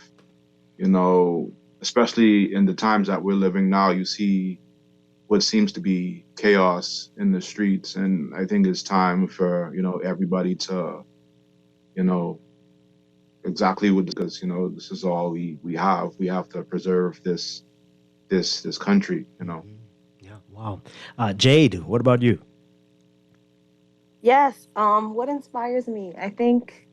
especially in the times that we're living now. You see what seems to be chaos in the streets, and I think it's time for everybody to exactly what, because this is all we have to preserve this country. Yeah, wow. Jade, what about you? Yes. What inspires me? I think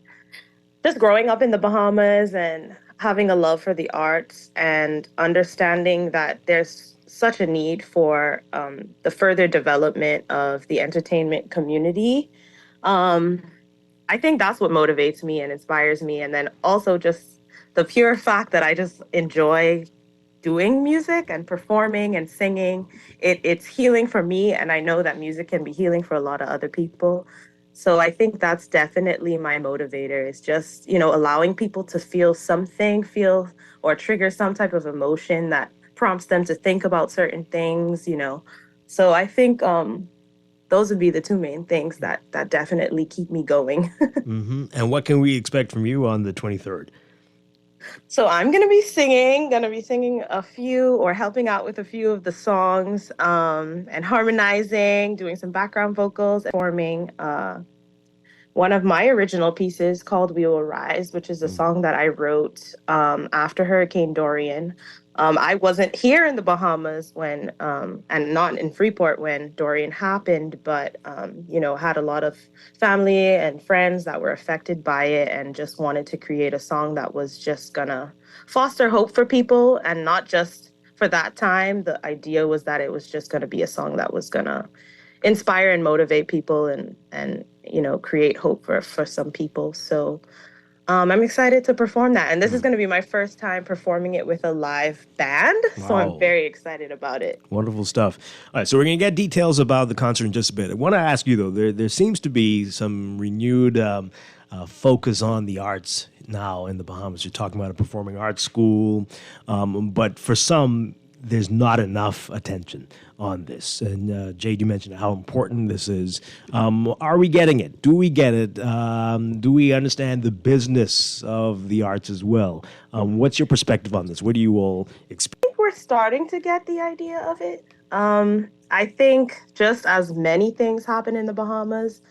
just growing up in the Bahamas and having a love for the arts and understanding that there's such a need for the further development of the entertainment community. I think that's what motivates me and inspires me. And then also just the pure fact that I just enjoy doing music and performing and singing. It's healing for me, and I know that music can be healing for a lot of other people. So I think that's definitely my motivator, is just, allowing people to feel something, feel or trigger some type of emotion that prompts them to think about certain things. So I think those would be the two main things that definitely keep me going. And what can we expect from you on the 23rd? So I'm going to be singing a few, or helping out with a few of the songs, and harmonizing, doing some background vocals, and performing one of my original pieces called We Will Rise, which is a song that I wrote after Hurricane Dorian. I wasn't here in the Bahamas when, and not in Freeport when Dorian happened, but, had a lot of family and friends that were affected by it, and just wanted to create a song that was just gonna foster hope for people, and not just for that time. The idea was that it was just gonna be a song that was gonna inspire and motivate people, and create hope for some people. So I'm excited to perform that. And this is going to be my first time performing it with a live band. So Wow. I'm very excited about it. Wonderful stuff. All right, so we're going to get details about the concert in just a bit. I want to ask you, though, there seems to be some renewed focus on the arts now in the Bahamas. You're talking about a performing arts school, but for some, there's not enough attention on this. And Jade, you mentioned how important this is. Are we getting it? Do we get it? Do we understand the business of the arts as well? What's your perspective on this? What do you all expect? I think we're starting to get the idea of it. I think just as many things happen in the Bahamas,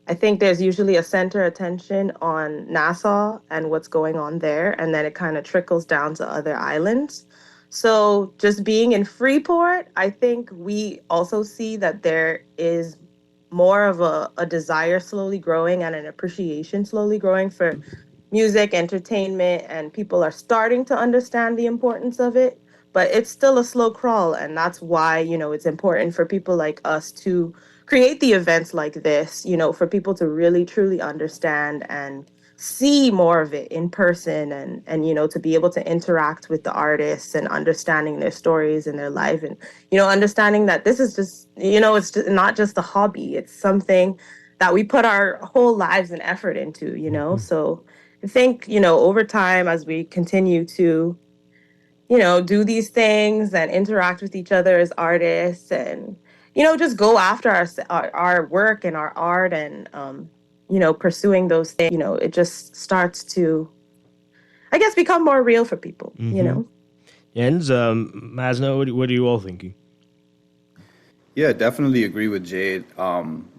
I think there's usually a center attention on Nassau and what's going on there, and then it kind of trickles down to other islands. So just being in Freeport, I think we also see that there is more of a desire slowly growing, and an appreciation slowly growing for music, entertainment, and people are starting to understand the importance of it. But it's still a slow crawl, and that's why, it's important for people like us to create the events like this, for people to really truly understand and see more of it in person, and to be able to interact with the artists and understanding their stories and their life, and understanding that this is just it's just not just a hobby, it's something that we put our whole lives and effort into. So I think over time, as we continue to do these things and interact with each other as artists, and just go after our work and our art and, pursuing those things, it just starts to, I guess, become more real for people, Jens, Masno, what are you all thinking? Yeah, definitely agree with Jade.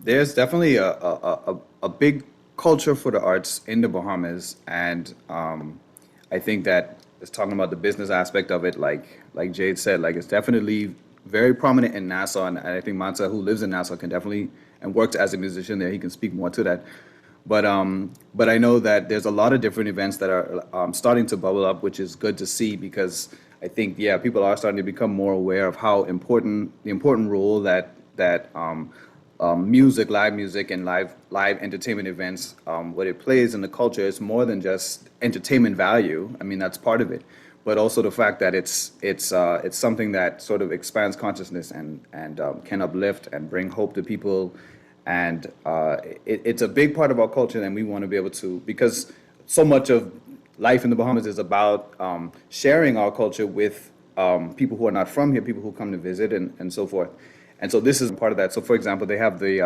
There's definitely a big culture for the arts in the Bahamas, and I think that it's talking about the business aspect of it, like Jade said, like it's definitely very prominent in Nassau, and I think Mansa, who lives in Nassau, can definitely and works as a musician there. He can speak more to that. But I know that there's a lot of different events that are starting to bubble up, which is good to see because I think people are starting to become more aware of how the important role that music, live music, and live entertainment events, what it plays in the culture is more than just entertainment value. I mean, that's part of it, but also the fact that it's something that sort of expands consciousness and can uplift and bring hope to people, and it's a big part of our culture, and we want to be able to, because so much of life in the Bahamas is about sharing our culture with people who are not from here, people who come to visit, and so forth. And so this is part of that. So, for example, they have the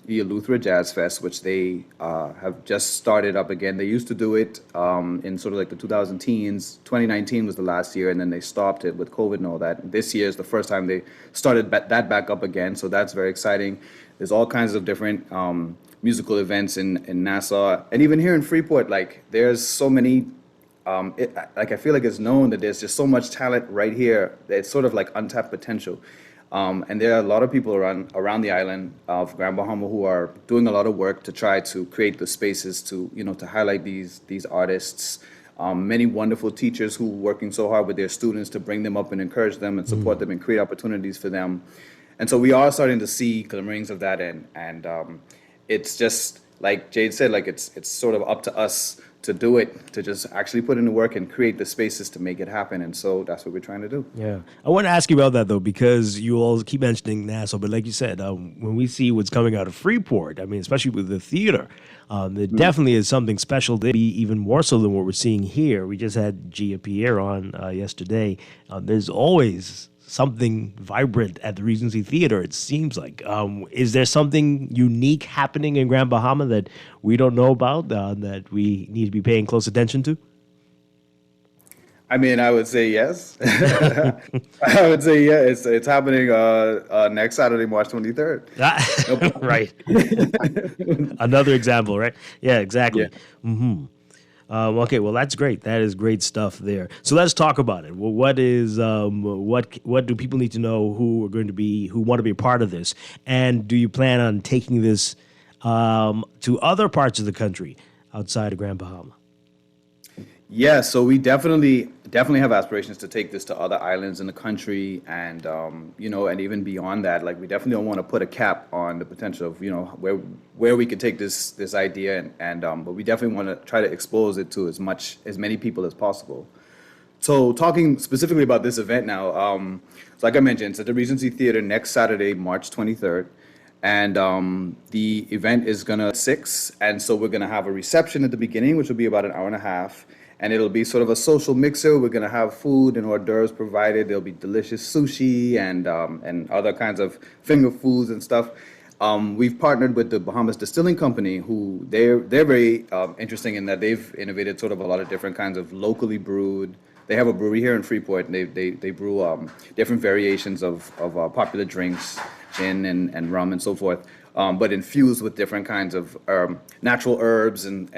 Eleuthera Jazz Fest, which they have just started up again. They used to do it in sort of like the 2010s. 2019 was the last year, and then they stopped it with COVID and all that. This year is the first time they started that back up again, so that's very exciting. There's all kinds of different musical events in Nassau, and even here in Freeport, like there's so many. I feel like it's known that there's just so much talent right here. It's sort of like untapped potential. And there are a lot of people around the island of Grand Bahama who are doing a lot of work to try to create the spaces to highlight these artists. Many wonderful teachers who are working so hard with their students to bring them up and encourage them and support them and create opportunities for them. And so we are starting to see glimmerings of that, and it's just like Jade said, like it's sort of up to us to do it, to just actually put in the work and create the spaces to make it happen. And so that's what we're trying to do. Yeah. I want to ask you about that, though, because you all keep mentioning Nassau, but like you said, when we see what's coming out of Freeport, I mean, especially with the theater, there definitely is something special there, even more so than what we're seeing here. We just had Gia Pierre on yesterday. There's always something vibrant at the Regency Theater, it seems like. Is there something unique happening in Grand Bahama that we don't know about, that we need to be paying close attention to? I mean, I would say yes. I would say yeah. It's happening next Saturday, March 23rd. Right. Another example, right? Yeah, exactly. Yeah. Mm-hmm. Okay, well, that's great. That is great stuff there. So let's talk about it. Well, what do people need to know who want to be a part of this? And do you plan on taking this to other parts of the country outside of Grand Bahama? Yeah, so we definitely have aspirations to take this to other islands in the country, and and even beyond that. Like, we definitely don't want to put a cap on the potential of where we could take this idea, but we definitely want to try to expose it to as many people as possible. So, talking specifically about this event now, so like I mentioned, it's at the Regency Theater next Saturday, March 23rd. And the event is gonna 6, and so we're gonna have a reception at the beginning, which will be about an hour and a half. And it'll be sort of a social mixer. We're going to have food and hors d'oeuvres provided. There'll be delicious sushi and other kinds of finger foods and stuff. We've partnered with the Bahamas Distilling Company, who they're very interesting in that they've innovated sort of a lot of different kinds of locally brewed. They have a brewery here in Freeport, and they brew different variations of popular drinks, gin and rum and so forth, but infused with different kinds of natural herbs and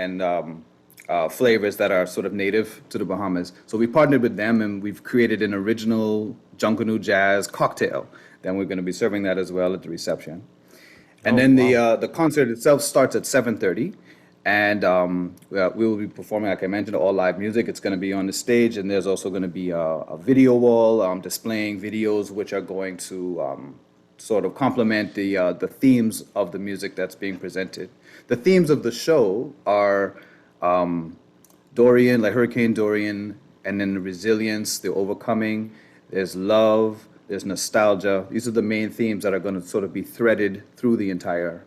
flavors that are sort of native to the Bahamas. So we partnered with them, and we've created an original Junkanoo Jazz cocktail. Then we're going to be serving that as well at the reception. And the concert itself starts at 7:30, and we will be performing, like I mentioned, all live music. It's going to be on the stage, and there's also going to be a video wall displaying videos which are going to sort of complement the themes of the music that's being presented. The themes of the show are Dorian, like Hurricane Dorian, and then the resilience, the overcoming. There's love, there's nostalgia. These are the main themes that are going to sort of be threaded through the entire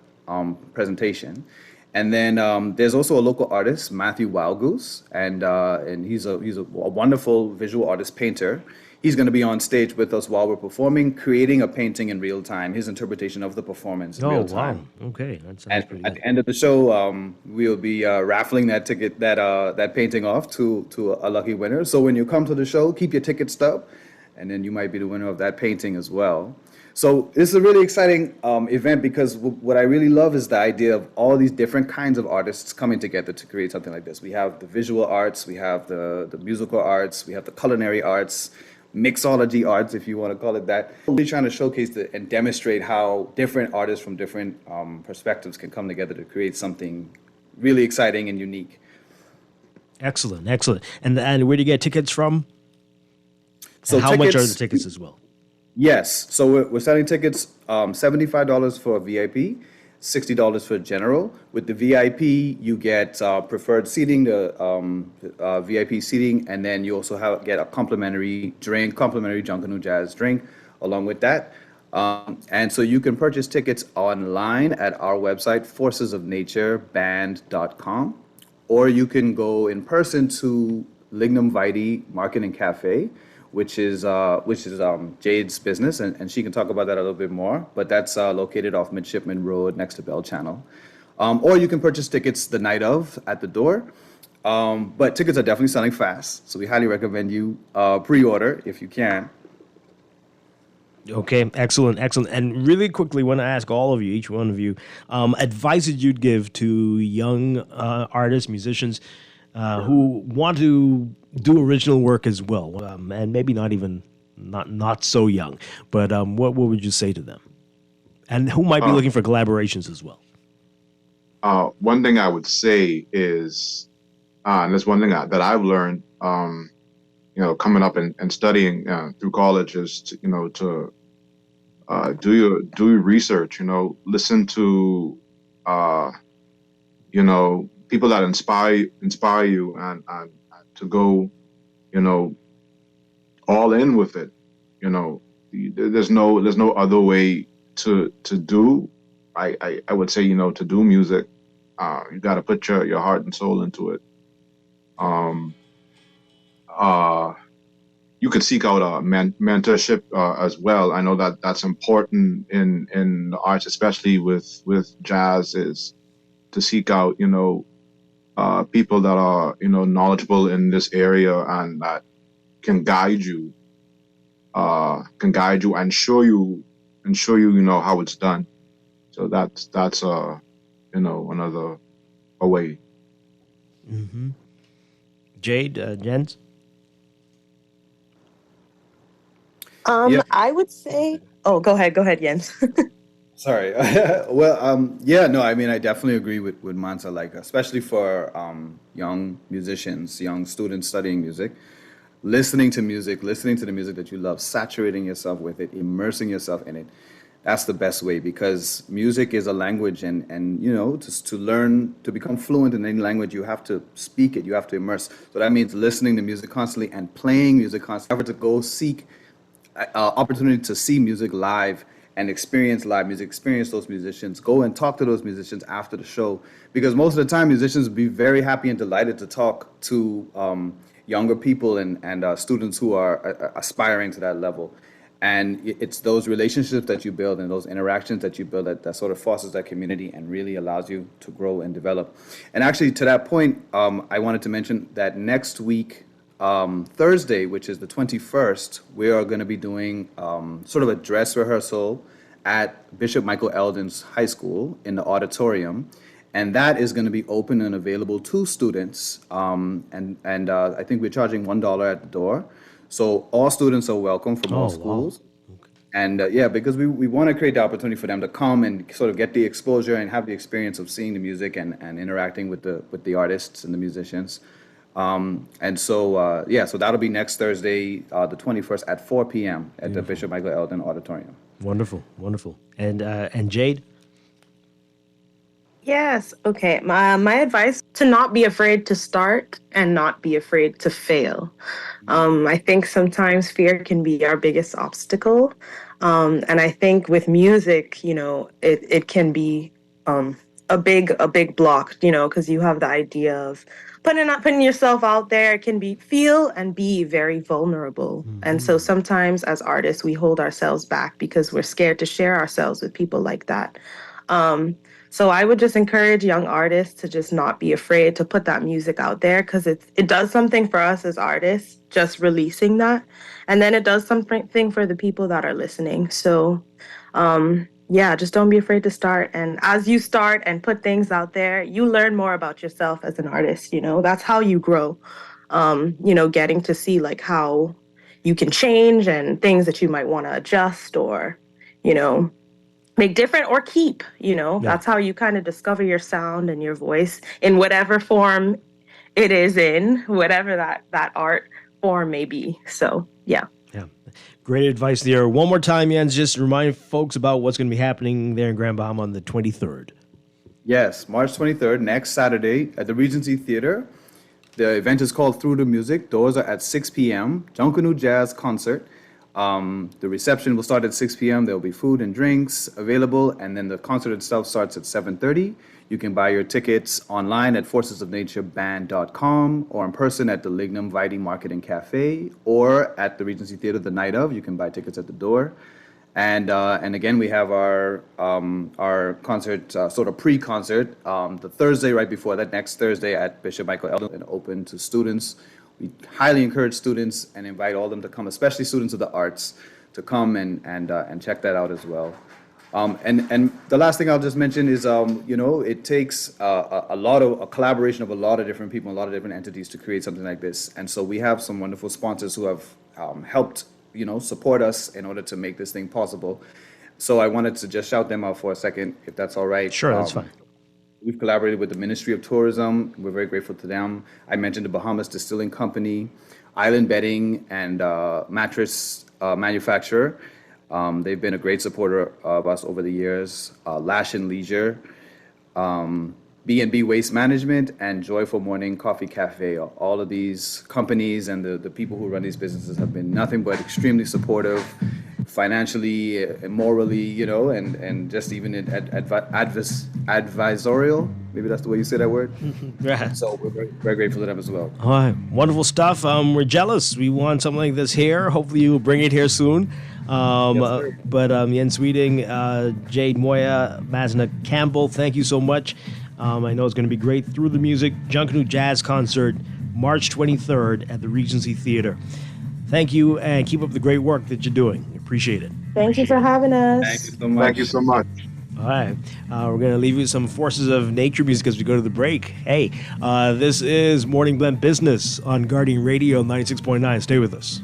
presentation. And then there's also a local artist, Matthew Wildgoose, and he's a wonderful visual artist painter. He's going to be on stage with us while we're performing, creating a painting in real time, his interpretation of the performance in real time. Wow. Okay, that sounds And pretty at good. the end of the show, we'll be raffling that painting off to a lucky winner. So when you come to the show, keep your ticket stub, and then you might be the winner of that painting as well. So this is a really exciting event because what I really love is the idea of all these different kinds of artists coming together to create something like this. We have the visual arts, we have the musical arts, we have the culinary arts, mixology arts, if you want to call it that. Really trying to showcase and demonstrate how different artists from different perspectives can come together to create something really exciting and unique. Excellent, excellent. And where do you get tickets from? So And how much are tickets- the tickets as well? Yes, so we're selling tickets $75 for VIP, $60 for general. With the VIP, you get preferred seating, the VIP seating, and then you also get a complimentary drink, complimentary Junkanoo Jazz drink along with that. And so you can purchase tickets online at our website, forcesofnatureband.com, or you can go in person to Lignum Vitae Market and Cafe, which is Jade's business, and she can talk about that a little bit more. But that's located off Midshipman Road next to Bell Channel. Or you can purchase tickets the night of at the door. But tickets are definitely selling fast, so we highly recommend you pre-order if you can. Okay, excellent, excellent. And really quickly, want to ask all of you, each one of you, advice that you'd give to young artists, musicians who want to do original work as well, and maybe not so young. But what would you say to them? And who might be looking for collaborations as well? One thing I would say is, and that's one thing that I've learned, coming up and studying through college is to do your research. Listen to people that inspire you and to go, all in with it. There's no other way to do. I would say, to do music, you got to put your heart and soul into it. You could seek out a mentorship as well. I know that's important in the arts, especially with jazz, is to seek out, people that are, knowledgeable in this area and that can guide you and show you, how it's done. So that's another way. Mm-hmm. Jade, Jens? Yeah. I would say, go ahead, Jens. Sorry. Well, yeah, no, I mean, I definitely agree with Mansa, especially for young musicians, young students studying music, listening to the music that you love, saturating yourself with it, immersing yourself in it. That's the best way, because music is a language, and to learn, to become fluent in any language, you have to speak it, you have to immerse. So that means listening to music constantly and playing music constantly. To go seek opportunity to see music live and experience live music, experience those musicians, go and talk to those musicians after the show. Because most of the time, musicians would be very happy and delighted to talk to younger people and students who are aspiring to that level. And it's those relationships that you build and those interactions that you build that sort of fosters that community and really allows you to grow and develop. And actually, to that point, I wanted to mention that next week, Thursday, which is the 21st, we are going to be doing sort of a dress rehearsal at Bishop Michael Eldon's High School in the auditorium. And that is going to be open and available to students. And I think we're charging $1 at the door. So all students are welcome from all schools. Wow. Okay. And because we want to create the opportunity for them to come and sort of get the exposure and have the experience of seeing the music and interacting with the artists and the musicians. So that'll be next Thursday, the 21st at 4 p.m. at the Bishop Michael Eldon Auditorium. Wonderful, wonderful. And Jade? Yes. Okay. My advice: to not be afraid to start and not be afraid to fail. I think sometimes fear can be our biggest obstacle. And I think with music, it can be a big block, because you have the idea of putting yourself out there. It can feel and be very vulnerable. And so sometimes as artists, we hold ourselves back because we're scared to share ourselves with people like that. So I would just encourage young artists to just not be afraid to put that music out there, because it does something for us as artists, just releasing that. And then it does something for the people that are listening. So just don't be afraid to start. And as you start and put things out there, you learn more about yourself as an artist. That's how you grow. Getting to see like how you can change and things that you might want to adjust or, make different or keep. That's how you kind of discover your sound and your voice in whatever form it is in, whatever that art form may be. So, yeah. Great advice there. One more time, Jens, just remind folks about what's going to be happening there in Grand Bahama on the 23rd. Yes, March 23rd, next Saturday at the Regency Theater. The event is called Through the Music. Doors are at 6 p.m. Junkanoo Jazz Concert. The reception will start at 6 p.m. There will be food and drinks available, and then the concert itself starts at 7:30. You can buy your tickets online at forcesofnatureband.com or in person at the Lignum Vitae Market and Cafe or at the Regency Theater the night of. You can buy tickets at the door. And again, we have our concert, sort of pre-concert, the Thursday right before that, next Thursday at Bishop Michael Eldon, and open to students. We highly encourage students and invite all of them to come, especially students of the arts, to come and check that out as well. And the last thing I'll just mention is, it takes a collaboration of a lot of different people, a lot of different entities to create something like this. And so we have some wonderful sponsors who have helped, support us in order to make this thing possible. So I wanted to just shout them out for a second, if that's all right. Sure, that's fine. We've collaborated with the Ministry of Tourism. We're very grateful to them. I mentioned the Bahamas Distilling Company, Island Bedding, and mattress manufacturer. They've been a great supporter of us over the years. Lash and Leisure, B&B Waste Management, and Joyful Morning Coffee Cafe. All of these companies and the people who run these businesses have been nothing but extremely supportive, financially, morally, and just even advisorial. Maybe that's the way you say that word. Yeah. So we're very, very grateful to them as well. All right. Wonderful stuff. We're jealous. We want something like this here. Hopefully you will bring it here soon. Jens Sweeting, Jade Moya, Mansa Campbell, thank you so much. I know it's going to be great. Through the Music, Junkanoo Jazz Concert, March 23rd at the Regency Theater. Thank you, and keep up the great work that you're doing. Appreciate it. Thank you for having us. Thank you so much. Thank you so much. All right. We're going to leave you with some Forces of Nature music as we go to the break. Hey, this is Morning Blend Business on Guardian Radio 96.9. Stay with us.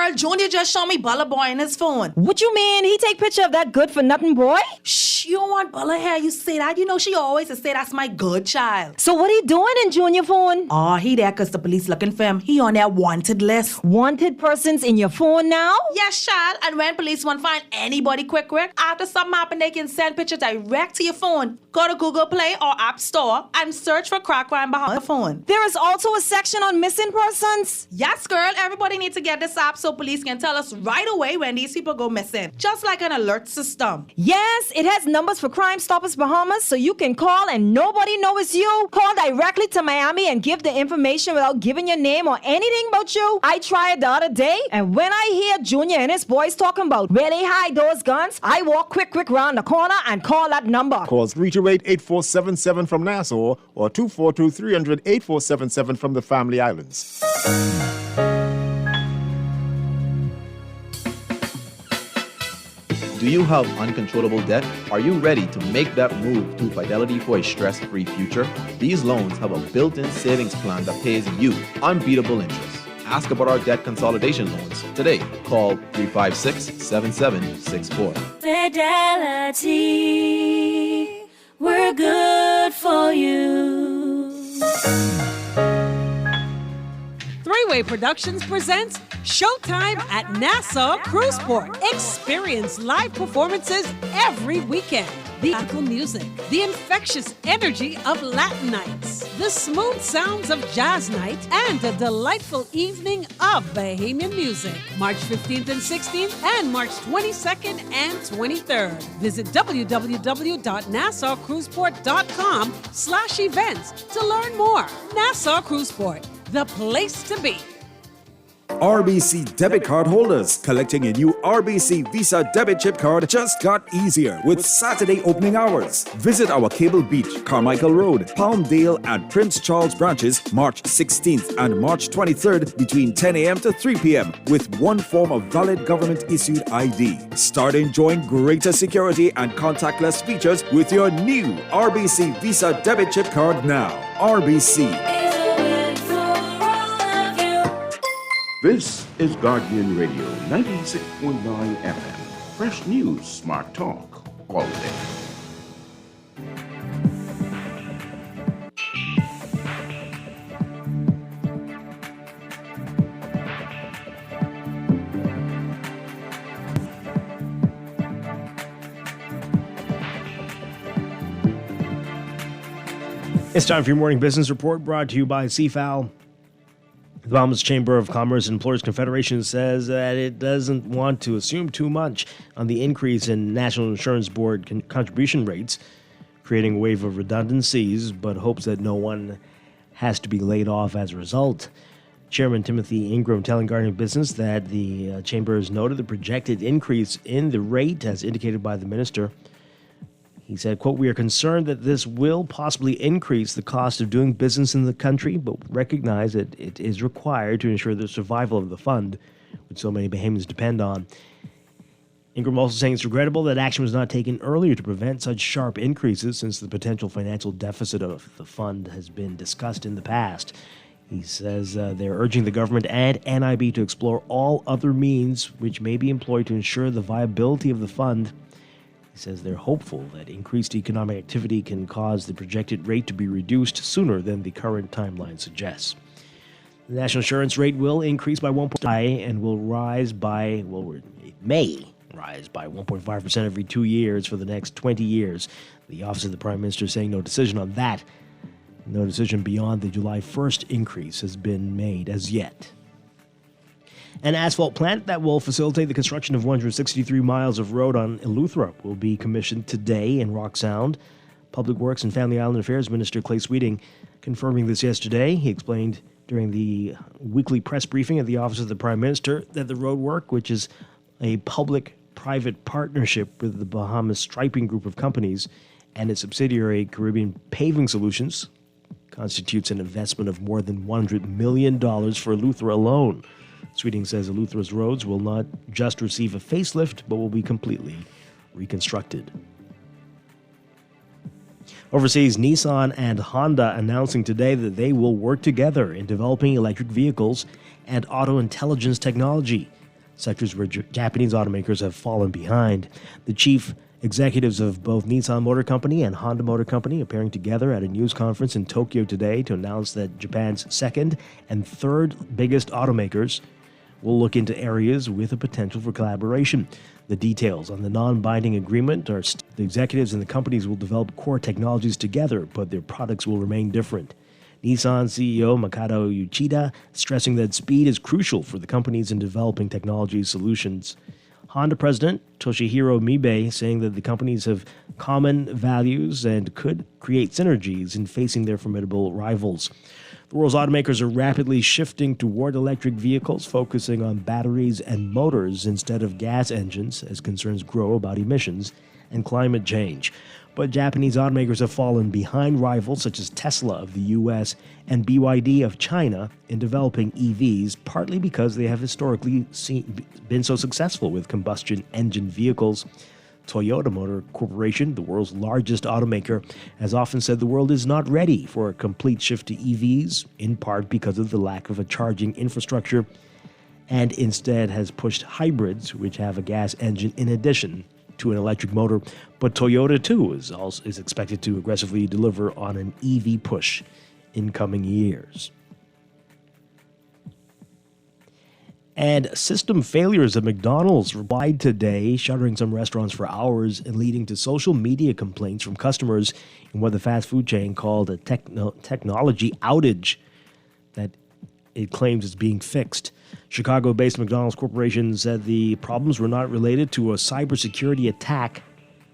girl, Junior just showed me Bella Boy in his phone. What you mean? He take picture of that good-for-nothing boy? Shh, you don't want Bella here. You say that. You know she always say that's my good child. So what he doing in Junior phone? Oh, he there because the police looking for him. He on their wanted list. Wanted persons in your phone now? Yes, child. And when police want to find anybody quick, after something happen, they can send pictures direct to your phone. Go to Google Play or App Store and search for Crack Crime Bahama phone. There is also a section on missing persons. Yes, girl. Everybody needs to get this app so police can tell us right away when these people go missing. Just like an alert system. Yes, it has numbers for Crime Stoppers Bahamas, so you can call and nobody knows it's you. Call directly to Miami and give the information without giving your name or anything about you. I tried the other day, and when I hear Junior and his boys talking about where they hide those guns, I walk quick round the corner and call that number. Call 328-8477 from Nassau or 242-300-8477 from the Family Islands. Do you have uncontrollable debt? Are you ready to make that move to Fidelity for a stress-free future? These loans have a built-in savings plan that pays you unbeatable interest. Ask about our debt consolidation loans today. Call 356-7764. Fidelity, we're good for you. Three-Way Productions presents Showtime at Nassau Cruiseport. Experience live performances every weekend. The local music, the infectious energy of Latin nights, the smooth sounds of jazz night, and a delightful evening of Bahamian music. March 15th and 16th and March 22nd and 23rd. Visit www.nassaucruiseport.com/events to learn more. Nassau Cruiseport, the place to be. RBC debit card holders, collecting a new RBC Visa debit chip card just got easier with Saturday opening hours. Visit our Cable Beach, Carmichael Road, Palmdale, and Prince Charles branches March 16th and March 23rd between 10 a.m. to 3 p.m. with one form of valid government-issued ID. Start enjoying greater security and contactless features with your new RBC Visa debit chip card now. RBC. This is Guardian Radio 96.9 FM. Fresh news, smart talk, all day. It's time for your morning business report brought to you by CFAL. The Bahamas Chamber of Commerce and Employers Confederation says that it doesn't want to assume too much on the increase in National Insurance Board contribution rates, creating a wave of redundancies, but hopes that no one has to be laid off as a result. Chairman Timothy Ingram telling Guardian Business that the Chamber has noted the projected increase in the rate as indicated by the minister. He said, quote, "We are concerned that this will possibly increase the cost of doing business in the country, but recognize that it is required to ensure the survival of the fund, which so many Bahamians depend on." Ingram also saying it's regrettable that action was not taken earlier to prevent such sharp increases since the potential financial deficit of the fund has been discussed in the past. He says they're urging the government and NIB to explore all other means which may be employed to ensure the viability of the fund. He says they're hopeful that increased economic activity can cause the projected rate to be reduced sooner than the current timeline suggests. The national insurance rate will increase by 1.5% and will rise by, it may rise by 1.5% every 2 years for the next 20 years. The Office of the Prime Minister saying no decision on that. No decision beyond the July 1st increase has been made as yet. An asphalt plant that will facilitate the construction of 163 miles of road on Eleuthera will be commissioned today in Rock Sound. Public Works and Family Island Affairs Minister Clay Sweeting confirming this yesterday. He explained during the weekly press briefing at the Office of the Prime Minister that the road work, which is a public-private partnership with the Bahamas Striping Group of companies and its subsidiary Caribbean Paving Solutions, constitutes an investment of more than $100 million for Eleuthera alone. Sweeting says Eleuthera's roads will not just receive a facelift, but will be completely reconstructed. Overseas, Nissan and Honda announcing today that they will work together in developing electric vehicles and auto intelligence technology. sectors where Japanese automakers have fallen behind. The chief executives of both Nissan Motor Company and Honda Motor Company appearing together at a news conference in Tokyo today to announce that Japan's second and third biggest automakers will look into areas with a potential for collaboration. The details on the non-binding agreement are the executives and the companies will develop core technologies together, but their products will remain different. Nissan CEO Makoto Uchida stressing that speed is crucial for the companies in developing technology solutions. Honda President Toshihiro Mibe saying that the companies have common values and could create synergies in facing their formidable rivals. The world's automakers are rapidly shifting toward electric vehicles, focusing on batteries and motors instead of gas engines as concerns grow about emissions and climate change. But Japanese automakers have fallen behind rivals such as Tesla of the US and BYD of China in developing EVs, partly because they have historically been so successful with combustion engine vehicles. Toyota Motor Corporation, the world's largest automaker, has often said the world is not ready for a complete shift to EVs, in part because of the lack of a charging infrastructure, and instead has pushed hybrids, which have a gas engine in addition to an electric motor. But Toyota, too, is expected to aggressively deliver on an EV push in coming years. And system failures at McDonald's wide today, shuttering some restaurants for hours and leading to social media complaints from customers in what the fast food chain called a technology outage that it claims is being fixed. Chicago-based McDonald's Corporation said the problems were not related to a cybersecurity attack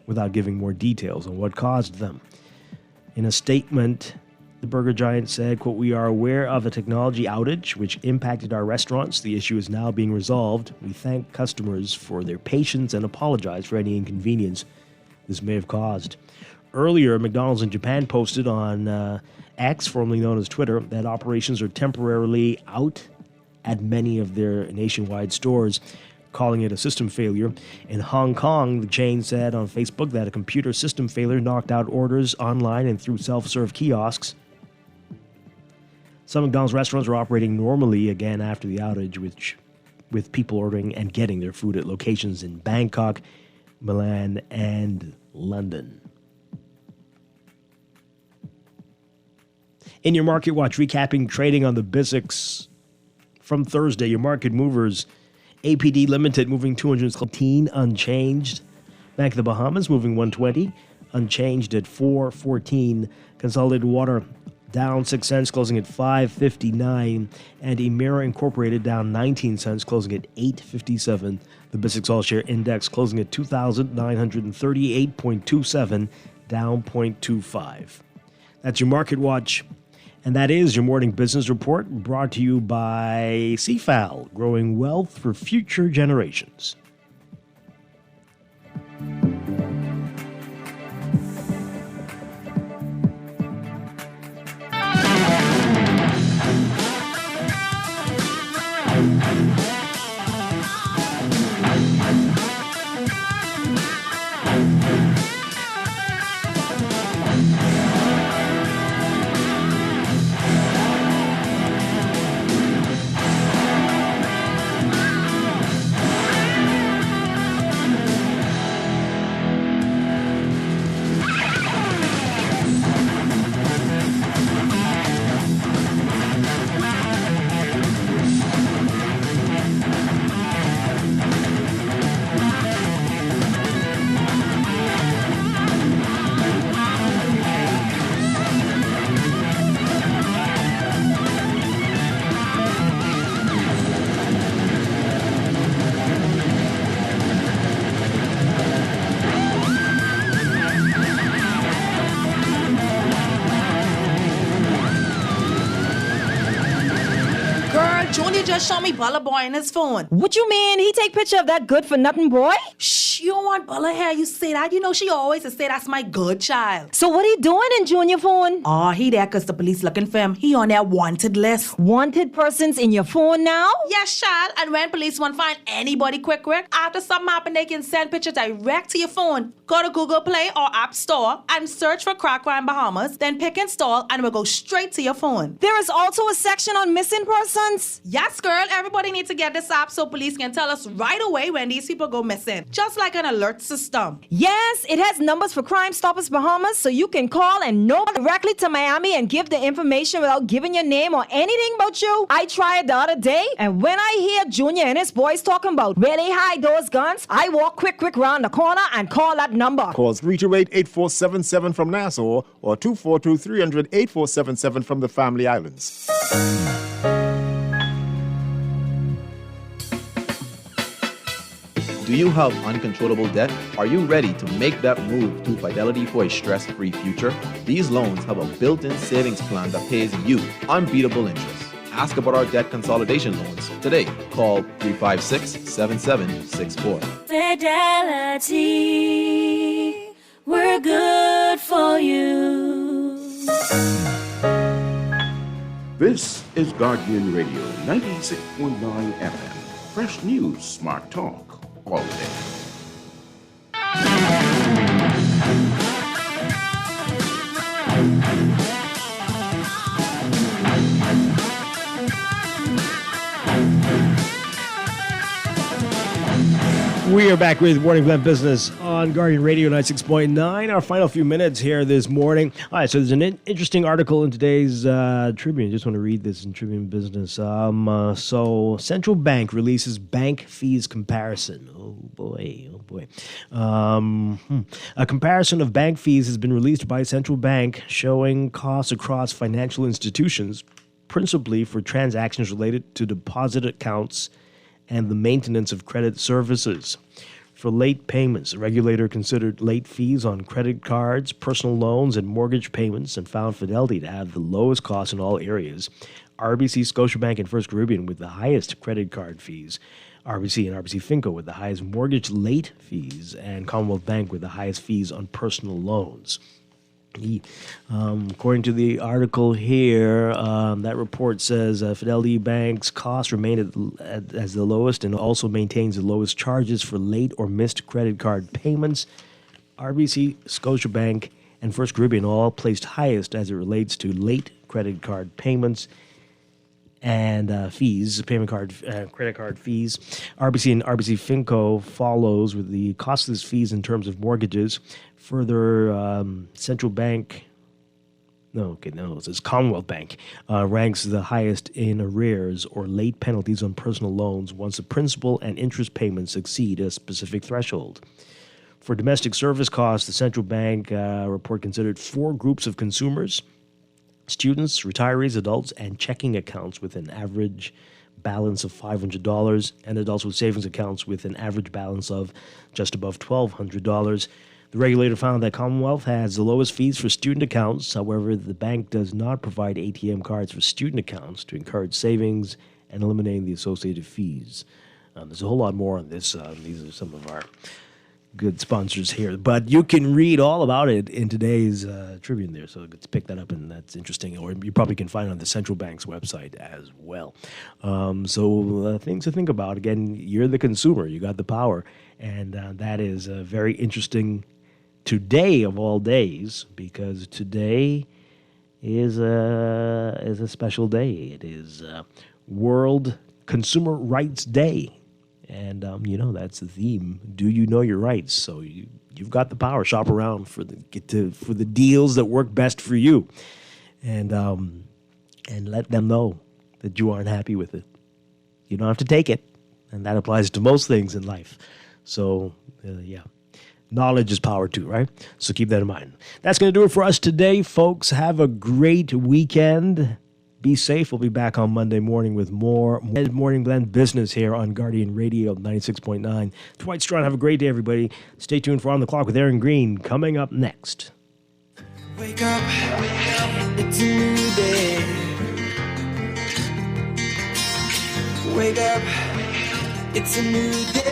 without giving more details on what caused them. In a statement, the burger giant said, quote, "We are aware of a technology outage which impacted our restaurants. The issue is now being resolved. We thank customers for their patience and apologize for any inconvenience this may have caused." Earlier, McDonald's in Japan posted on X, formerly known as Twitter, that operations are temporarily out at many of their nationwide stores, calling it a system failure. In Hong Kong, the chain said on Facebook that a computer system failure knocked out orders online and through self-serve kiosks. Some McDonald's restaurants are operating normally again after the outage, with people ordering and getting their food at locations in Bangkok, Milan, and London. In your Market Watch, recapping trading on the BISX from Thursday, your market movers, APD Limited moving 215 unchanged. Bank of the Bahamas moving 120 unchanged at 414. Consolidated Water down 6 cents, closing at 5.59, and Emira Incorporated down 19 cents, closing at 8.57. The BISX All-Share Index closing at 2,938.27, down 0.25. That's your Market Watch. And that is your morning business report, brought to you by CFAL, growing wealth for future generations. Junior just showed me Bella Boy in his phone. What you mean? He take picture of that good-for-nothing boy? Shh, you don't want Bella here. You say that. You know she always say that's my good child. So what he doing in Junior phone? Oh, he there because the police looking for him. He on their wanted list. Wanted persons in your phone now? Yes, child. And when police want to find anybody quick, after something happen, they can send pictures direct to your phone. Go to Google Play or App Store and search for Crack Rhyme Bahamas, then pick install and we'll go straight to your phone. There is also a section on missing persons. Yes, girl, everybody needs to get this app so police can tell us right away when these people go missing, just like an alert system. Yes, it has numbers for Crime Stoppers Bahamas, so you can call and know directly to Miami and give the information without giving your name or anything about you. I tried the other day, and when I hear Junior and his boys talking about where they hide those guns, I walk quick round the corner and call that number. Call 328-8477 from Nassau or 242-300-8477 from the Family Islands. Do you have uncontrollable debt? Are you ready to make that move to Fidelity for a stress-free future? These loans have a built-in savings plan that pays you unbeatable interest. Ask about our debt consolidation loans today. Call 356-7764. Fidelity, we're good for you. This is Guardian Radio 96.9 FM. Fresh news, smart talk, all day. We are back with Morning Blend Business on Guardian Radio 96.9. Our final few minutes here this morning. All right, so there's an interesting article in today's Tribune. Just want to read this in Tribune Business. So Central Bank releases bank fees comparison. Oh boy. A comparison of bank fees has been released by Central Bank showing costs across financial institutions, principally for transactions related to deposit accounts and the maintenance of credit services. For late payments, the regulator considered late fees on credit cards, personal loans, and mortgage payments and found Fidelity to have the lowest costs in all areas. RBC, Scotiabank, and First Caribbean with the highest credit card fees. RBC and RBC Finco with the highest mortgage late fees, and Commonwealth Bank with the highest fees on personal loans. According to the article here, that report says Fidelity Bank's costs remain as the lowest and also maintains the lowest charges for late or missed credit card payments. RBC, Scotiabank, and First Caribbean all placed highest as it relates to late credit card payments and fees, credit card fees. RBC and RBC Finco follows with the costless fees in terms of mortgages. Further, Central Bank, it says Commonwealth Bank, ranks the highest in arrears or late penalties on personal loans once the principal and interest payments exceed a specific threshold. For domestic service costs, the Central Bank report considered 4 groups of consumers: students, retirees, adults, and checking accounts with an average balance of $500, and adults with savings accounts with an average balance of just above $1,200. The regulator found that Commonwealth has the lowest fees for student accounts. However, the bank does not provide ATM cards for student accounts to encourage savings and eliminating the associated fees. There's a whole lot more on this. These are some of our good sponsors here, but you can read all about it in today's Tribune there, so let's pick that up, and that's interesting, or you probably can find it on the Central Bank's website as well. So things to think about. Again, you're the consumer, you got the power, and that is very interesting today of all days, because today is a special day. It is World Consumer Rights Day. And, that's the theme. Do you know your rights? So you've got the power. Shop around for the deals that work best for you. And let them know that you aren't happy with it. You don't have to take it. And that applies to most things in life. So, knowledge is power too, right? So keep that in mind. That's going to do it for us today, folks. Have a great weekend. Be safe. We'll be back on Monday morning with more Morning Blend Business here on Guardian Radio 96.9. Dwight Strachan, have a great day, everybody. Stay tuned for On the Clock with Aaron Green coming up next. Wake up, it's a new day. Wake up, it's a new day.